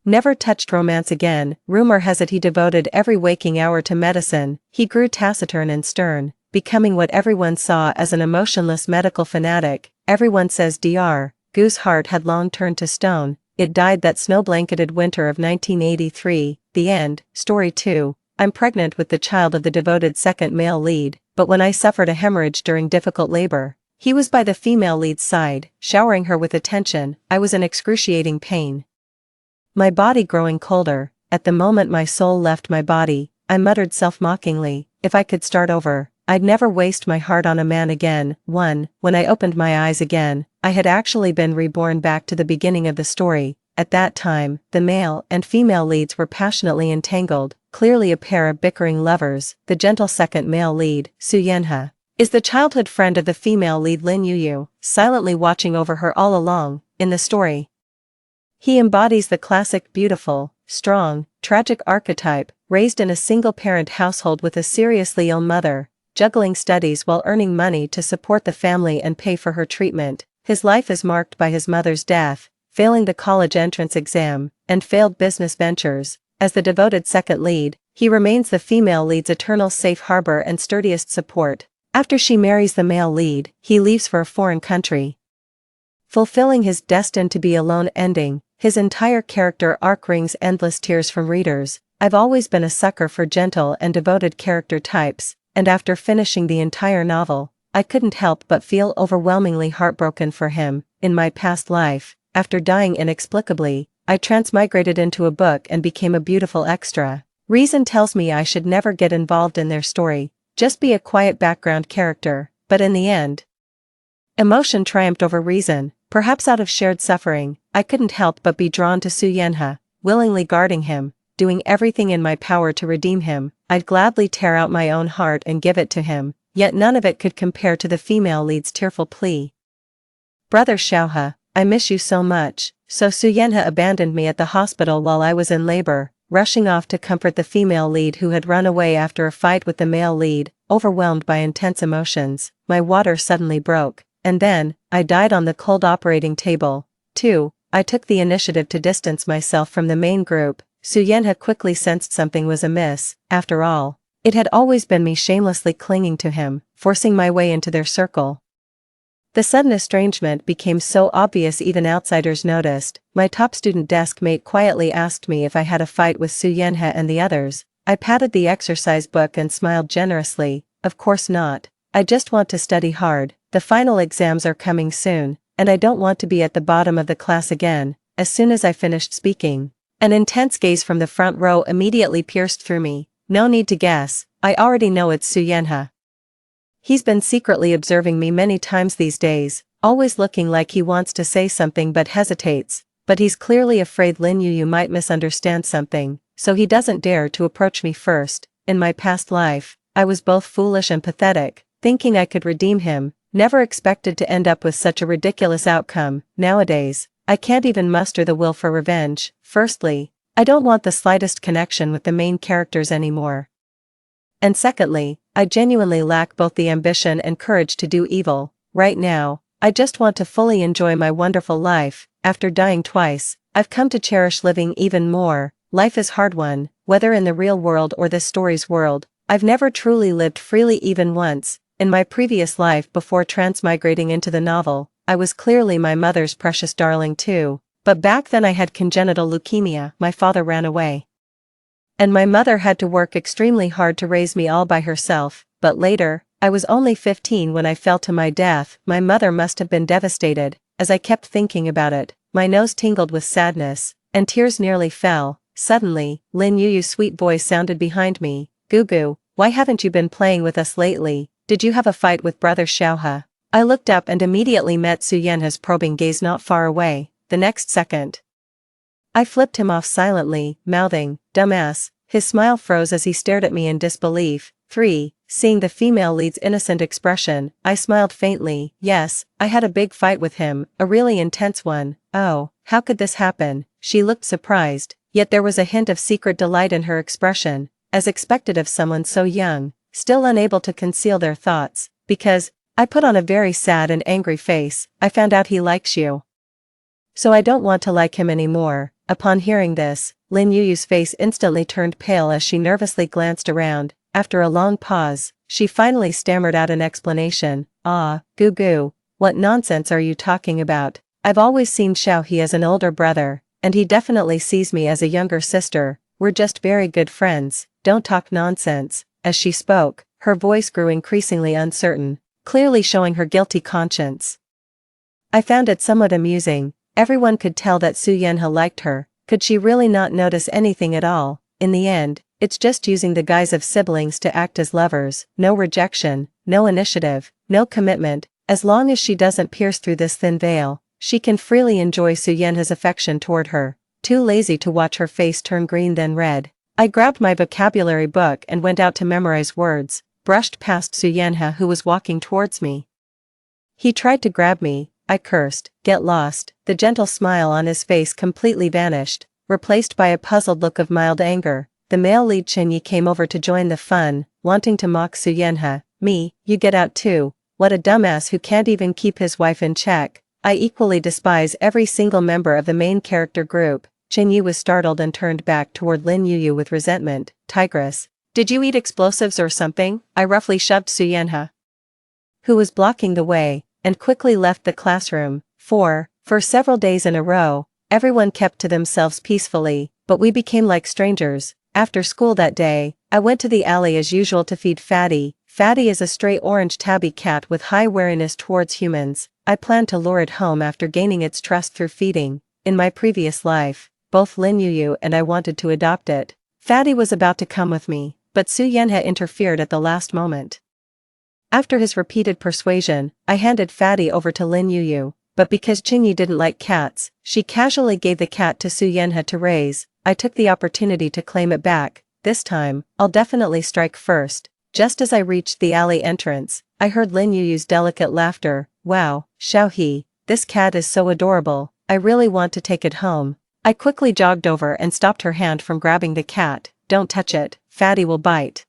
Never touched romance again. Rumor has it he devoted every waking hour to medicine. He grew taciturn and stern, becoming what everyone saw as an emotionless medical fanatic. Everyone says Dr. Gu's heart had long turned to stone. It died that snow-blanketed winter of 1983. The end. Story 2. I'm pregnant with the child of the devoted second male lead, but when I suffered a hemorrhage during difficult labor, he was by the female lead's side, showering her with attention. I was in excruciating pain, my body growing colder. At the moment my soul left my body, I muttered self-mockingly, "If I could start over, I'd never waste my heart on a man again." When I opened my eyes again, I had actually been reborn back to the beginning of the story. At that time, the male and female leads were passionately entangled, clearly a pair of bickering lovers. The gentle second male lead, Su Yanhe, is the childhood friend of the female lead Lin Yuyu, silently watching over her all along. In the story, he embodies the classic beautiful, strong, tragic archetype, raised in a single-parent household with a seriously ill mother, juggling studies while earning money to support the family and pay for her treatment. His life is marked by his mother's death, failing the college entrance exam, and failed business ventures. As the devoted second lead, he remains the female lead's eternal safe harbor and sturdiest support. After she marries the male lead, he leaves for a foreign country, fulfilling his destined to be alone ending. His entire character arc wrings endless tears from readers. I've always been a sucker for gentle and devoted character types, and after finishing the entire novel, I couldn't help but feel overwhelmingly heartbroken for him. In my past life, after dying inexplicably, I transmigrated into a book and became a beautiful extra. Reason tells me I should never get involved in their story, just be a quiet background character, but in the end, emotion triumphed over reason. Perhaps out of shared suffering, I couldn't help but be drawn to Su Yanhe, willingly guarding him, doing everything in my power to redeem him. I'd gladly tear out my own heart and give it to him, yet none of it could compare to the female lead's tearful plea. "Brother Xiaohe, I miss you so much." So Su Yanhe abandoned me at the hospital while I was in labor, rushing off to comfort the female lead who had run away after a fight with the male lead. Overwhelmed by intense emotions, my water suddenly broke, and then, I died on the cold operating table. 2. I took the initiative to distance myself from the main group, Suyenha quickly sensed something was amiss. After all, it had always been me shamelessly clinging to him, forcing my way into their circle. The sudden estrangement became so obvious even outsiders noticed. My top student desk mate quietly asked me if I had a fight with Suyenha and the others. I patted the exercise book and smiled generously. Of course not. I just want to study hard. The final exams are coming soon, and I don't want to be at the bottom of the class again. As soon as I finished speaking, an intense gaze from the front row immediately pierced through me. No need to guess, I already know it's Suyenha. He's been secretly observing me many times these days, always looking like he wants to say something but hesitates, but he's clearly afraid Lin Yuyu might misunderstand something, so he doesn't dare to approach me first. In my past life, I was both foolish and pathetic, thinking I could redeem him, never expected to end up with such a ridiculous outcome. Nowadays, I can't even muster the will for revenge. Firstly, I don't want the slightest connection with the main characters anymore. And secondly, I genuinely lack both the ambition and courage to do evil. Right now, I just want to fully enjoy my wonderful life. After dying twice, I've come to cherish living even more. Life is hard one, whether in the real world or this story's world. I've never truly lived freely even once. In my previous life before transmigrating into the novel, I was clearly my mother's precious darling too, but back then I had congenital leukemia. My father ran away, and my mother had to work extremely hard to raise me all by herself. But later, I was only 15 when I fell to my death. My mother must have been devastated. As I kept thinking about it, my nose tingled with sadness, and tears nearly fell. Suddenly, Lin Yuyu's sweet voice sounded behind me. Gugu, why haven't you been playing with us lately? Did you have a fight with brother Xiaohe? I looked up and immediately met Suyenha's probing gaze not far away. The next second, I flipped him off silently, mouthing, "Dumbass." His smile froze as he stared at me in disbelief. 3. Seeing the female lead's innocent expression, I smiled faintly. Yes, I had a big fight with him, a really intense one. Oh, how could this happen? She looked surprised, yet there was a hint of secret delight in her expression, as expected of someone so young, still unable to conceal their thoughts. Because I put on a very sad and angry face. I found out he likes you, so I don't want to like him anymore. Upon hearing this, Lin Yuyu's face instantly turned pale as she nervously glanced around. After a long pause, she finally stammered out an explanation. Gugu, what nonsense are you talking about? I've always seen Xiaohe as an older brother, and he definitely sees me as a younger sister. We're just very good friends. Don't talk nonsense. As she spoke, her voice grew increasingly uncertain, clearly showing her guilty conscience. I found it somewhat amusing. Everyone could tell that Suyenha liked her. Could she really not notice anything at all? In the end, it's just using the guise of siblings to act as lovers. No rejection, no initiative, no commitment. As long as she doesn't pierce through this thin veil, she can freely enjoy Suyenha's affection toward her. Too lazy to watch her face turn green then red, I grabbed my vocabulary book and went out to memorize words, brushed past Suyenha who was walking towards me. He tried to grab me. I cursed. Get lost. The gentle smile on his face completely vanished, replaced by a puzzled look of mild anger. The male lead Chinyi came over to join the fun, wanting to mock Suyenha. Me, you get out too. What a dumbass who can't even keep his wife in check. I equally despise every single member of the main character group. Chinyi was startled and turned back toward Lin Yuyu with resentment. Tigress, did you eat explosives or something? I roughly shoved Suyenha, who was blocking the way, and quickly left the classroom. For several days in a row, everyone kept to themselves peacefully, but we became like strangers. After school that day, I went to the alley as usual to feed Fatty. Fatty is a stray orange tabby cat with high wariness towards humans. I planned to lure it home after gaining its trust through feeding. In my previous life, both Lin Yuyu and I wanted to adopt it. Fatty was about to come with me, but Suyenha interfered at the last moment. After his repeated persuasion, I handed Fatty over to Lin Yuyu, but because Chinyi didn't like cats, she casually gave the cat to Suyenha to raise. I took the opportunity to claim it back. This time, I'll definitely strike first. Just as I reached the alley entrance, I heard Lin Yuyu's delicate laughter. Wow, Xiaohe, this cat is so adorable. I really want to take it home. I quickly jogged over and stopped her hand from grabbing the cat. Don't touch it, Fatty will bite.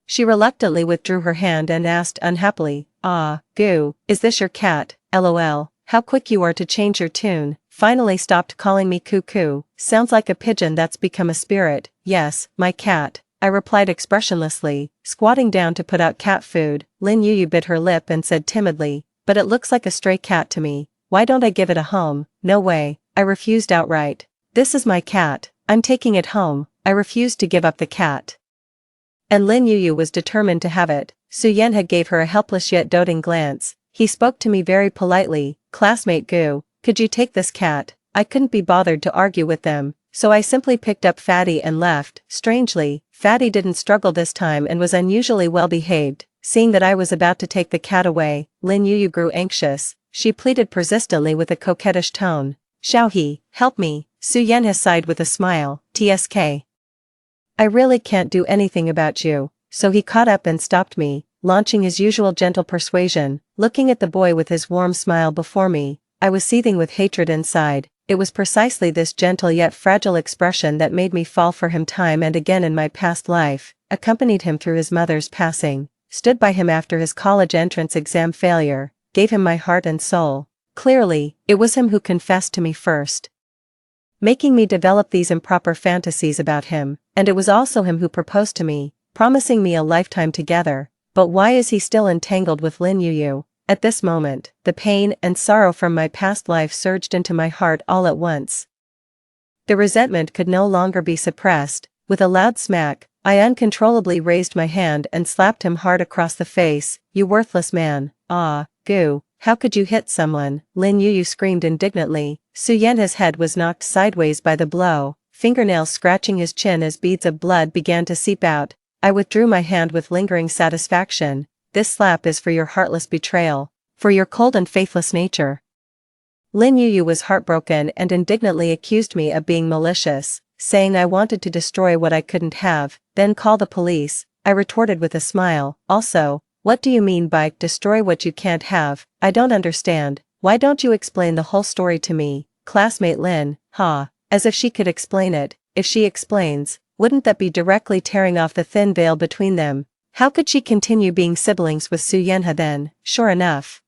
She reluctantly withdrew her hand and asked unhappily, Goo, is this your cat? LOL, how quick you are to change your tune. finally stopped calling me cuckoo. Sounds like a pigeon that's become a spirit. Yes, my cat, I replied expressionlessly, squatting down to put out cat food. Lin Yu bit her lip and said timidly, but it looks like a stray cat to me. Why don't I give it a home? No way, I refused outright. This is my cat, I'm taking it home. I refused to give up the cat. And Lin Yu was determined to have it. Su Yan had gave her a helpless yet doting glance. He spoke to me very politely, classmate Gu, could you take this cat? I couldn't be bothered to argue with them, so I simply picked up Fatty and left. Strangely, Fatty didn't struggle this time and was unusually well behaved. Seeing that I was about to take the cat away, Lin Yu grew anxious. She pleaded persistently with a coquettish tone. Xiaohe, help me. Su Yan sighed with a smile. Tsk. I really can't do anything about you. So he caught up and stopped me, launching his usual gentle persuasion. Looking at the boy with his warm smile before me, I was seething with hatred inside. It was precisely this gentle yet fragile expression that made me fall for him time and again in my past life, accompanied him through his mother's passing, stood by him after his college entrance exam failure, gave him my heart and soul. Clearly, it was him who confessed to me first, making me develop these improper fantasies about him, and it was also him who proposed to me, promising me a lifetime together. But why is he still entangled with Lin Yu? At this moment, the pain and sorrow from my past life surged into my heart all at once. The resentment could no longer be suppressed. With a loud smack, I uncontrollably raised my hand and slapped him hard across the face. You worthless man. Ah, Gu, how could you hit someone? Lin Yu screamed indignantly. Su Yan's head was knocked sideways by the blow, fingernails scratching his chin as beads of blood began to seep out. I withdrew my hand with lingering satisfaction. This slap is for your heartless betrayal, for your cold and faithless nature. Lin Yu was heartbroken and indignantly accused me of being malicious, saying I wanted to destroy what I couldn't have, then call the police. I retorted with a smile. Also, what do you mean by destroy what you can't have? I don't understand. Why don't you explain the whole story to me, classmate Lin? Ha, as if she could explain it. If she explains, wouldn't that be directly tearing off the thin veil between them? How could she continue being siblings with Su Yanha then? Sure enough.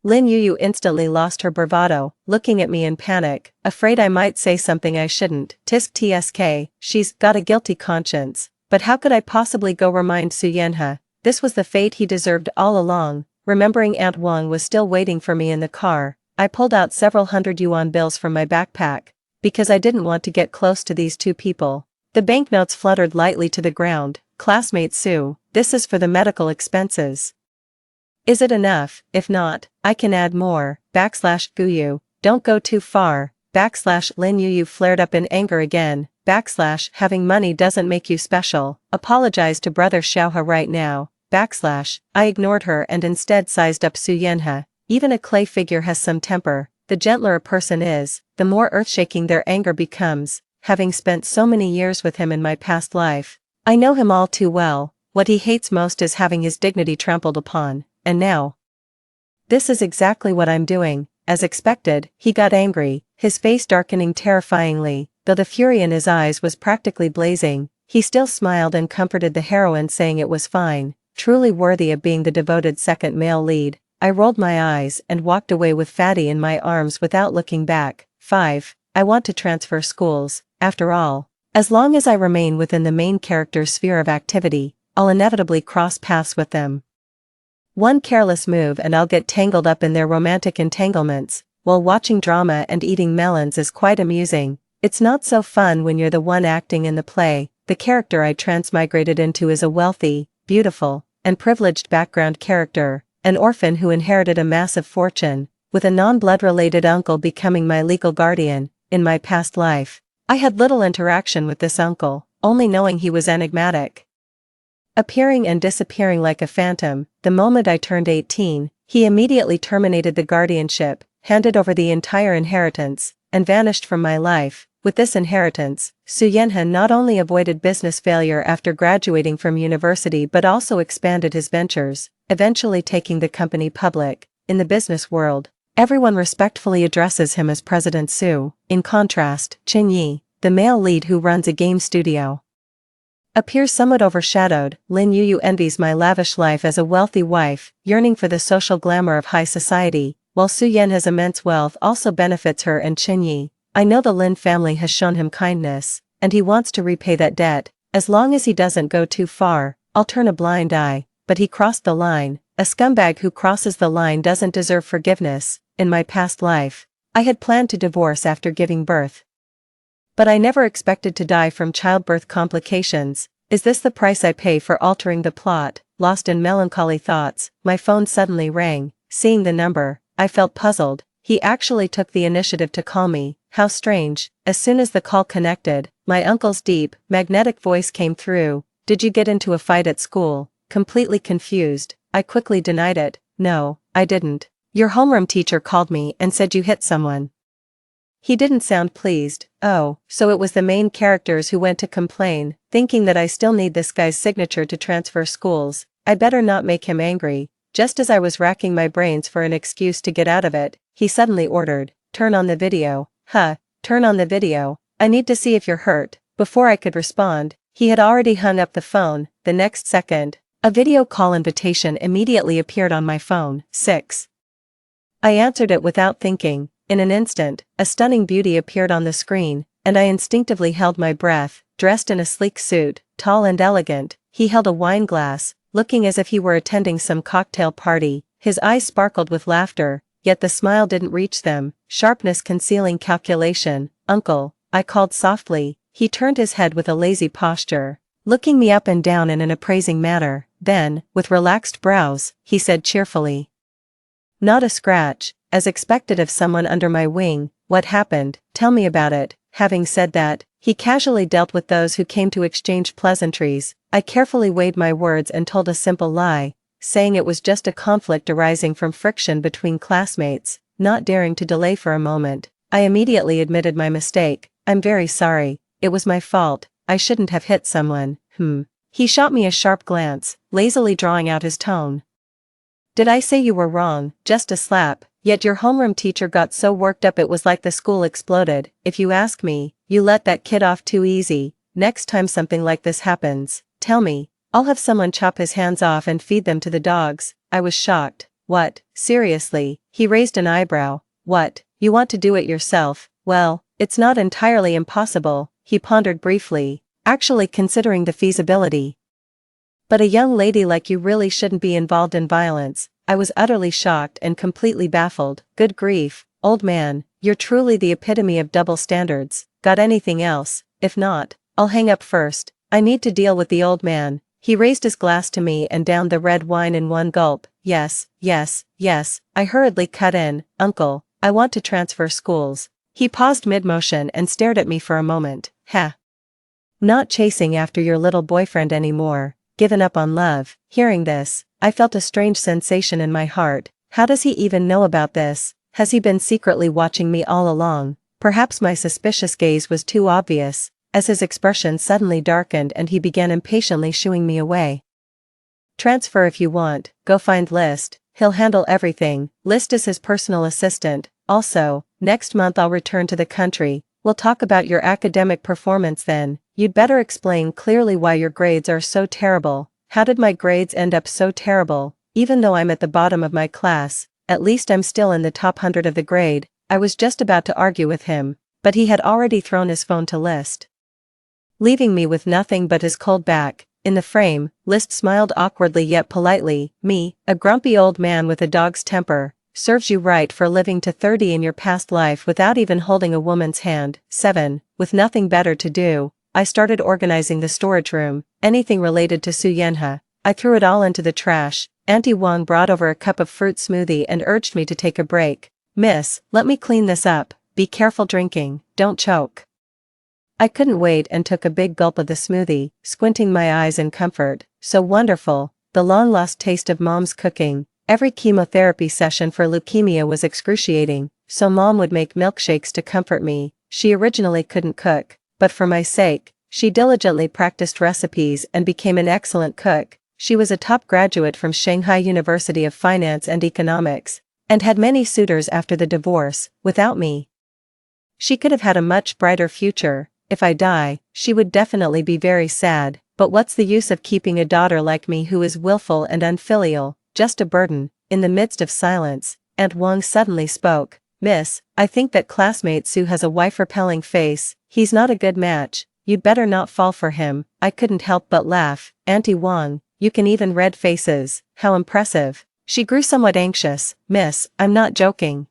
Lin Yu instantly lost her bravado, looking at me in panic, afraid I might say something I shouldn't. Tsk, she's got a guilty conscience. But how could I possibly go remind Su Yanha? This was the fate he deserved all along. Remembering Aunt Wang was still waiting for me in the car, I pulled out several $100 bills from my backpack, because I didn't want to get close to these two people. The banknotes fluttered lightly to the ground. Classmate Su, this is for the medical expenses. Is it enough? If not, I can add more. Guyu, don't go too far. Lin Yu flared up in anger again. Having money doesn't make you special. Apologize to brother Xiaohe right now. I ignored her and instead sized up Su Yanha. Even a clay figure has some temper. The gentler a person is, the more earth-shaking their anger becomes. Having spent so many years with him in my past life, I know him all too well. What he hates most is having his dignity trampled upon, and now, this is exactly what I'm doing. As expected, he got angry, his face darkening terrifyingly, though the fury in his eyes was practically blazing. He still smiled and comforted the heroine, saying it was fine, truly worthy of being the devoted second male lead. I rolled my eyes and walked away with Fatty in my arms without looking back. 5. I want to transfer schools. After all, as long as I remain within the main character's sphere of activity, I'll inevitably cross paths with them. One careless move and I'll get tangled up in their romantic entanglements. While watching drama and eating melons is quite amusing, it's not so fun when you're the one acting in the play. The character I transmigrated into is a wealthy, beautiful, and privileged background character, an orphan who inherited a massive fortune, with a non-blood-related uncle becoming my legal guardian. In my past life, I had little interaction with this uncle, only knowing he was enigmatic, appearing and disappearing like a phantom. The moment I turned 18, he immediately terminated the guardianship, handed over the entire inheritance, and vanished from my life. With this inheritance, Su Yanha not only avoided business failure after graduating from university but also expanded his ventures, eventually taking the company public. In the business world, everyone respectfully addresses him as President Su. In contrast, Qin Yi, the male lead who runs a game studio, appears somewhat overshadowed. Lin Yu envies my lavish life as a wealthy wife, yearning for the social glamour of high society, while Su Yenha's immense wealth also benefits her and Qinyi. I know the Lin family has shown him kindness, and he wants to repay that debt. As long as he doesn't go too far, I'll turn a blind eye, but he crossed the line. A scumbag who crosses the line doesn't deserve forgiveness. In my past life, I had planned to divorce after giving birth. But I never expected to die from childbirth complications. Is this the price I pay for altering the plot? Lost in melancholy thoughts, my phone suddenly rang. Seeing the number, I felt puzzled. He actually took the initiative to call me. How strange. As soon as the call connected, my uncle's deep, magnetic voice came through. Did you get into a fight at school? Completely confused, I quickly denied it. No, I didn't. Your homeroom teacher called me and said you hit someone. He didn't sound pleased. Oh, so it was the main characters who went to complain, thinking that I still need this guy's signature to transfer schools. I better not make him angry. Just as I was racking my brains for an excuse to get out of it, he suddenly ordered, "Turn on the video." Turn on the video. I need to see if you're hurt. Before I could respond, he had already hung up the phone. The next second, a video call invitation immediately appeared on my phone. 6. I answered it without thinking. In an instant, a stunning beauty appeared on the screen, and I instinctively held my breath. Dressed in a sleek suit, tall and elegant, he held a wine glass, looking as if he were attending some cocktail party. His eyes sparkled with laughter, yet the smile didn't reach them, sharpness concealing calculation. "Uncle," I called softly. He turned his head with a lazy posture, looking me up and down in an appraising manner. Then, with relaxed brows, he said cheerfully, "Not a scratch," as expected of someone under my wing. "What happened? Tell me about it." Having said that, he casually dealt with those who came to exchange pleasantries. I carefully weighed my words and told a simple lie, saying it was just a conflict arising from friction between classmates. Not daring to delay for a moment, I immediately admitted my mistake. "I'm very sorry. It was my fault. I shouldn't have hit someone." He shot me a sharp glance, lazily drawing out his tone. "Did I say you were wrong? Just a slap. Yet your homeroom teacher got so worked up it was like the school exploded. If you ask me, you let that kid off too easy. Next time something like this happens, tell me. I'll have someone chop his hands off and feed them to the dogs." I was shocked. "What? Seriously?" He raised an eyebrow. "What? You want to do it yourself? Well, it's not entirely impossible." He pondered briefly, actually considering the feasibility. "But a young lady like you really shouldn't be involved in violence." I was utterly shocked and completely baffled. "Good grief, old man, you're truly the epitome of double standards. Got anything else? If not, I'll hang up first. I need to deal with the old man." He raised his glass to me and downed the red wine in one gulp. Yes. I hurriedly cut in. "Uncle, I want to transfer schools." He paused mid-motion and stared at me for a moment. "Not chasing after your little boyfriend anymore. Given up on love." Hearing this, I felt a strange sensation in my heart. How does he even know about this? Has he been secretly watching me all along? Perhaps my suspicious gaze was too obvious, as his expression suddenly darkened and he began impatiently shooing me away. "Transfer if you want, go find List. He'll handle everything." List is his personal assistant. "Also, next month I'll return to the country. We'll talk about your academic performance then. You'd better explain clearly why your grades are so terrible." How did my grades end up so terrible? Even though I'm at the bottom of my class, at least I'm still in the top 100 of the grade. I was just about to argue with him, but he had already thrown his phone to List, leaving me with nothing but his cold back. In the frame, List smiled awkwardly yet politely. "Me, a grumpy old man with a dog's temper. Serves you right for living to 30 in your past life without even holding a woman's hand." 7. With nothing better to do, I started organizing the storage room. Anything related to Su Yenha, I threw it all into the trash. Auntie Wang brought over a cup of fruit smoothie and urged me to take a break. "Miss, let me clean this up. Be careful drinking, don't choke." I couldn't wait and took a big gulp of the smoothie, squinting my eyes in comfort. So wonderful, the long-lost taste of Mom's cooking. Every chemotherapy session for leukemia was excruciating, so Mom would make milkshakes to comfort me. She originally couldn't cook, but for my sake, she diligently practiced recipes and became an excellent cook. She was a top graduate from Shanghai University of Finance and Economics, and had many suitors after the divorce. Without me, she could have had a much brighter future. If I die, she would definitely be very sad, but what's the use of keeping a daughter like me who is willful and unfilial? Just a burden. In the midst of silence, Aunt Wang suddenly spoke. Miss, I think that classmate Sue has a wife-repelling face. He's not a good match. You'd better not fall for him. I couldn't help but laugh. Auntie Wang, you can even read faces. How impressive. She grew somewhat anxious. Miss, I'm not joking.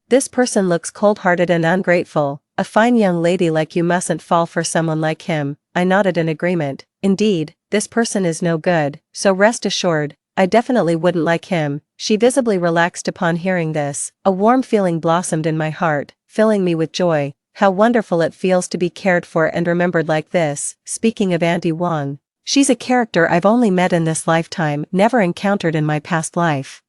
This person looks cold-hearted and ungrateful. A fine young lady like you mustn't fall for someone like him. I nodded in agreement. Indeed, this person is no good, so rest assured, I definitely wouldn't like him. She visibly relaxed upon hearing this. A warm feeling blossomed in my heart, filling me with joy. How wonderful it feels to be cared for and remembered like this. Speaking of Auntie Wang, she's a character I've only met in this lifetime, never encountered in my past life.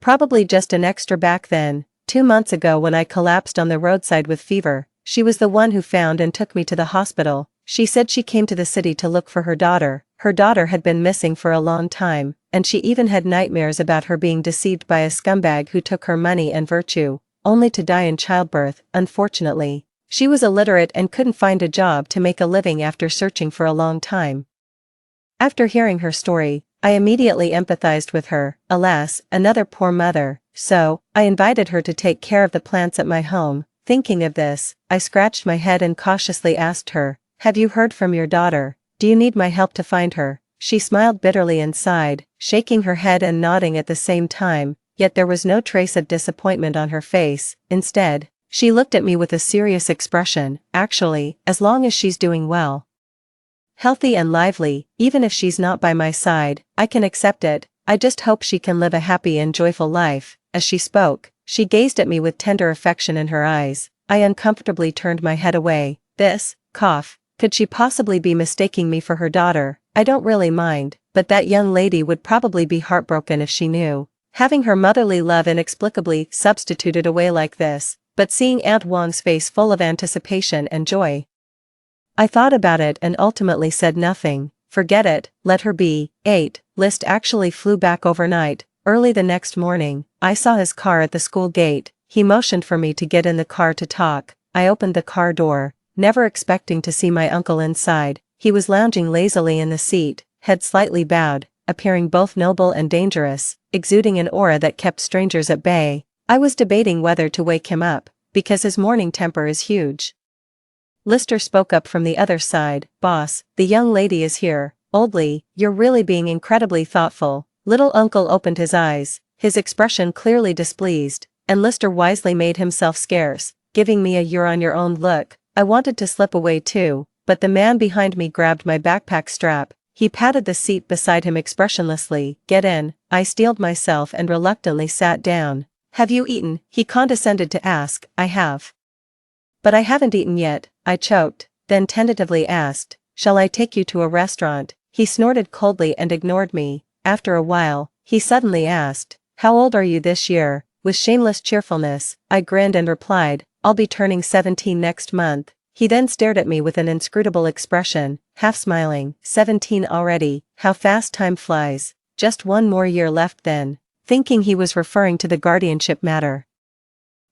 Probably just an extra back then. 2 months ago when I collapsed on the roadside with fever, she was the one who found and took me to the hospital. She said she came to the city to look for her daughter. Her daughter had been missing for a long time, and she even had nightmares about her being deceived by a scumbag who took her money and virtue, only to die in childbirth. Unfortunately, she was illiterate and couldn't find a job to make a living after searching for a long time. After hearing her story, I immediately empathized with her. Alas, another poor mother. So, I invited her to take care of the plants at my home. Thinking of this, I scratched my head and cautiously asked her, have you heard from your daughter? Do you need my help to find her? She smiled bitterly and sighed, shaking her head and nodding at the same time, yet there was no trace of disappointment on her face. Instead, she looked at me with a serious expression. Actually, as long as she's doing well, healthy and lively, even if she's not by my side, I can accept it. I just hope she can live a happy and joyful life. As she spoke, she gazed at me with tender affection in her eyes. I uncomfortably turned my head away. Could she possibly be mistaking me for her daughter? I don't really mind, but that young lady would probably be heartbroken if she knew. Having her motherly love inexplicably substituted away like this, but seeing Aunt Wang's face full of anticipation and joy, I thought about it and ultimately said nothing. Forget it, let her be. 8. List actually flew back overnight. Early the next morning, I saw his car at the school gate. He motioned for me to get in the car to talk. I opened the car door, never expecting to see my uncle inside. He was lounging lazily in the seat, head slightly bowed, appearing both noble and dangerous, exuding an aura that kept strangers at bay. I was debating whether to wake him up, because his morning temper is huge. Lister spoke up from the other side. Boss, the young lady is here. Oldly, you're really being incredibly thoughtful. Little uncle opened his eyes, his expression clearly displeased, and Lister wisely made himself scarce, giving me a you're on your own look. I wanted to slip away too, but the man behind me grabbed my backpack strap. He patted the seat beside him expressionlessly. Get in. I steeled myself and reluctantly sat down. Have you eaten? He condescended to ask. I have. But I haven't eaten yet, I choked, then tentatively asked, shall I take you to a restaurant? He snorted coldly and ignored me. After a while, he suddenly asked, how old are you this year? With shameless cheerfulness, I grinned and replied, I'll be turning 17 next month. He then stared at me with an inscrutable expression, half smiling. 17 already, how fast time flies. Just 1 more year left then. Thinking he was referring to the guardianship matter,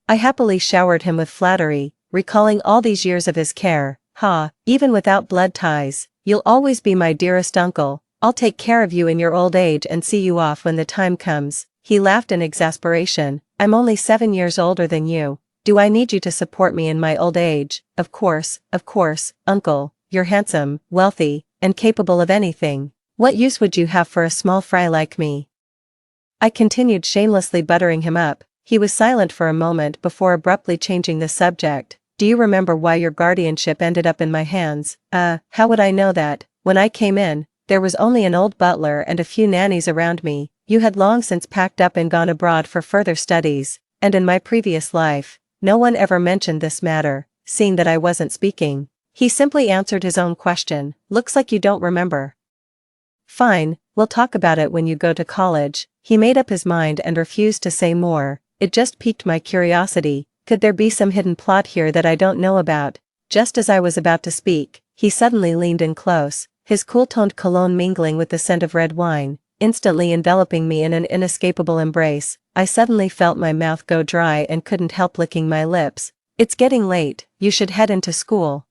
I happily showered him with flattery, recalling all these years of his care. Even without blood ties, you'll always be my dearest uncle. I'll take care of you in your old age and see you off when the time comes. He laughed in exasperation. I'm only 7 years older than you. Do I need you to support me in my old age? Of course, uncle. You're handsome, wealthy, and capable of anything. What use would you have for a small fry like me? I continued shamelessly buttering him up. He was silent for a moment before abruptly changing the subject. Do you remember why your guardianship ended up in my hands? How would I know that? When I came in, there was only an old butler and a few nannies around me. You had long since packed up and gone abroad for further studies, and in my previous life, no one ever mentioned this matter. Seeing that I wasn't speaking, he simply answered his own question. Looks like you don't remember. Fine, we'll talk about it when you go to college. He made up his mind and refused to say more. It just piqued my curiosity. Could there be some hidden plot here that I don't know about? Just as I was about to speak, he suddenly leaned in close, his cool-toned cologne mingling with the scent of red wine, instantly enveloping me in an inescapable embrace. I suddenly felt my mouth go dry and couldn't help licking my lips. It's getting late, you should head into school.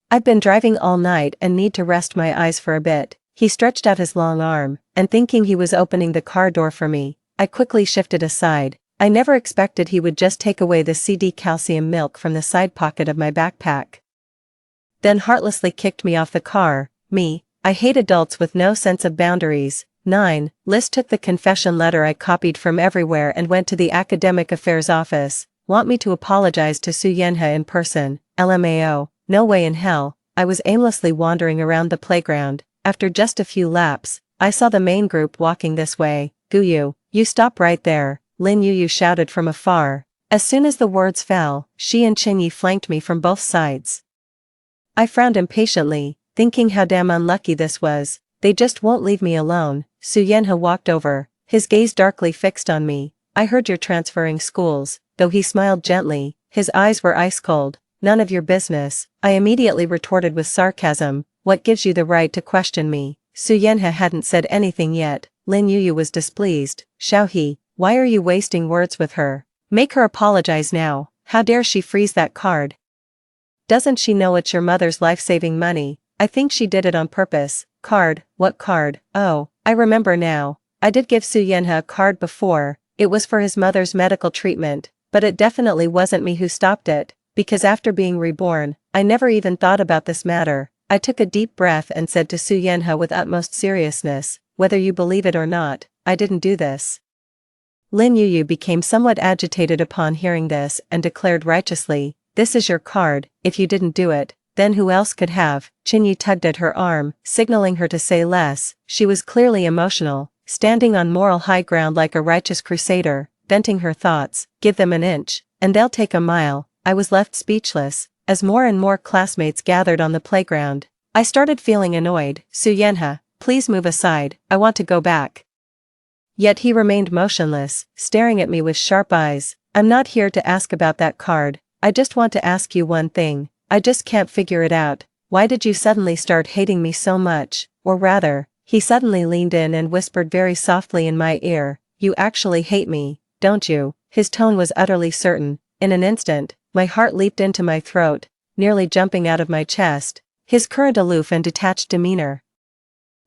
I've been driving all night and need to rest my eyes for a bit. He stretched out his long arm, and thinking he was opening the car door for me, I quickly shifted aside. I never expected he would just take away the CD calcium milk from the side pocket of my backpack. Then heartlessly kicked me off the car. Me, I hate adults with no sense of boundaries. 9. Liz took the confession letter I copied from everywhere and went to the academic affairs office. Want me to apologize to Su Yenha in person? LMAO, no way in hell. I was aimlessly wandering around the playground. After just a few laps, I saw the main group walking this way. Guyu, you stop right there, Lin Yuyu shouted from afar. As soon as the words fell, she and Qingyi flanked me from both sides. I frowned impatiently, thinking how damn unlucky this was. They just won't leave me alone. Su Yenha walked over, his gaze darkly fixed on me. I heard you're transferring schools, though he smiled gently, his eyes were ice cold. None of your business, I immediately retorted with sarcasm. What gives you the right to question me? Su Yenha hadn't said anything yet. Lin Yuyu was displeased. Xiaohe, why are you wasting words with her? Make her apologize now. How dare she freeze that card? Doesn't she know it's your mother's life-saving money? I think she did it on purpose. Card, what card? Oh, I remember now. I did give Su Yenha a card before. It was for his mother's medical treatment, but it definitely wasn't me who stopped it, because after being reborn, I never even thought about this matter. I took a deep breath and said to Su Yenha with utmost seriousness, whether you believe it or not, I didn't do this. Lin Yuyu became somewhat agitated upon hearing this and declared righteously, this is your card. If you didn't do it, then who else could have? Qingyi tugged at her arm, signaling her to say less. She was clearly emotional, standing on moral high ground like a righteous crusader, venting her thoughts. Give them an inch, and they'll take a mile. I was left speechless, as more and more classmates gathered on the playground. I started feeling annoyed. Su Yenha, please move aside, I want to go back. Yet he remained motionless, staring at me with sharp eyes. I'm not here to ask about that card, I just want to ask you one thing. I just can't figure it out. Why did you suddenly start hating me so much? Or rather, he suddenly leaned in and whispered very softly in my ear, you actually hate me, don't you? His tone was utterly certain. In an instant, my heart leaped into my throat, nearly jumping out of my chest. His current aloof and detached demeanor,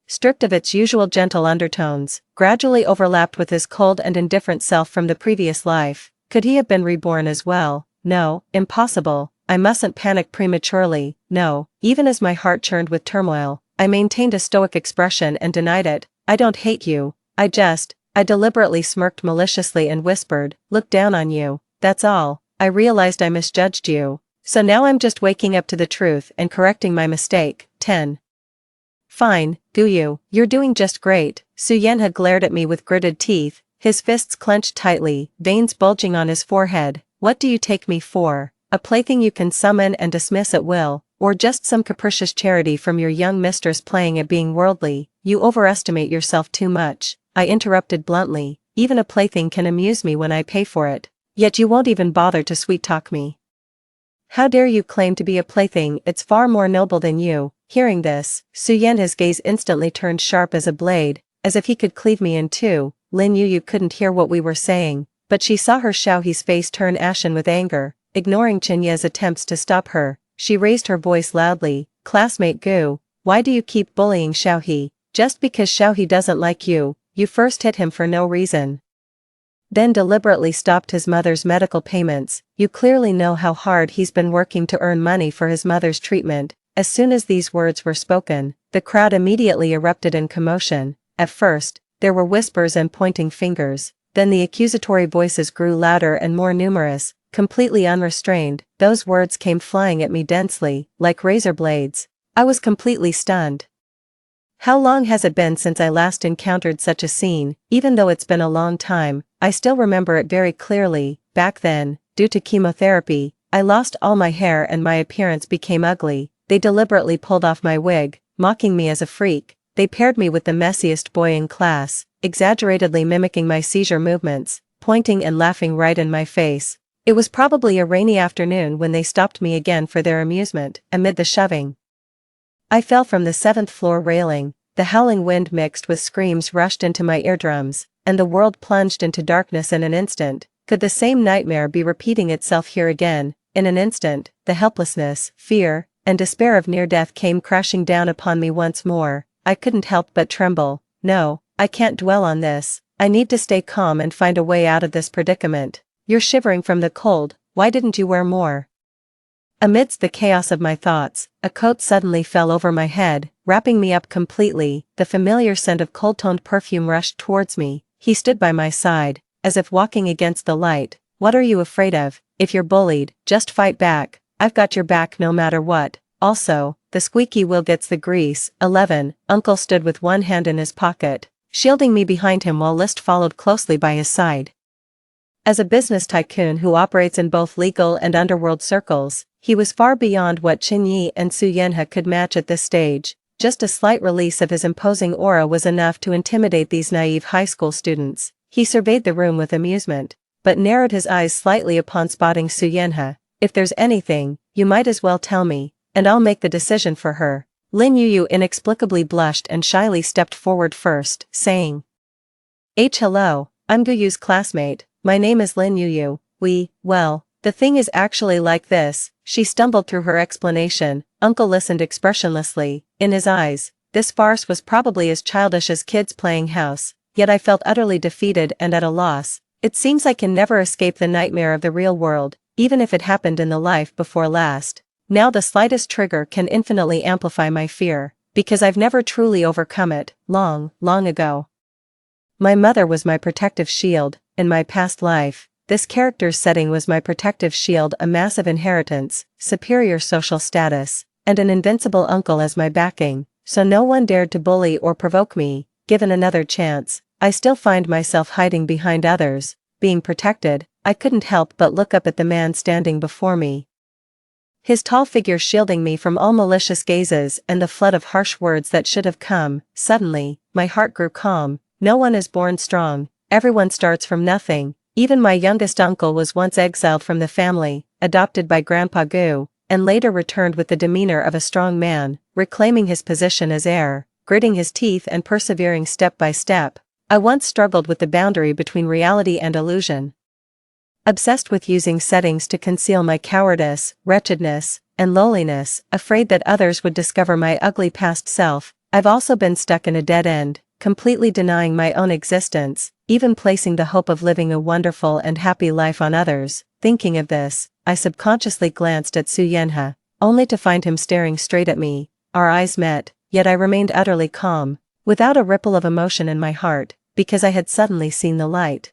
stripped of its usual gentle undertones, gradually overlapped with his cold and indifferent self from the previous life. Could he have been reborn as well? No, impossible. I mustn't panic prematurely. No, even as my heart churned with turmoil, I maintained a stoic expression and denied it. I don't hate you. I deliberately smirked maliciously and whispered, look down on you. That's all. I realized I misjudged you. So now I'm just waking up to the truth and correcting my mistake. 10. Fine, Guyu, you're doing just great. Su Yenha glared at me with gritted teeth, his fists clenched tightly, veins bulging on his forehead. What do you take me for? A plaything you can summon and dismiss at will, or just some capricious charity from your young mistress playing at being worldly? You overestimate yourself too much, I interrupted bluntly. Even a plaything can amuse me when I pay for it, yet you won't even bother to sweet-talk me. How dare you claim to be a plaything? It's far more noble than you. Hearing this, Su Yenha's gaze instantly turned sharp as a blade, as if he could cleave me in two. Lin Yuyu couldn't hear what we were saying, but she saw her Xiaohe's face turn ashen with anger. Ignoring Qingyi's attempts to stop her, she raised her voice loudly, classmate Gu, why do you keep bullying Xiaohe? Just because Xiaohe doesn't like you, you first hit him for no reason. Then deliberately stopped his mother's medical payments. You clearly know how hard he's been working to earn money for his mother's treatment. As soon as these words were spoken, the crowd immediately erupted in commotion. At first, there were whispers and pointing fingers, then the accusatory voices grew louder and more numerous. Completely unrestrained, those words came flying at me densely, like razor blades. I was completely stunned. How long has it been since I last encountered such a scene? Even though it's been a long time, I still remember it very clearly. Back then, due to chemotherapy, I lost all my hair and my appearance became ugly. They deliberately pulled off my wig, mocking me as a freak. They paired me with the messiest boy in class, exaggeratedly mimicking my seizure movements, pointing and laughing right in my face. It was probably a rainy afternoon when they stopped me again for their amusement. Amid the shoving, I fell from the 7th floor railing. The howling wind mixed with screams rushed into my eardrums, and the world plunged into darkness in an instant. Could the same nightmare be repeating itself here again? In an instant, the helplessness, fear, and despair of near death came crashing down upon me once more. I couldn't help but tremble. No, I can't dwell on this. I need to stay calm and find a way out of this predicament. You're shivering from the cold, why didn't you wear more? Amidst the chaos of my thoughts, a coat suddenly fell over my head, wrapping me up completely. The familiar scent of cold-toned perfume rushed towards me. He stood by my side, as if walking against the light. What are you afraid of? If you're bullied, just fight back. I've got your back no matter what. Also, the squeaky wheel gets the grease. 11. Uncle stood with one hand in his pocket, shielding me behind him while List followed closely by his side. As a business tycoon who operates in both legal and underworld circles, he was far beyond what Qin Yi and Su Yanhe could match at this stage. Just a slight release of his imposing aura was enough to intimidate these naive high school students. He surveyed the room with amusement, but narrowed his eyes slightly upon spotting Su Yanhe. If there's anything, you might as well tell me, and I'll make the decision for her. Lin Yuyu inexplicably blushed and shyly stepped forward first, saying, Hello, I'm Guyu's classmate, my name is Lin Yuyu. Well, the thing is actually like this. She stumbled through her explanation. Uncle listened expressionlessly. In his eyes, this farce was probably as childish as kids playing house, yet I felt utterly defeated and at a loss. It seems I can never escape the nightmare of the real world, even if it happened in the life before last. Now the slightest trigger can infinitely amplify my fear, because I've never truly overcome it. Long ago. My mother was my protective shield. In my past life, this character's setting was my protective shield, a massive inheritance, superior social status, and an invincible uncle as my backing, so no one dared to bully or provoke me. Given another chance, I still find myself hiding behind others, being protected. I couldn't help but look up at the man standing before me. His tall figure shielding me from all malicious gazes and the flood of harsh words that should have come. Suddenly, my heart grew calm. No one is born strong. Everyone starts from nothing. Even my youngest uncle was once exiled from the family, adopted by Grandpa Gu, and later returned with the demeanor of a strong man, reclaiming his position as heir, gritting his teeth and persevering step by step. I once struggled with the boundary between reality and illusion. Obsessed with using settings to conceal my cowardice, wretchedness, and lowliness, afraid that others would discover my ugly past self. I've also been stuck in a dead end, completely denying my own existence, even placing the hope of living a wonderful and happy life on others. Thinking of this, I subconsciously glanced at Su Yanhe, only to find him staring straight at me. Our eyes met, yet I remained utterly calm, without a ripple of emotion in my heart, because I had suddenly seen the light.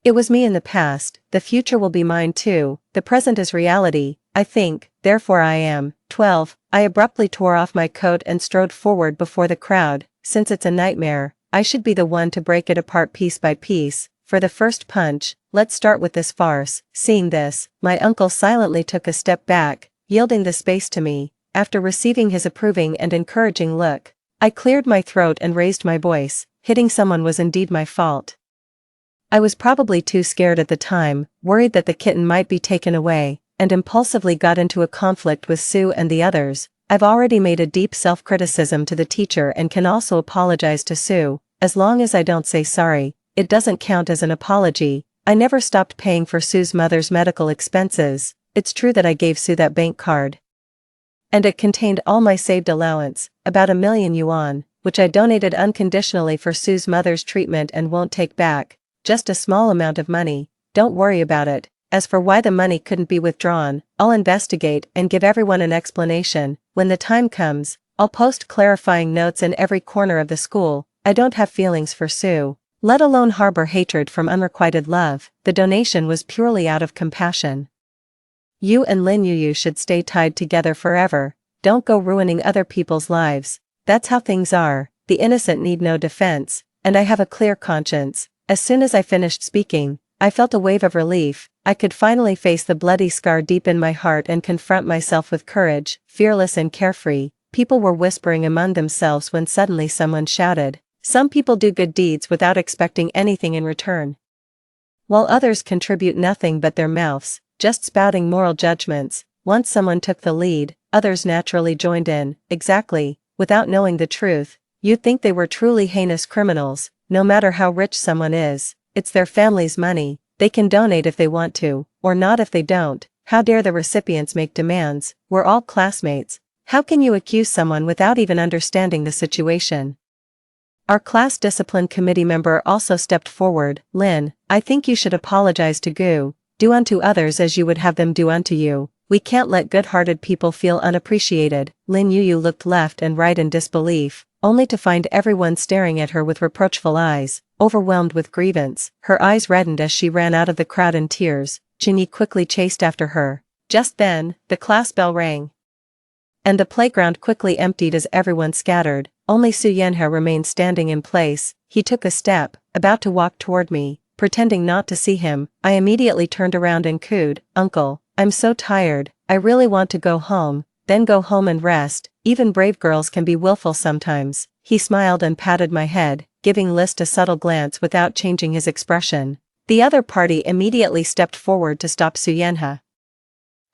It was me in the past, the future will be mine too, the present is reality, I think, therefore I am. 12. I abruptly tore off my coat and strode forward before the crowd. Since it's a nightmare, I should be the one to break it apart piece by piece. For the first punch, let's start with this farce. Seeing this, my uncle silently took a step back, yielding the space to me. After receiving his approving and encouraging look, I cleared my throat and raised my voice. Hitting someone was indeed my fault. I was probably too scared at the time, worried that the kitten might be taken away, and impulsively got into a conflict with Sue and the others. I've already made a deep self-criticism to the teacher and can also apologize to Sue. As long as I don't say sorry, it doesn't count as an apology. I never stopped paying for Sue's mother's medical expenses. It's true that I gave Sue that bank card, and it contained all my saved allowance, about 1,000,000 yuan, which I donated unconditionally for Sue's mother's treatment and won't take back. Just a small amount of money, don't worry about it. As for why the money couldn't be withdrawn, I'll investigate and give everyone an explanation. When the time comes, I'll post clarifying notes in every corner of the school. I don't have feelings for Sue, let alone harbor hatred from unrequited love. The donation was purely out of compassion. You and Lin Yuyu should stay tied together forever. Don't go ruining other people's lives. That's how things are. The innocent need no defense, and I have a clear conscience. As soon as I finished speaking, I felt a wave of relief. I could finally face the bloody scar deep in my heart and confront myself with courage, fearless and carefree. People were whispering among themselves when suddenly someone shouted, "Some people do good deeds without expecting anything in return, while others contribute nothing but their mouths, just spouting moral judgments." Once someone took the lead, others naturally joined in. Exactly, without knowing the truth, you'd think they were truly heinous criminals. No matter how rich someone is, it's their family's money. They can donate if they want to, or not if they don't. How dare the recipients make demands? We're all classmates. How can you accuse someone without even understanding the situation? Our class discipline committee member also stepped forward. Lynn, I think you should apologize to Gu. Do unto others as you would have them do unto you. We can't let good-hearted people feel unappreciated. Lin Yu looked left and right in disbelief, only to find everyone staring at her with reproachful eyes, overwhelmed with grievance. Her eyes reddened as she ran out of the crowd in tears. Jinyi quickly chased after her. Just then, the class bell rang. And the playground quickly emptied as everyone scattered. Only Su Yanhe remained standing in place. He took a step, about to walk toward me. Pretending not to see him, I immediately turned around and cooed, "Uncle, I'm so tired, I really want to go home." Then go home and rest. Even brave girls can be willful sometimes. He smiled and patted my head, giving List a subtle glance without changing his expression. The other party immediately stepped forward to stop Su Yanhe.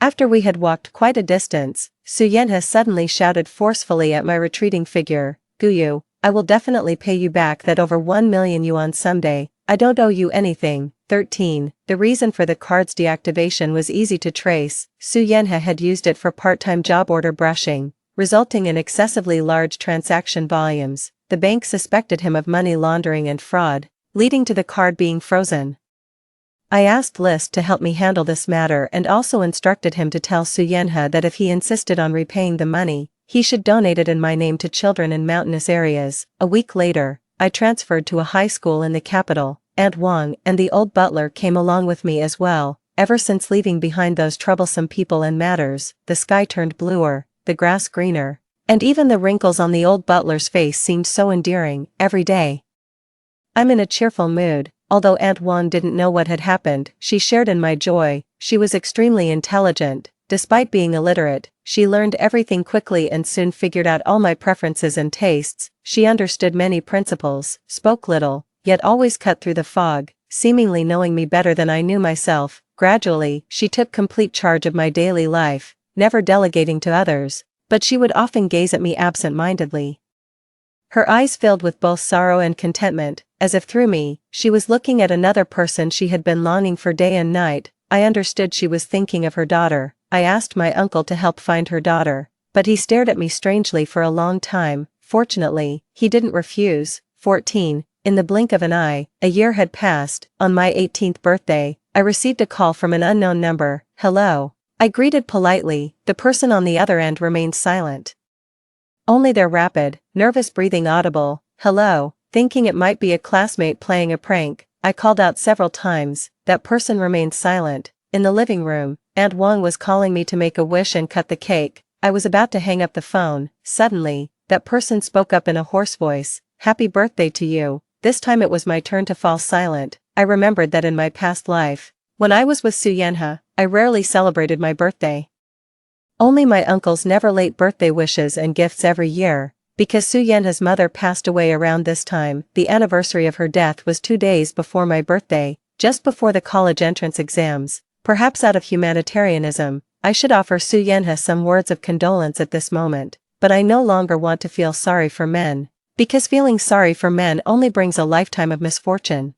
After we had walked quite a distance, Su Yanhe suddenly shouted forcefully at my retreating figure, "Guyu, I will definitely pay you back that over 1 million yuan someday. I don't owe you anything." 13. The reason for the card's deactivation was easy to trace. Su Yanhe had used it for part-time job order brushing, resulting in excessively large transaction volumes. The bank suspected him of money laundering and fraud, leading to the card being frozen. I asked List to help me handle this matter and also instructed him to tell Su Yanhe that if he insisted on repaying the money, he should donate it in my name to children in mountainous areas. A week later, I transferred to a high school in the capital. Aunt Wang and the old butler came along with me as well. Ever since leaving behind those troublesome people and matters, the sky turned bluer, the grass greener, and even the wrinkles on the old butler's face seemed so endearing. Every day, I'm in a cheerful mood. Although Aunt Wang didn't know what had happened, she shared in my joy. She was extremely intelligent. Despite being illiterate, she learned everything quickly and soon figured out all my preferences and tastes. She understood many principles, spoke little, yet always cut through the fog, seemingly knowing me better than I knew myself. Gradually, she took complete charge of my daily life, never delegating to others, but she would often gaze at me absent-mindedly. Her eyes filled with both sorrow and contentment, as if through me, she was looking at another person she had been longing for day and night. I understood she was thinking of her daughter. I asked my uncle to help find her daughter, but he stared at me strangely for a long time. Fortunately, he didn't refuse. 14. In the blink of an eye, a year had passed. On my 18th birthday, I received a call from an unknown number. "Hello." I greeted politely. The person on the other end remained silent. Only their rapid, nervous breathing audible. "Hello." Thinking it might be a classmate playing a prank, I called out several times. That person remained silent. In the living room, Aunt Wang was calling me to make a wish and cut the cake. I was about to hang up the phone. Suddenly, that person spoke up in a hoarse voice, "Happy birthday to you." This time it was my turn to fall silent. I remembered that in my past life, when I was with Su Yanhe, I rarely celebrated my birthday. Only my uncle's never late birthday wishes and gifts every year. Because Su Yanhe's mother passed away around this time, the anniversary of her death was 2 days before my birthday, just before the college entrance exams. Perhaps out of humanitarianism, I should offer Su Yanhe some words of condolence at this moment, but I no longer want to feel sorry for men, because feeling sorry for men only brings a lifetime of misfortune.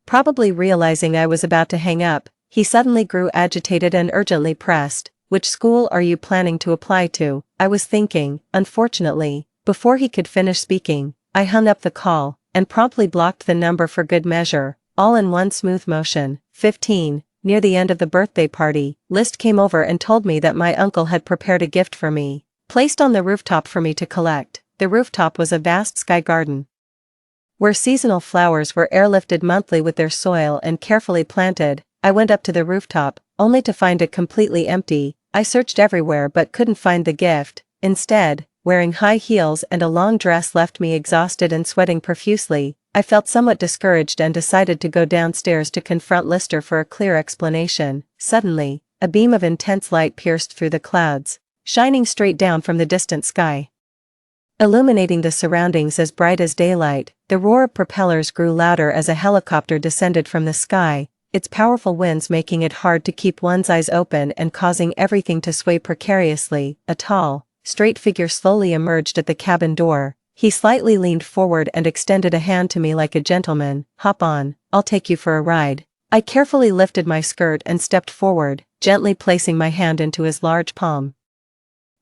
Probably realizing I was about to hang up, he suddenly grew agitated and urgently pressed, "Which school are you planning to apply to?" I was thinking. Unfortunately, before he could finish speaking, I hung up the call, and promptly blocked the number for good measure, all in one smooth motion. 15. Near the end of the birthday party, List came over and told me that my uncle had prepared a gift for me, placed on the rooftop for me to collect. The rooftop was a vast sky garden, where seasonal flowers were airlifted monthly with their soil and carefully planted. I went up to the rooftop, only to find it completely empty. I searched everywhere but couldn't find the gift. Instead, wearing high heels and a long dress left me exhausted and sweating profusely. I felt somewhat discouraged and decided to go downstairs to confront Lister for a clear explanation. Suddenly, a beam of intense light pierced through the clouds, shining straight down from the distant sky, illuminating the surroundings as bright as daylight. The roar of propellers grew louder as a helicopter descended from the sky, its powerful winds making it hard to keep one's eyes open and causing everything to sway precariously. A tall, straight figure slowly emerged at the cabin door. He slightly leaned forward and extended a hand to me like a gentleman. "Hop on, I'll take you for a ride." I carefully lifted my skirt and stepped forward, gently placing my hand into his large palm.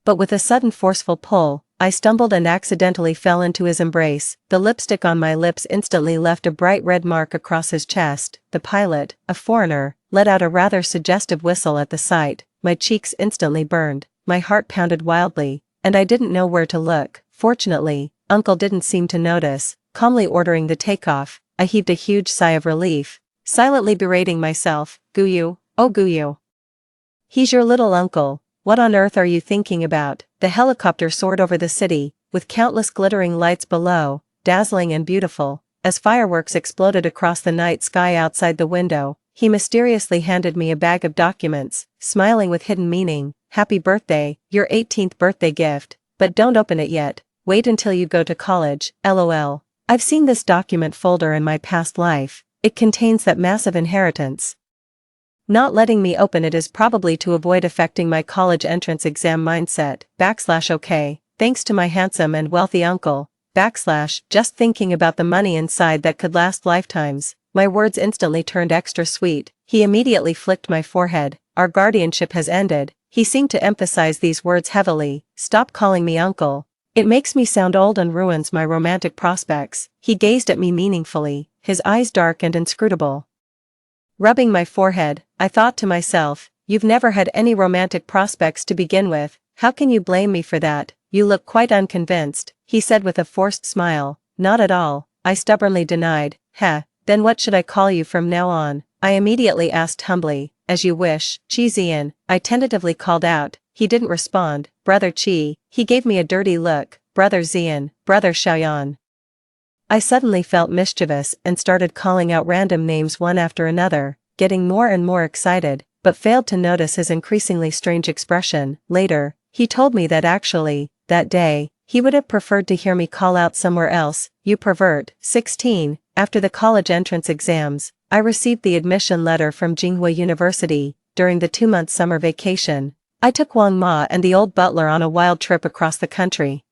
But with a sudden forceful pull, I stumbled and accidentally fell into his embrace. The lipstick on my lips instantly left a bright red mark across his chest. The pilot, a foreigner, let out a rather suggestive whistle at the sight. My cheeks instantly burned, my heart pounded wildly, and I didn't know where to look. Fortunately, Uncle didn't seem to notice, calmly ordering the takeoff. I heaved a huge sigh of relief, silently berating myself. Guyu, oh Guyu. He's your little uncle. What on earth are you thinking about? The helicopter soared over the city, with countless glittering lights below, dazzling and beautiful. As fireworks exploded across the night sky outside the window, he mysteriously handed me a bag of documents, smiling with hidden meaning. Happy birthday, your 18th birthday gift, but don't open it yet. Wait until you go to college, LOL. I've seen this document folder in my past life. It contains that massive inheritance. Not letting me open it is probably to avoid affecting my college entrance exam mindset. Okay, thanks to my handsome and wealthy uncle. Just thinking about the money inside that could last lifetimes. My words instantly turned extra sweet. He immediately flicked my forehead. Our guardianship has ended. He seemed to emphasize these words heavily. Stop calling me uncle. It makes me sound old and ruins my romantic prospects. He gazed at me meaningfully, his eyes dark and inscrutable. Rubbing my forehead, I thought to myself, you've never had any romantic prospects to begin with. How can you blame me for that? You look quite unconvinced, he said with a forced smile. Not at all, I stubbornly denied. Then what should I call you from now on? I immediately asked humbly. As you wish, Chi Zian, I tentatively called out. He didn't respond. Brother Chi, he gave me a dirty look. Brother Zian, Brother Xiaoyan. I suddenly felt mischievous and started calling out random names one after another, getting more and more excited, but failed to notice his increasingly strange expression. Later, he told me that actually, that day, he would have preferred to hear me call out somewhere else. You pervert. 16. After the college entrance exams, I received the admission letter from Jinghua University. During the 2-month summer vacation, I took Wang Ma and the old butler on a wild trip across the country.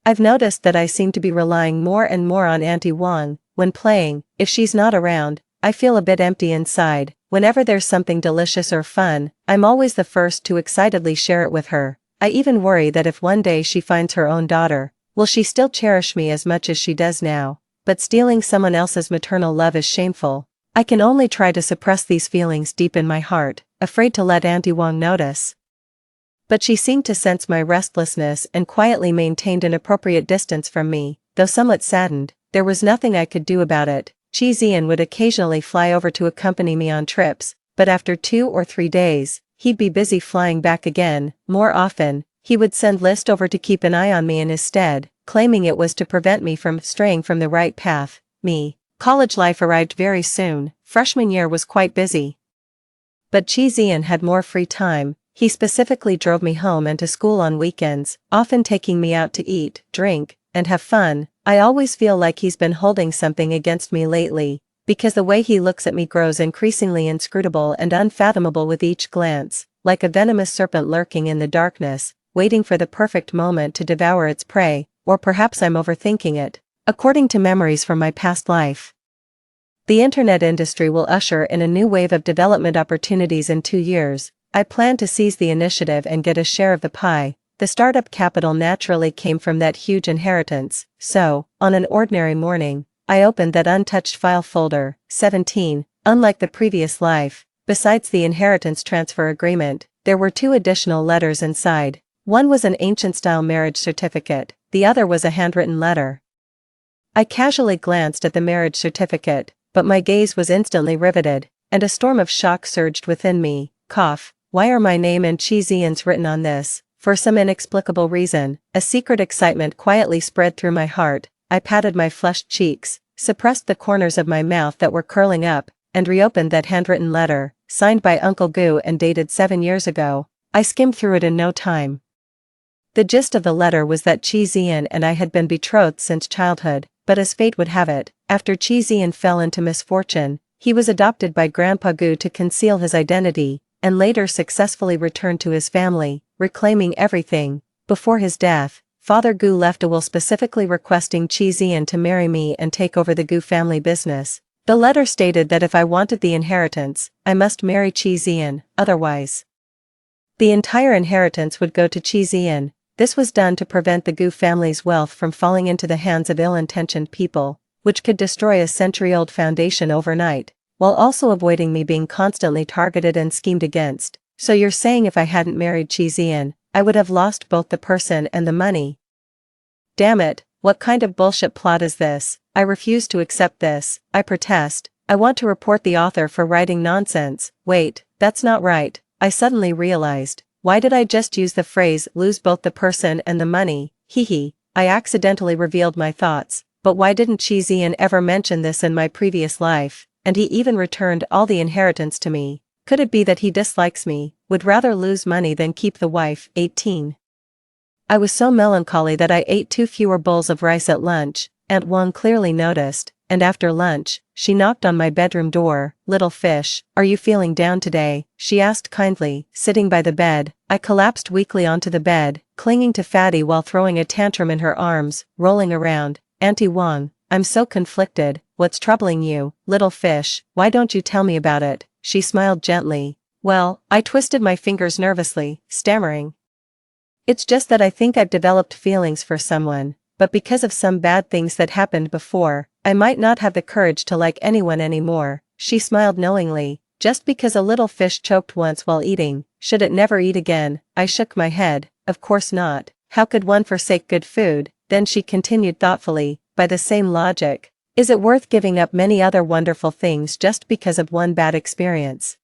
I've noticed that I seem to be relying more and more on Auntie Wang. When playing, if she's not around, I feel a bit empty inside. Whenever there's something delicious or fun, I'm always the first to excitedly share it with her. I even worry that if one day she finds her own daughter, will she still cherish me as much as she does now? But stealing someone else's maternal love is shameful. I can only try to suppress these feelings deep in my heart, afraid to let Auntie Wang notice. But she seemed to sense my restlessness and quietly maintained an appropriate distance from me. Though somewhat saddened, there was nothing I could do about it. Chi Zian would occasionally fly over to accompany me on trips, but after 2 or 3 days, he'd be busy flying back again. More often, he would send List over to keep an eye on me in his stead, claiming it was to prevent me from straying from the right path. College life arrived very soon. Freshman year was quite busy. But Chi Zian had more free time. He specifically drove me home and to school on weekends, often taking me out to eat, drink, and have fun. I always feel like he's been holding something against me lately, because the way he looks at me grows increasingly inscrutable and unfathomable with each glance, like a venomous serpent lurking in the darkness, waiting for the perfect moment to devour its prey. Or perhaps I'm overthinking it. According to memories from my past life, the internet industry will usher in a new wave of development opportunities in 2 years. I plan to seize the initiative and get a share of the pie. The startup capital naturally came from that huge inheritance, so, on an ordinary morning, I opened that untouched file folder. 17. Unlike the previous life, besides the inheritance transfer agreement, there were 2 additional letters inside. One was an ancient-style marriage certificate, the other was a handwritten letter. I casually glanced at the marriage certificate, but my gaze was instantly riveted, and a storm of shock surged within me. Why are my name and Chi Zian's written on this? For some inexplicable reason, a secret excitement quietly spread through my heart. I patted my flushed cheeks, suppressed the corners of my mouth that were curling up, and reopened that handwritten letter, signed by Uncle Gu and dated 7 years ago. I skimmed through it in no time. The gist of the letter was that Chi Zian and I had been betrothed since childhood, but as fate would have it, after Chi Zian fell into misfortune, he was adopted by Grandpa Gu to conceal his identity, and later successfully returned to his family, reclaiming everything. Before his death, Father Gu left a will specifically requesting Chi Zian to marry me and take over the Gu family business. The letter stated that if I wanted the inheritance, I must marry Chi Zian, otherwise the entire inheritance would go to Chi Zian. This was done to prevent the Gu family's wealth from falling into the hands of ill-intentioned people, which could destroy a century-old foundation overnight, while also avoiding me being constantly targeted and schemed against. So you're saying if I hadn't married Chi Zian, I would have lost both the person and the money? Damn it, what kind of bullshit plot is this? I refuse to accept this, I protest. I want to report the author for writing nonsense. Wait, that's not right, I suddenly realized. Why did I just use the phrase lose both the person and the money? Hee. I accidentally revealed my thoughts, but why didn't Chi Zian ever mention this in my previous life? And he even returned all the inheritance to me. Could it be that he dislikes me, would rather lose money than keep the wife? 18. I was so melancholy that I ate 2 fewer bowls of rice at lunch. Aunt Wang clearly noticed, and after lunch, she knocked on my bedroom door. Little fish, are you feeling down today? She asked kindly, sitting by the bed. I collapsed weakly onto the bed, clinging to Fatty while throwing a tantrum in her arms, rolling around. Auntie Wang, I'm so conflicted. What's troubling you, little fish? Why don't you tell me about it? She smiled gently. Well, I twisted my fingers nervously, stammering. It's just that I think I've developed feelings for someone, but because of some bad things that happened before, I might not have the courage to like anyone anymore. She smiled knowingly. Just because a little fish choked once while eating, should it never eat again? I shook my head. Of course not. How could one forsake good food? Then she continued thoughtfully, by the same logic, is it worth giving up many other wonderful things just because of one bad experience?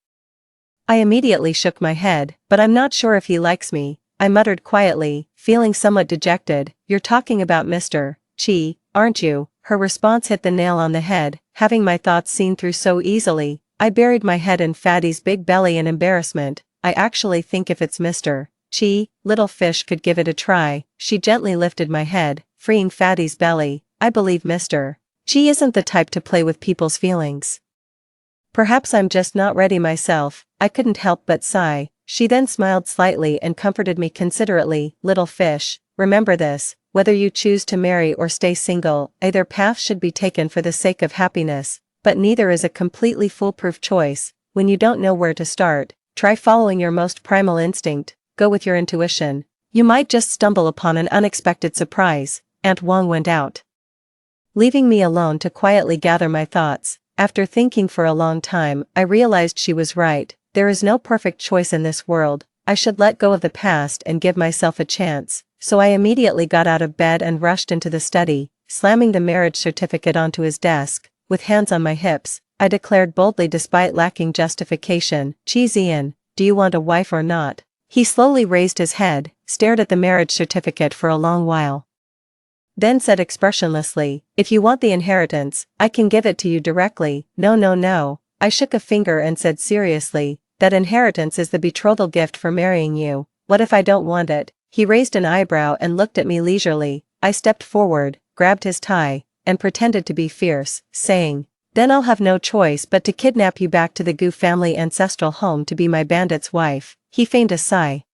I immediately shook my head, but I'm not sure if he likes me, I muttered quietly, feeling somewhat dejected. You're talking about Mr. Chi, aren't you? Her response hit the nail on the head, having my thoughts seen through so easily. I buried my head in Fatty's big belly in embarrassment. I actually think if it's Mr. Chi, little fish could give it a try. She gently lifted my head, freeing Fatty's belly. I believe Mr. Chi isn't the type to play with people's feelings. Perhaps I'm just not ready myself. I couldn't help but sigh. She then smiled slightly and comforted me considerately. Little fish, remember this, whether you choose to marry or stay single, either path should be taken for the sake of happiness, but neither is a completely foolproof choice. When you don't know where to start, try following your most primal instinct, go with your intuition. You might just stumble upon an unexpected surprise. Aunt Wang went out, leaving me alone to quietly gather my thoughts. After thinking for a long time, I realized she was right. There is no perfect choice in this world. I should let go of the past and give myself a chance. So I immediately got out of bed and rushed into the study, slamming the marriage certificate onto his desk. With hands on my hips, I declared boldly despite lacking justification, Chi Zian, do you want a wife or not? He slowly raised his head, stared at the marriage certificate for a long while, then said expressionlessly, if you want the inheritance, I can give it to you directly. No. I shook a finger and said seriously, that inheritance is the betrothal gift for marrying you. What if I don't want it? He raised an eyebrow and looked at me leisurely. I stepped forward, grabbed his tie, and pretended to be fierce, saying, then I'll have no choice but to kidnap you back to the Gu family ancestral home to be my bandit's wife. He feigned a sigh,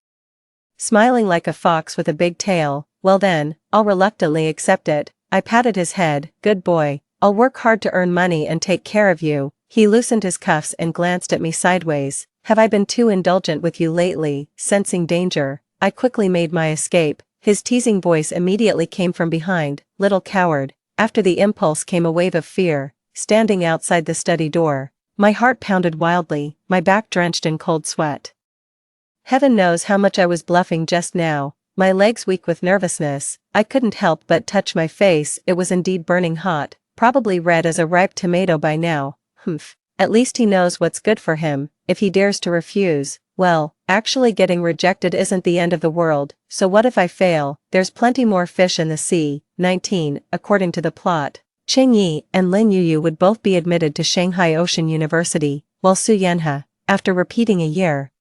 smiling like a fox with a big tail. Well then, I'll reluctantly accept it. I patted his head. Good boy, I'll work hard to earn money and take care of you. He loosened his cuffs and glanced at me sideways. Have I been too indulgent with you lately? Sensing danger, I quickly made my escape. His teasing voice immediately came from behind. Little coward. After the impulse came a wave of fear. Standing outside the study door, my heart pounded wildly, my back drenched in cold sweat. Heaven knows how much I was bluffing just now. My legs weak with nervousness, I couldn't help but touch my face. It was indeed burning hot, probably red as a ripe tomato by now. Humph. At least he knows what's good for him. If he dares to refuse, well, actually getting rejected isn't the end of the world, so what if I fail? There's plenty more fish in the sea. 19. According to the plot, Qing Yi and Lin Yuyu would both be admitted to Shanghai Ocean University, while Su Yanhe, after repeating a year,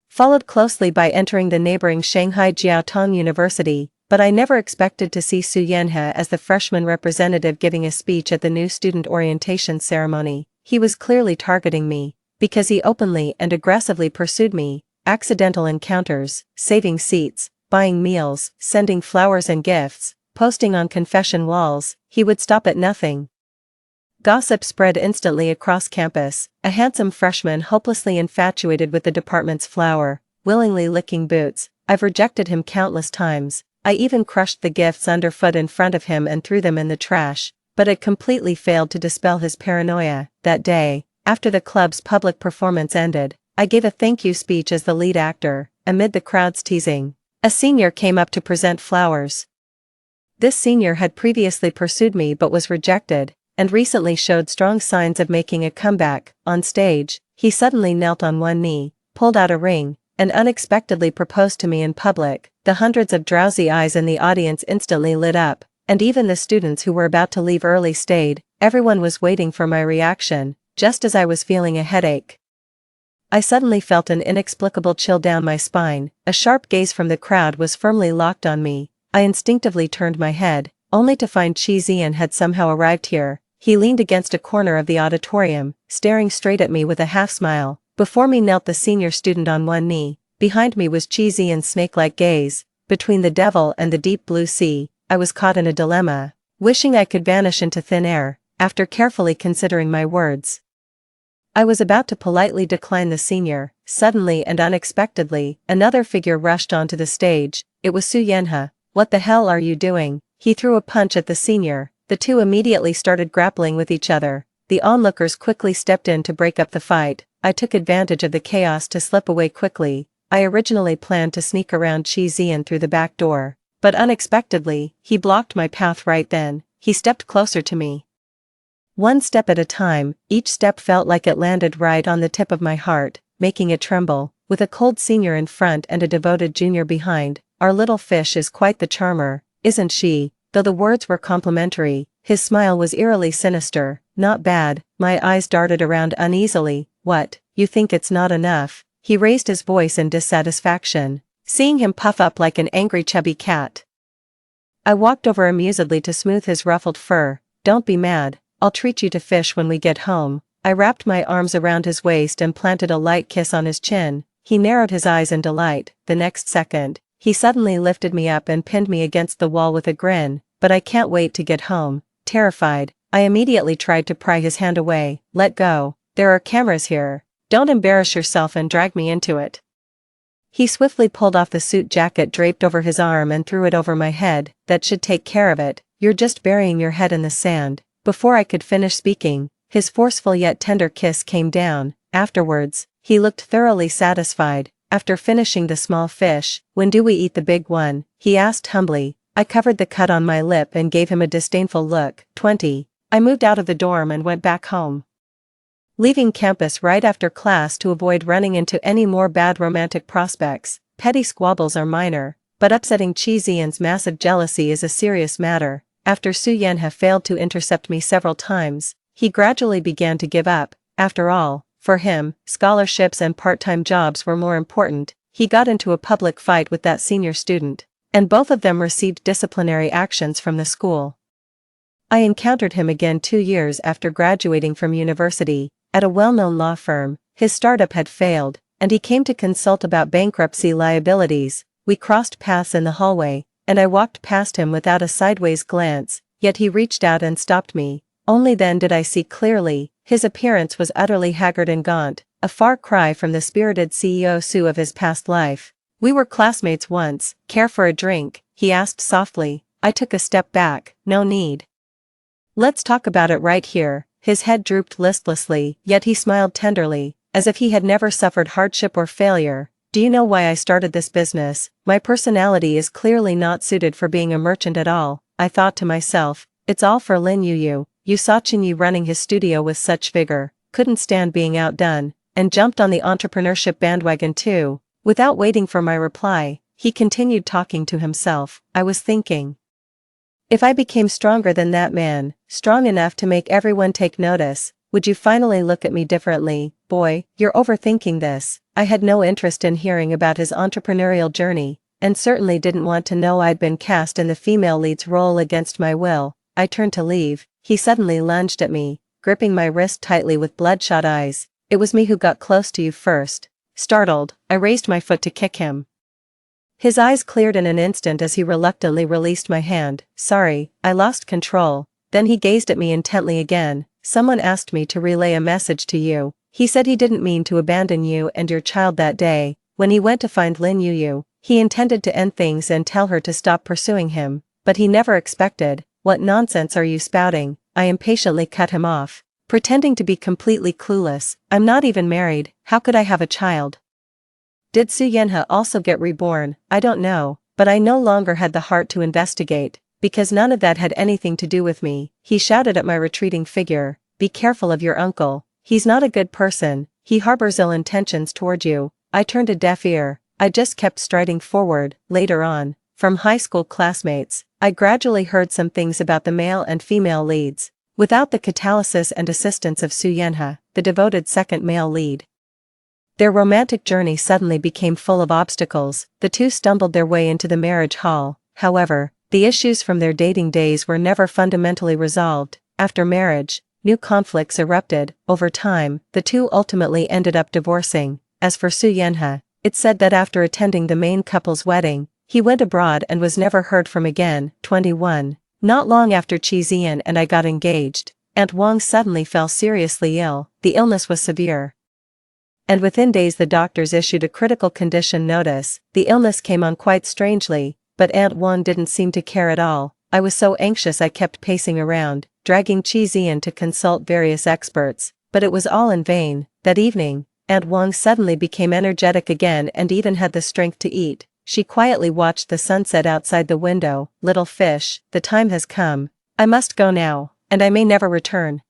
followed closely by entering the neighboring Shanghai Jiaotong University, but I never expected to see Su Yanhe as the freshman representative giving a speech at the new student orientation ceremony. He was clearly targeting me, because he openly and aggressively pursued me. Accidental encounters, saving seats, buying meals, sending flowers and gifts, posting on confession walls, he would stop at nothing. Gossip spread instantly across campus. A handsome freshman hopelessly infatuated with the department's flower, willingly licking boots. I've rejected him countless times. I even crushed the gifts underfoot in front of him and threw them in the trash, but it completely failed to dispel his paranoia. That day, after the club's public performance ended, I gave a thank you speech as the lead actor, amid the crowd's teasing. A senior came up to present flowers. This senior had previously pursued me but was rejected, and recently showed strong signs of making a comeback. On stage, he suddenly knelt on one knee, pulled out a ring, and unexpectedly proposed to me in public. The hundreds of drowsy eyes in the audience instantly lit up, and even the students who were about to leave early stayed. Everyone was waiting for my reaction, just as I was feeling a headache. I suddenly felt an inexplicable chill down my spine. A sharp gaze from the crowd was firmly locked on me. I instinctively turned my head, only to find Chi Zian had somehow arrived here. He leaned against a corner of the auditorium, staring straight at me with a half-smile. Before me knelt the senior student on one knee. Behind me was Chi Zian's snake-like gaze. Between the devil and the deep blue sea, I was caught in a dilemma, wishing I could vanish into thin air. After carefully considering my words, I was about to politely decline the senior. Suddenly and unexpectedly, another figure rushed onto the stage. It was Su Yanhe. "What the hell are you doing?" He threw a punch at the senior. The two immediately started grappling with each other. The onlookers quickly stepped in to break up the fight. I took advantage of the chaos to slip away quickly. I originally planned to sneak around Chi Zian through the back door, but unexpectedly, he blocked my path right then. He stepped closer to me. One step at a time, each step felt like it landed right on the tip of my heart, making it tremble. With a cold senior in front and a devoted junior behind, our little fish is quite the charmer, isn't she? Though the words were complimentary, his smile was eerily sinister. Not bad. My eyes darted around uneasily. What, you think it's not enough? He raised his voice in dissatisfaction, seeing him puff up like an angry chubby cat. I walked over amusedly to smooth his ruffled fur. Don't be mad. I'll treat you to fish when we get home. I wrapped my arms around his waist and planted a light kiss on his chin. He narrowed his eyes in delight. The next second, he suddenly lifted me up and pinned me against the wall with a grin. But I can't wait to get home. Terrified, I immediately tried to pry his hand away. Let go. There are cameras here. Don't embarrass yourself and drag me into it. He swiftly pulled off the suit jacket draped over his arm and threw it over my head. That should take care of it. You're just burying your head in the sand. Before I could finish speaking, his forceful yet tender kiss came down. Afterwards, he looked thoroughly satisfied. After finishing the small fish, "When do we eat the big one?" he asked humbly. I covered the cut on my lip and gave him a disdainful look. 20. I moved out of the dorm and went back home, leaving campus right after class to avoid running into any more bad romantic prospects. Petty squabbles are minor, but upsetting Chi Zian's massive jealousy is a serious matter. After Su Yanhe failed to intercept me several times, he gradually began to give up. After all, for him, scholarships and part-time jobs were more important. He got into a public fight with that senior student, and both of them received disciplinary actions from the school. I encountered him again 2 years after graduating from university, at a well-known law firm. His startup had failed, and he came to consult about bankruptcy liabilities. We crossed paths in the hallway, and I walked past him without a sideways glance, yet he reached out and stopped me. Only then did I see clearly. His appearance was utterly haggard and gaunt, a far cry from the spirited CEO Su of his past life. "We were classmates once. Care for a drink?" he asked softly. I took a step back. "No need. Let's talk about it right here." His head drooped listlessly, yet he smiled tenderly, as if he had never suffered hardship or failure. "Do you know why I started this business? My personality is clearly not suited for being a merchant at all." I thought to myself, it's all for Lin Yuyu. You saw Chinyu running his studio with such vigor, couldn't stand being outdone, and jumped on the entrepreneurship bandwagon too. Without waiting for my reply, he continued talking to himself. I was thinking, if I became stronger than that man, strong enough to make everyone take notice, would you finally look at me differently? Boy, you're overthinking this. I had no interest in hearing about his entrepreneurial journey, and certainly didn't want to know I'd been cast in the female lead's role against my will. I turned to leave. He suddenly lunged at me, gripping my wrist tightly with bloodshot eyes. "It was me who got close to you first." Startled, I raised my foot to kick him. His eyes cleared in an instant as he reluctantly released my hand. "Sorry, I lost control." Then he gazed at me intently again. "Someone asked me to relay a message to you. He said he didn't mean to abandon you and your child that day, when he went to find Lin Yuyu. He intended to end things and tell her to stop pursuing him, but he never expected. What nonsense are you spouting? I impatiently cut him off, pretending to be completely clueless. I'm not even married, how could I have a child? Did Suyenha also get reborn? I don't know, but I no longer had the heart to investigate, because none of that had anything to do with me. He shouted at my retreating figure, be careful of your uncle, he's not a good person, he harbors ill intentions toward you. I turned a deaf ear, I just kept striding forward. Later on, from high school classmates, I gradually heard some things about the male and female leads, without the catalysis and assistance of Suyenha, the devoted second male lead. Their romantic journey suddenly became full of obstacles. The two stumbled their way into the marriage hall. However, the issues from their dating days were never fundamentally resolved. After marriage, new conflicts erupted. Over time, the two ultimately ended up divorcing. As for Suyenha, it's said that after attending the main couple's wedding, he went abroad and was never heard from again. 21. Not long after Chi Zian and I got engaged, Aunt Wang suddenly fell seriously ill. The illness was severe, and within days the doctors issued a critical condition notice. The illness came on quite strangely, but Aunt Wang didn't seem to care at all. I was so anxious I kept pacing around, dragging Chi Zian to consult various experts, but it was all in vain. That evening, Aunt Wang suddenly became energetic again and even had the strength to eat. She quietly watched the sunset outside the window. Little fish, the time has come. I must go now, and I may never return.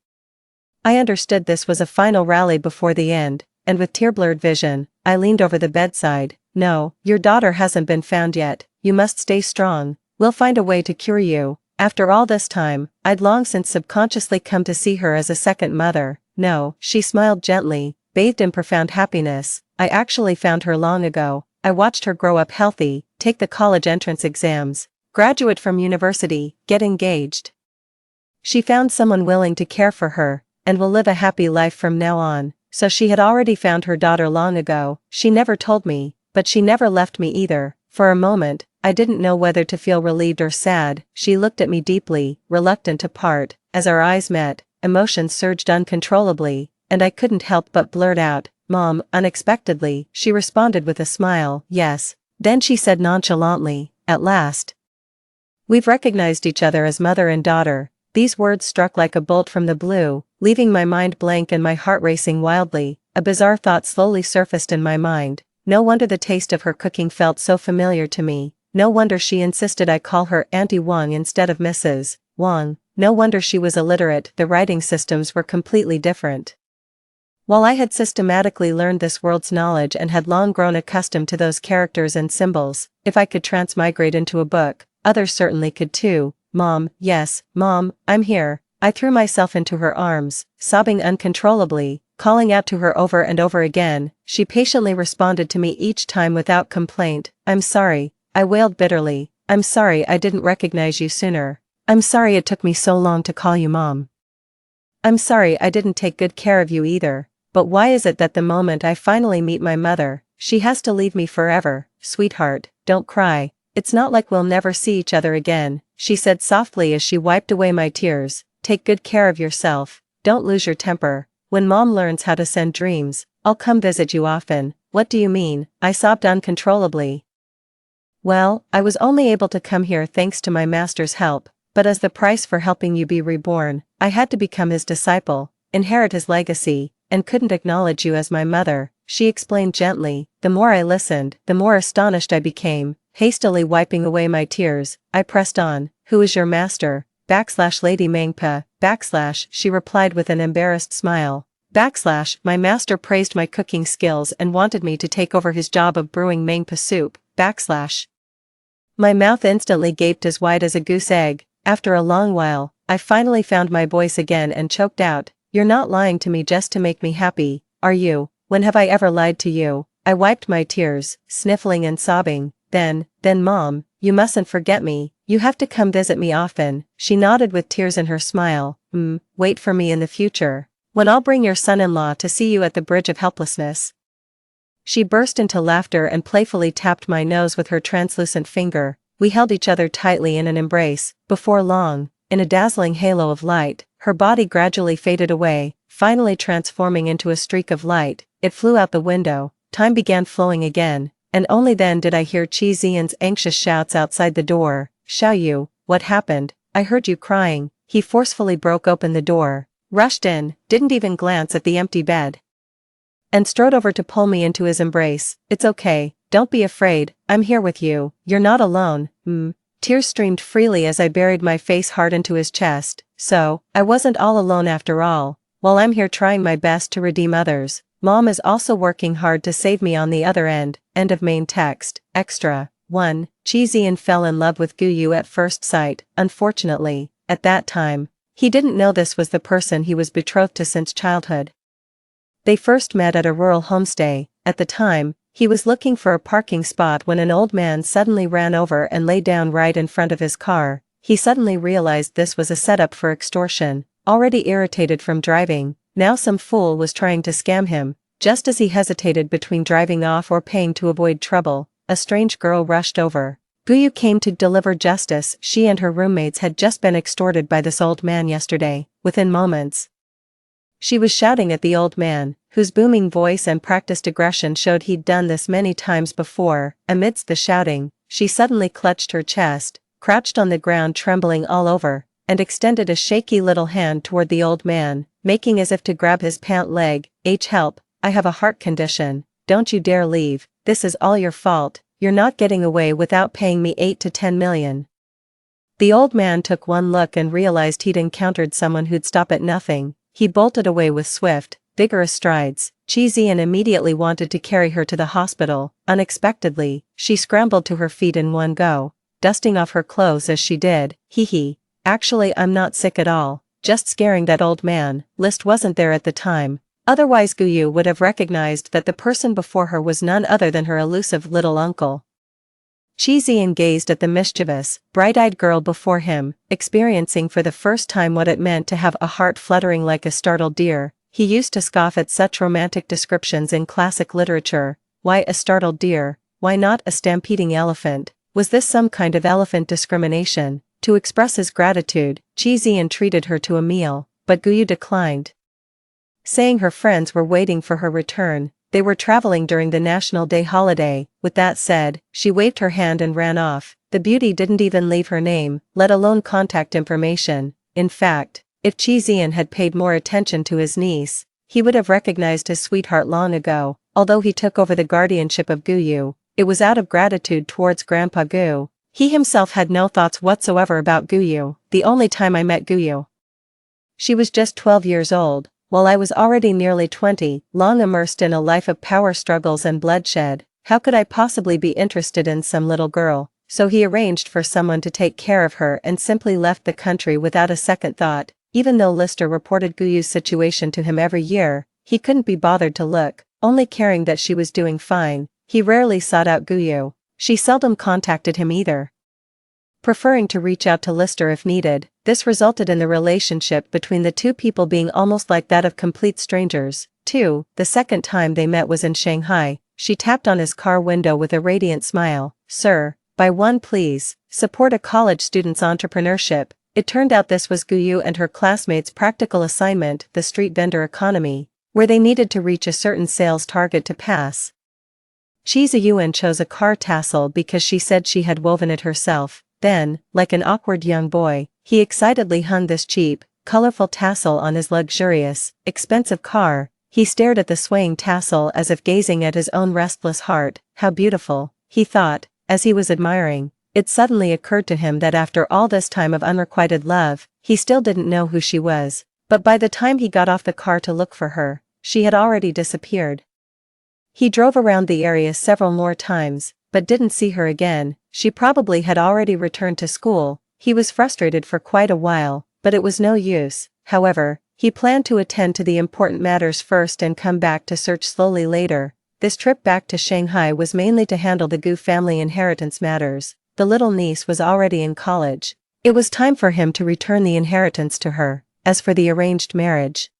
I understood this was a final rally before the end, and with tear-blurred vision, I leaned over the bedside. No, your daughter hasn't been found yet. You must stay strong. We'll find a way to cure you. After all this time, I'd long since subconsciously come to see her as a second mother. No, she smiled gently, bathed in profound happiness. I actually found her long ago. I watched her grow up healthy, take the college entrance exams, graduate from university, get engaged. She found someone willing to care for her, and will live a happy life from now on. So she had already found her daughter long ago. She never told me, but she never left me either. For a moment, I didn't know whether to feel relieved or sad. She looked at me deeply, reluctant to part. As our eyes met, emotions surged uncontrollably, and I couldn't help but blurt out, Mom. Unexpectedly, she responded with a smile. Yes. Then she said nonchalantly, at last. We've recognized each other as mother and daughter. These words struck like a bolt from the blue, leaving my mind blank and my heart racing wildly. A bizarre thought slowly surfaced in my mind. No wonder the taste of her cooking felt so familiar to me. No wonder she insisted I call her Auntie Wang instead of Mrs. Wang. No wonder she was illiterate. The writing systems were completely different. While I had systematically learned this world's knowledge and had long grown accustomed to those characters and symbols, if I could transmigrate into a book, others certainly could too. Mom, yes, Mom, I'm here. I threw myself into her arms, sobbing uncontrollably, calling out to her over and over again. She patiently responded to me each time without complaint. I'm sorry, I wailed bitterly. I'm sorry I didn't recognize you sooner. I'm sorry it took me so long to call you Mom. I'm sorry I didn't take good care of you either. But why is it that the moment I finally meet my mother, she has to leave me forever? Sweetheart, don't cry. It's not like we'll never see each other again, she said softly as she wiped away my tears. Take good care of yourself. Don't lose your temper. When Mom learns how to send dreams, I'll come visit you often. What do you mean? I sobbed uncontrollably. Well, I was only able to come here thanks to my master's help, but as the price for helping you be reborn, I had to become his disciple, inherit his legacy, and couldn't acknowledge you as my mother, she explained gently. The more I listened, the more astonished I became. Hastily wiping away my tears, I pressed on. Who is your master? Lady Mangpa, she replied with an embarrassed smile. My master praised my cooking skills and wanted me to take over his job of brewing Mangpa soup, My mouth instantly gaped as wide as a goose egg. After a long while, I finally found my voice again and choked out. You're not lying to me just to make me happy, are you? When have I ever lied to you? I wiped my tears, sniffling and sobbing. Then Mom, you mustn't forget me. You have to come visit me often. She nodded with tears in her smile. Wait for me in the future, when I'll bring your son-in-law to see you at the Bridge of Helplessness. She burst into laughter and playfully tapped my nose with her translucent finger. We held each other tightly in an embrace. Before long, in a dazzling halo of light, her body gradually faded away, finally transforming into a streak of light. It flew out the window. Time began flowing again. and only then did I hear Chi Zian's anxious shouts outside the door. Xiaoyu, what happened? I heard you crying. He forcefully broke open the door, rushed in, didn't even glance at the empty bed, and strode over to pull me into his embrace. It's okay, don't be afraid, I'm here with you, you're not alone. Tears streamed freely as I buried my face hard into his chest. So, I wasn't all alone after all. While I'm here trying my best to redeem others, Mom is also working hard to save me on the other end. End of main text. Extra. 1. Chi Zian fell in love with Guyu at first sight. Unfortunately, at that time, he didn't know this was the person he was betrothed to since childhood. They first met at a rural homestay. At the time, he was looking for a parking spot when an old man suddenly ran over and lay down right in front of his car. He suddenly realized this was a setup for extortion. Already irritated from driving, now some fool was trying to scam him. Just as he hesitated between driving off or paying to avoid trouble, a strange girl rushed over. Guyu came to deliver justice. She and her roommates had just been extorted by this old man yesterday. Within moments, she was shouting at the old man, whose booming voice and practiced aggression showed he'd done this many times before. Amidst the shouting, she suddenly clutched her chest, crouched on the ground trembling all over, and extended a shaky little hand toward the old man, making as if to grab his pant leg. Help, I have a heart condition, don't you dare leave, this is all your fault, you're not getting away without paying me 8 to 10 million. The old man took one look and realized he'd encountered someone who'd stop at nothing. He bolted away with swift, vigorous strides. Chi Zian immediately wanted to carry her to the hospital. Unexpectedly, she scrambled to her feet in one go, dusting off her clothes as she did. Actually I'm not sick at all, just scaring that old man. List wasn't there at the time. Otherwise Guyu would have recognized that the person before her was none other than her elusive little uncle. Chi Zian gazed at the mischievous, bright-eyed girl before him, experiencing for the first time what it meant to have a heart fluttering like a startled deer. He used to scoff at such romantic descriptions in classic literature. Why a startled deer? Why not a stampeding elephant? Was this some kind of elephant discrimination? To express his gratitude, Chi Zian treated her to a meal, but Guyu declined, saying her friends were waiting for her return. They were traveling during the National Day holiday. With that said, she waved her hand and ran off. The beauty didn't even leave her name, let alone contact information. In fact, if Chi Zian had paid more attention to his niece, he would have recognized his sweetheart long ago. Although he took over the guardianship of Guyu, it was out of gratitude towards Grandpa Gu. He himself had no thoughts whatsoever about Guyu. The only time I met Guyu, she was just 12 years old. While I was already nearly 20, long immersed in a life of power struggles and bloodshed. How could I possibly be interested in some little girl? So he arranged for someone to take care of her and simply left the country without a second thought. Even though Lister reported Guyu's situation to him every year, he couldn't be bothered to look, only caring that she was doing fine. He rarely sought out Guyu. She seldom contacted him either, preferring to reach out to Lister if needed. This resulted in the relationship between the two people being almost like that of complete strangers. 2. The second time they met was in Shanghai. She tapped on his car window with a radiant smile. Sir, buy one please, support a college student's entrepreneurship. It turned out this was Guyu and her classmates' practical assignment, the street vendor economy, where they needed to reach a certain sales target to pass. Chi Ziyuan chose a car tassel because she said she had woven it herself. Then, like an awkward young boy, he excitedly hung this cheap, colorful tassel on his luxurious, expensive car. He stared at the swaying tassel as if gazing at his own restless heart. How beautiful, he thought, as he was admiring. It suddenly occurred to him that after all this time of unrequited love, he still didn't know who she was. But by the time he got off the car to look for her, she had already disappeared. He drove around the area several more times, but didn't see her again. She probably had already returned to school. He was frustrated for quite a while, but it was no use. However, he planned to attend to the important matters first and come back to search slowly later. This trip back to Shanghai was mainly to handle the Gu family inheritance matters. The little niece was already in college. It was time for him to return the inheritance to her. As for the arranged marriage,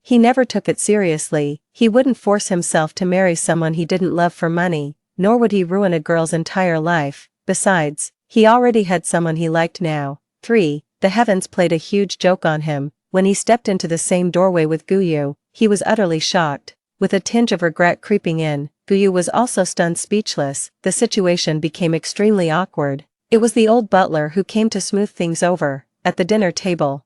he never took it seriously. He wouldn't force himself to marry someone he didn't love for money, nor would he ruin a girl's entire life. Besides, he already had someone he liked now. 3. The heavens played a huge joke on him. When he stepped into the same doorway with Guyu, he was utterly shocked. with a tinge of regret creeping in. Guyu was also stunned speechless. The situation became extremely awkward. It was the old butler who came to smooth things over, at the dinner table.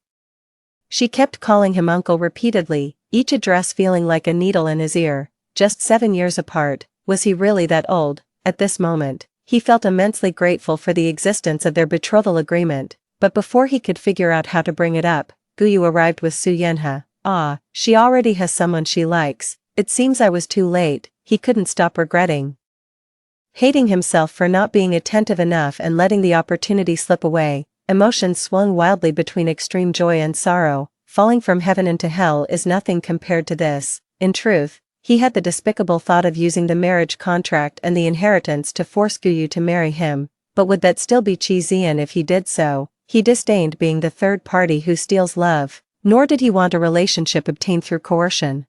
She kept calling him uncle repeatedly, each address feeling like a needle in his ear. Just 7 years apart, was he really that old? At this moment, he felt immensely grateful for the existence of their betrothal agreement, but before he could figure out how to bring it up, Guyu arrived with Su Yenha. Ah, she already has someone she likes. It seems I was too late. He couldn't stop regretting. Hating himself for not being attentive enough and letting the opportunity slip away, emotions swung wildly between extreme joy and sorrow. Falling from heaven into hell is nothing compared to this. In truth, he had the despicable thought of using the marriage contract and the inheritance to force Guyu to marry him, but would that still be Chi Zian if he did so? He disdained being the third party who steals love, nor did he want a relationship obtained through coercion.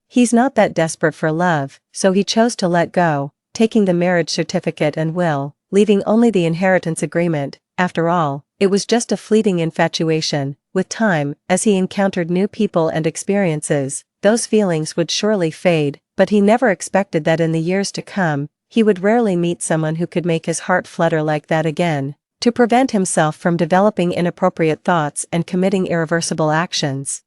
He's not that desperate for love, so he chose to let go, taking the marriage certificate and will, leaving only the inheritance agreement. After all, it was just a fleeting infatuation. With time, as he encountered new people and experiences, those feelings would surely fade, but he never expected that in the years to come, he would rarely meet someone who could make his heart flutter like that again. To prevent himself from developing inappropriate thoughts and committing irreversible actions,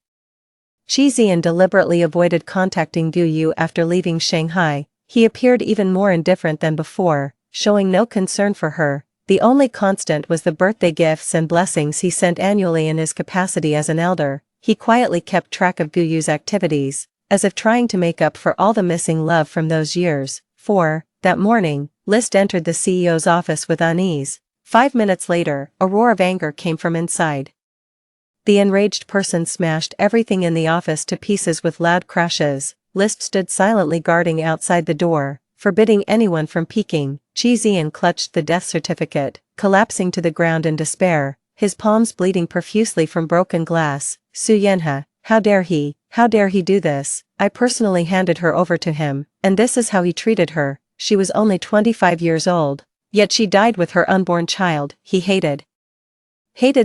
Chi Zian deliberately avoided contacting Guyu after leaving Shanghai. He appeared even more indifferent than before, showing no concern for her. The only constant was the birthday gifts and blessings he sent annually in his capacity as an elder. He quietly kept track of Guyu's activities, as if trying to make up for all the missing love from those years. That morning, List entered the CEO's office with unease. 5 minutes later, a roar of anger came from inside. The enraged person smashed everything in the office to pieces with loud crashes. List stood silently guarding outside the door, forbidding anyone from peeking. Chi Zian clutched the death certificate, collapsing to the ground in despair, his palms bleeding profusely from broken glass. Su Yenha, how dare he do this? I personally handed her over to him, and this is how he treated her. She was only 25 years old, yet she died with her unborn child. He hated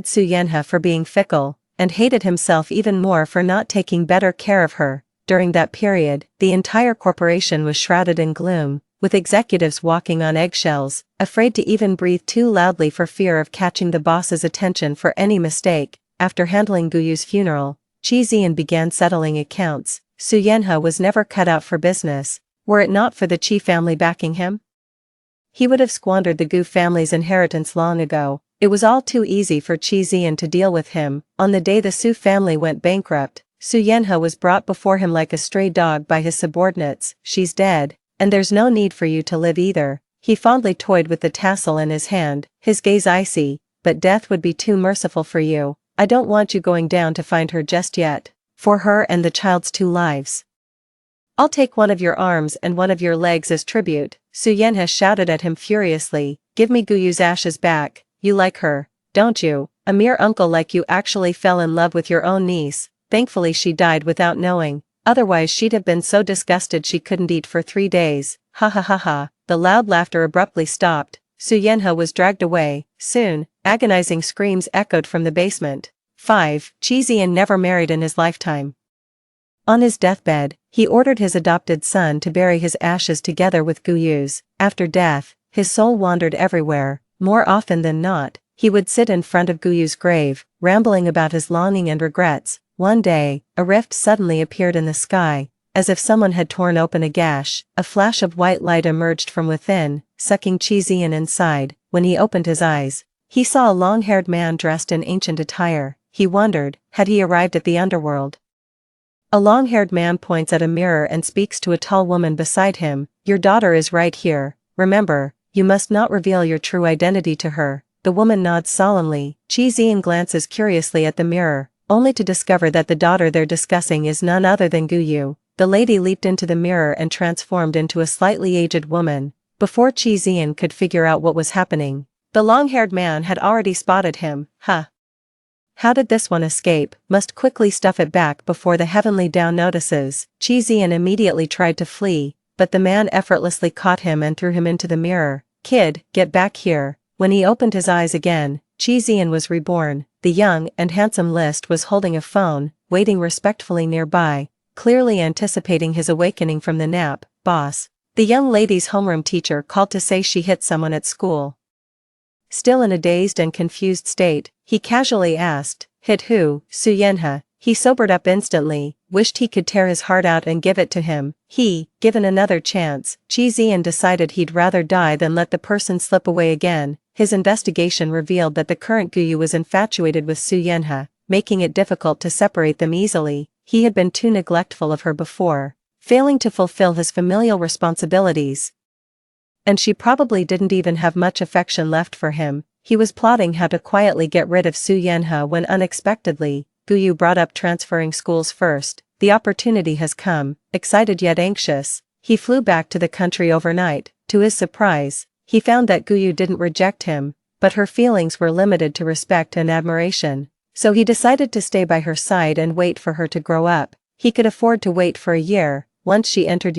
Su Yenha for being fickle, and hated himself even more for not taking better care of her. During that period, the entire corporation was shrouded in gloom, with executives walking on eggshells, afraid to even breathe too loudly for fear of catching the boss's attention for any mistake. After handling Guyu's funeral, Chi Zian began settling accounts. Su Yenha was never cut out for business. Were it not for the Chi family backing him, he would have squandered the Gu family's inheritance long ago. It was all too easy for Chi Zian to deal with him. On the day the Su family went bankrupt, Su Yenha was brought before him like a stray dog by his subordinates. She's dead, and there's no need for you to live either. He fondly toyed with the tassel in his hand, his gaze icy. But death would be too merciful for you. I don't want you going down to find her just yet. For her and the child's 2 lives, I'll take one of your arms and one of your legs as tribute. Su Yenha shouted at him furiously. Give me Guyu's ashes back. You like her, don't you? A mere uncle like you actually fell in love with your own niece. Thankfully she died without knowing, otherwise she'd have been so disgusted she couldn't eat for 3 days. Ha ha ha ha. The loud laughter abruptly stopped. Su Yenha was dragged away. Soon, agonizing screams echoed from the basement. 5. Chi Zian never married in his lifetime. On his deathbed, he ordered his adopted son to bury his ashes together with Guyu's. After death, his soul wandered everywhere. More often than not, he would sit in front of Guyu's grave, rambling about his longing and regrets. One day, a rift suddenly appeared in the sky, as if someone had torn open a gash. A flash of white light emerged from within, sucking Chi Zian inside. When he opened his eyes, he saw a long-haired man dressed in ancient attire. He wondered, had he arrived at the underworld? A long-haired man points at a mirror and speaks to a tall woman beside him. Your daughter is right here. Remember, you must not reveal your true identity to her. The woman nods solemnly. Chi Zian glances curiously at the mirror, only to discover that the daughter they're discussing is none other than Guyu. The lady leaped into the mirror and transformed into a slightly aged woman. Before Chi Zian could figure out what was happening, the long-haired man had already spotted him. How did this one escape? Must quickly stuff it back before the heavenly down notices. Chi Zian immediately tried to flee, but the man effortlessly caught him and threw him into the mirror. Kid, get back here. When he opened his eyes again, Chi Zian was reborn. The young and handsome List was holding a phone, waiting respectfully nearby. clearly anticipating his awakening from the nap. "Boss." The young lady's homeroom teacher called to say she hit someone at school. Still in a dazed and confused state, he casually asked, "Hit who, Suyenha?" He sobered up instantly, wished he could tear his heart out and give it to him. Given another chance, Chi decided he'd rather die than let the person slip away again. His investigation revealed that the current Guyu was infatuated with Suyenha, making it difficult to separate them easily. He had been too neglectful of her before, failing to fulfill his familial responsibilities. And she probably didn't even have much affection left for him. He was plotting how to quietly get rid of Suyenha when unexpectedly, Guyu brought up transferring schools first. The opportunity has come. Excited yet anxious, he flew back to the country overnight. To his surprise, he found that Guyu didn't reject him, but her feelings were limited to respect and admiration. So he decided to stay by her side and wait for her to grow up. He could afford to wait for a year. Once she entered